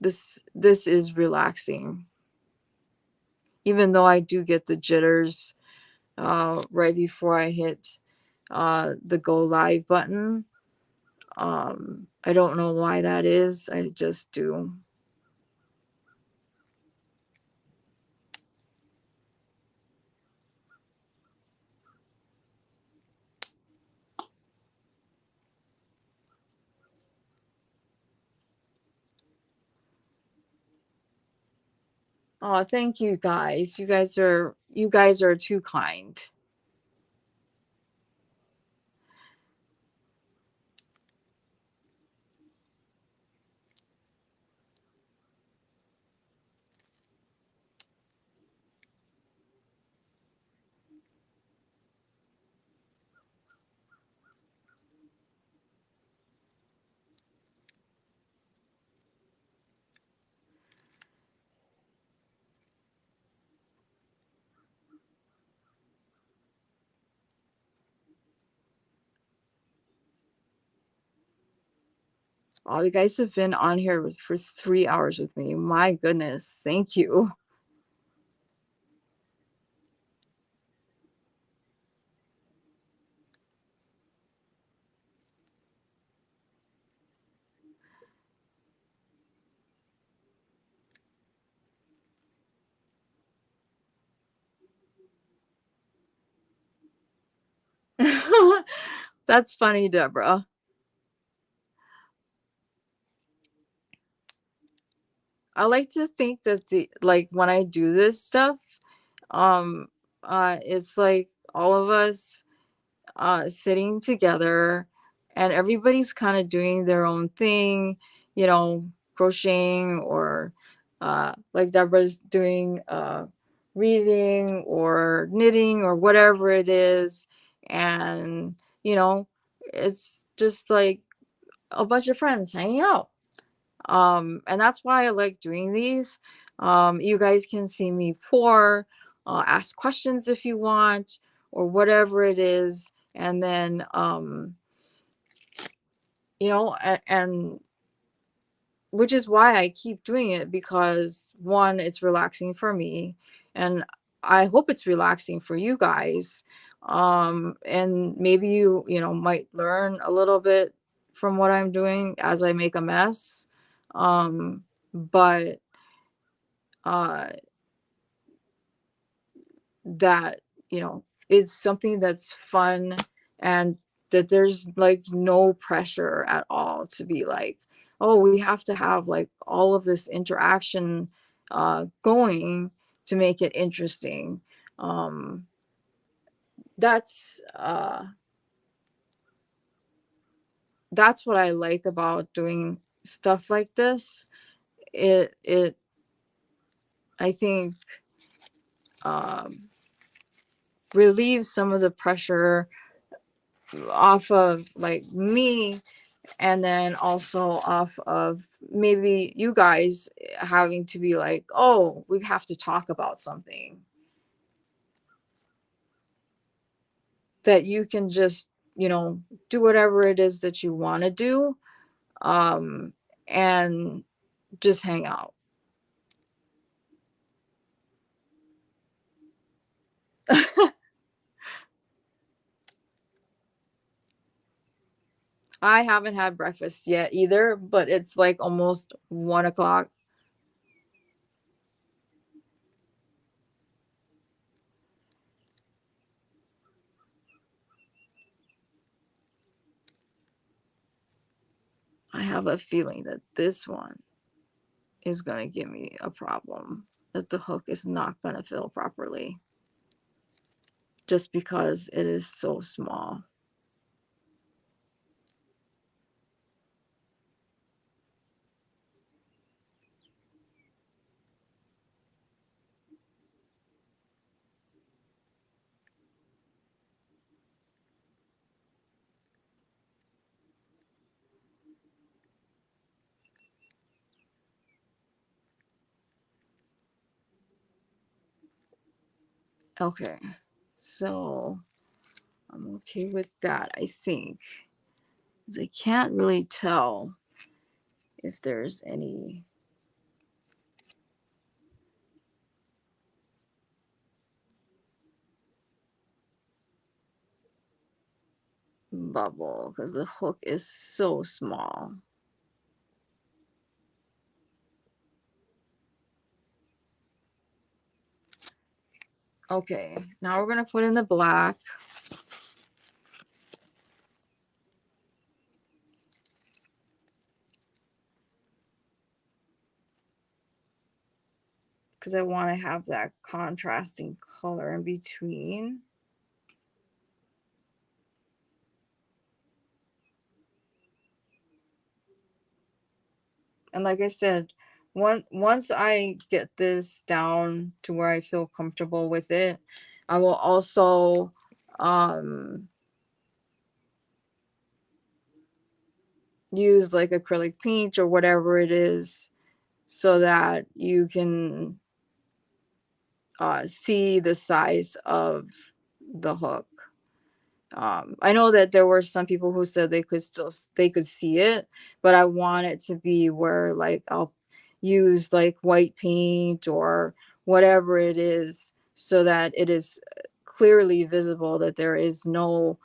This is relaxing. Even though I do get the jitters right before I hit the go live button. I don't know why that is. I just do. Oh, thank you guys. You guys are too kind. Oh, you guys have been on here for 3 hours with me. My goodness, thank you. That's funny, Deborah. I like to think that the like when I do this stuff, um, it's like all of us sitting together and everybody's kind of doing their own thing, crocheting or like Deborah's doing reading or knitting or whatever it is. And, you know, it's just like a bunch of friends hanging out. And that's why I like doing these. You guys can see me pour, ask questions if you want, or whatever it is, and then and which is why I keep doing it, because one, it's relaxing for me, and I hope it's relaxing for you guys. And maybe you might learn a little bit from what I'm doing as I make a mess. But uh that it's something that's fun, and that there's like no pressure at all to be like, oh, we have to have like all of this interaction going to make it interesting. um that's uh that's what I like about doing stuff like this. It I think um relieve some of the pressure off of like me, and then also off of maybe you guys having to be like, oh, we have to talk about something, that you can just, you know, do whatever it is that you want to do, um and just hang out. I haven't had breakfast yet either, but it's like almost 1 o'clock. I have a feeling that this one is going to give me a problem, that the hook is not going to fill properly just because it is so small. Okay, so I'm okay with that, I think. 'Cause I can't really tell if there's any bubble because the hook is so small. Okay, now we're gonna put in the black. Because I want to have that contrasting color in between. And like I said, once I get this down to where I feel comfortable with it, I will also use like acrylic paint or whatever it is so that you can see the size of the hook. I know that there were some people who said they could see it, but I want it to be where like I'll use like white paint or whatever it is so that it is clearly visible, that there is no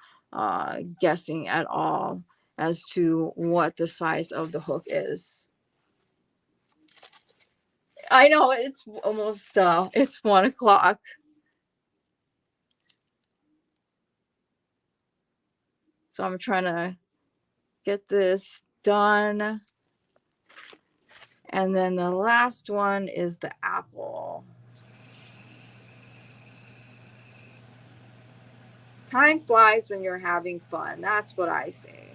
guessing at all as to what the size of the hook is. I know it's almost it's 1 o'clock. So I'm trying to get this done. And then the last one is the apple. Time flies when you're having fun. That's what I say.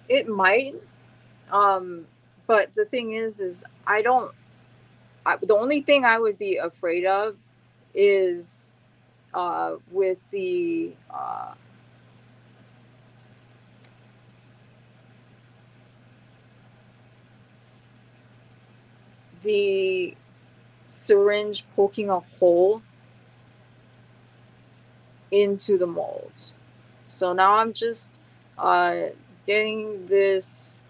It might, but the thing is I don't. The only thing I would be afraid of is with the syringe poking a hole into the mold. So now I'm just uh, getting this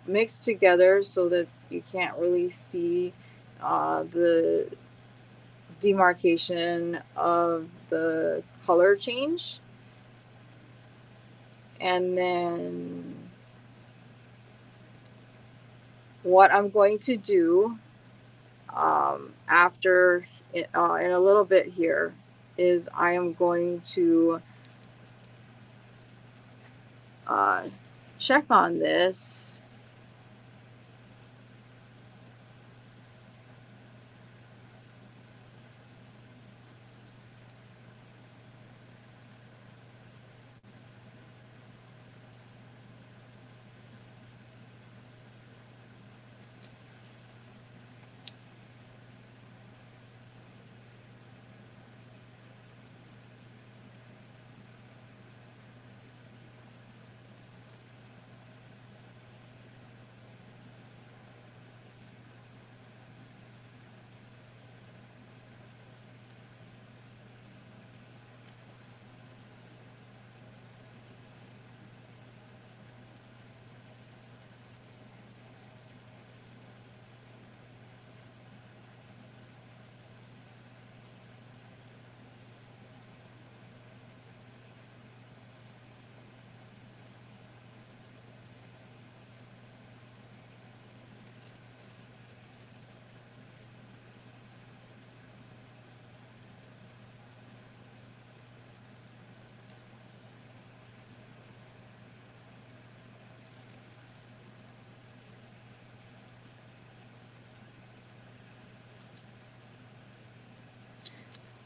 mixed together so that you can't really see the demarcation of the color change. And then what I'm going to do after in a little bit here is I am going to uh, check on this.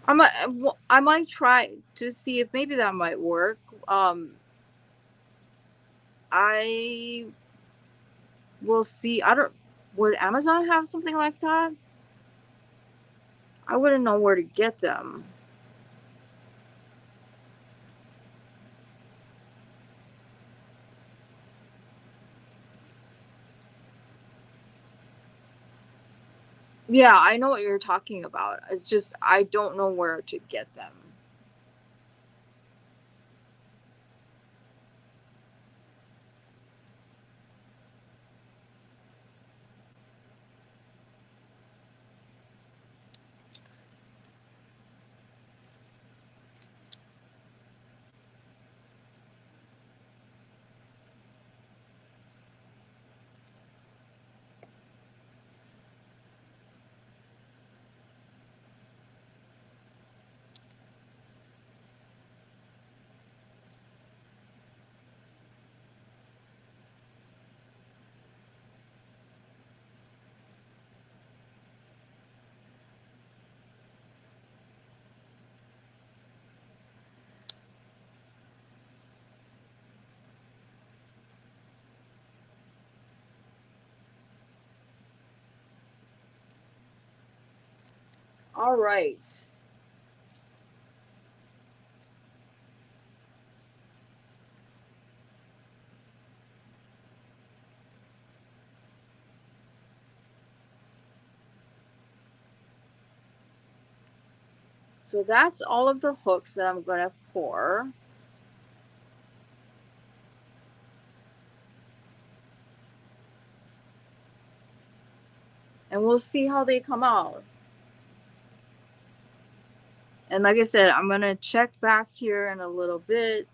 I might try to see if maybe that might work. I will see. I don't. Would Amazon have something like that? I wouldn't know where to get them. Yeah, I know what you're talking about. It's just I don't know where to get them. All right. So that's all of the hooks that I'm going to pour. And we'll see how they come out. And like I said, I'm going to check back here in a little bit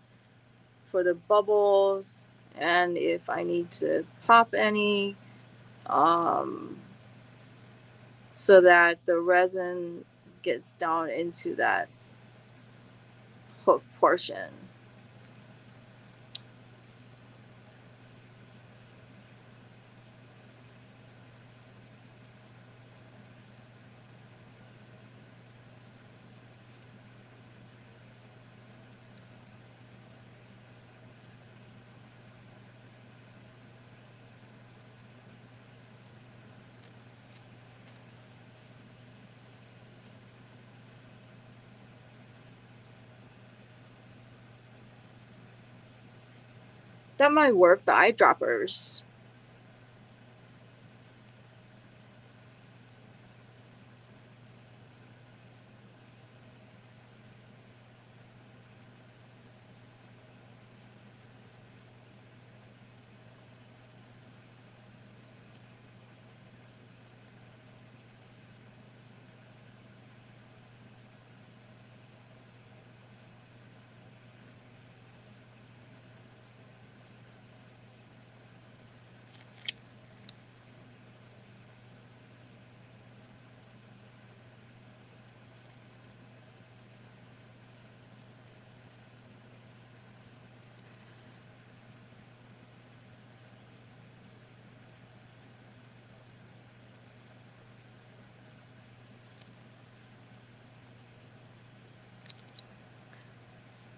for the bubbles and if I need to pop any, um, so that the resin gets down into that hook portion. That might work, the eyedroppers.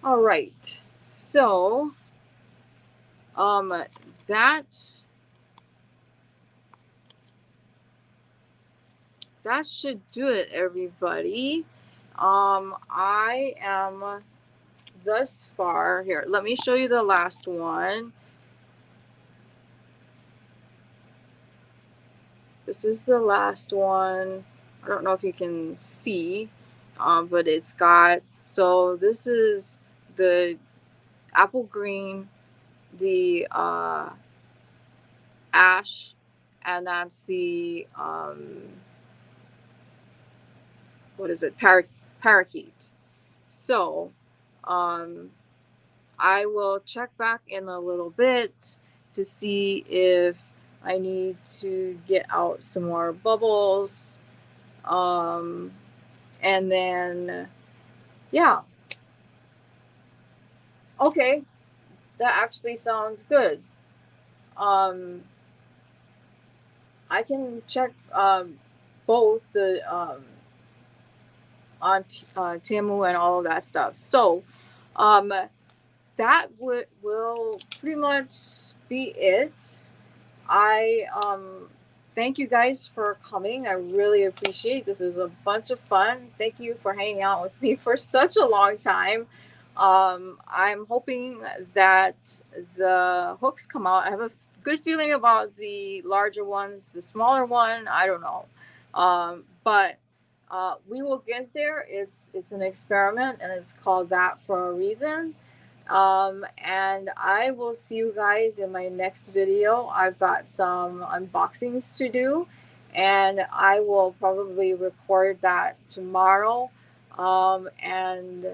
All right. So, that that should do it, everybody. I am thus far here. Let me show you the last one. This is the last one. I don't know if you can see, but it's got, so this is the apple green, the ash, and that's the what is it, parakeet. So um I will check back in a little bit to see if I need to get out some more bubbles, um and then yeah. Okay, that actually sounds good. um I can check both on Temu and all of that stuff. So that will pretty much be it. I thank you guys for coming. I really appreciate this. Is a bunch of fun. Thank you for hanging out with me for such a long time. I'm hoping that the hooks come out. I have a good feeling about the larger ones. The smaller one, I don't know. But we will get there. It's an experiment, and it's called that for a reason. And I will see you guys in my next video. I've got some unboxings to do, and I will probably record that tomorrow. And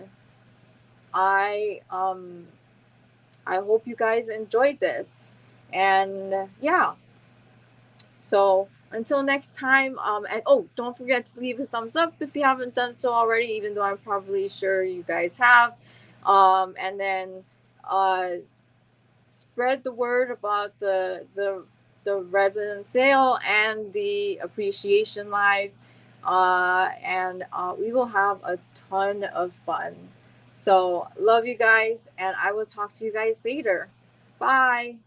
I I hope you guys enjoyed this. And yeah, so until next time, and oh, don't forget to leave a thumbs up if you haven't done so already, even though I'm probably sure you guys have. And then uh, spread the word about the resin sale and the appreciation live, and we will have a ton of fun. So love you guys, and I will talk to you guys later. Bye.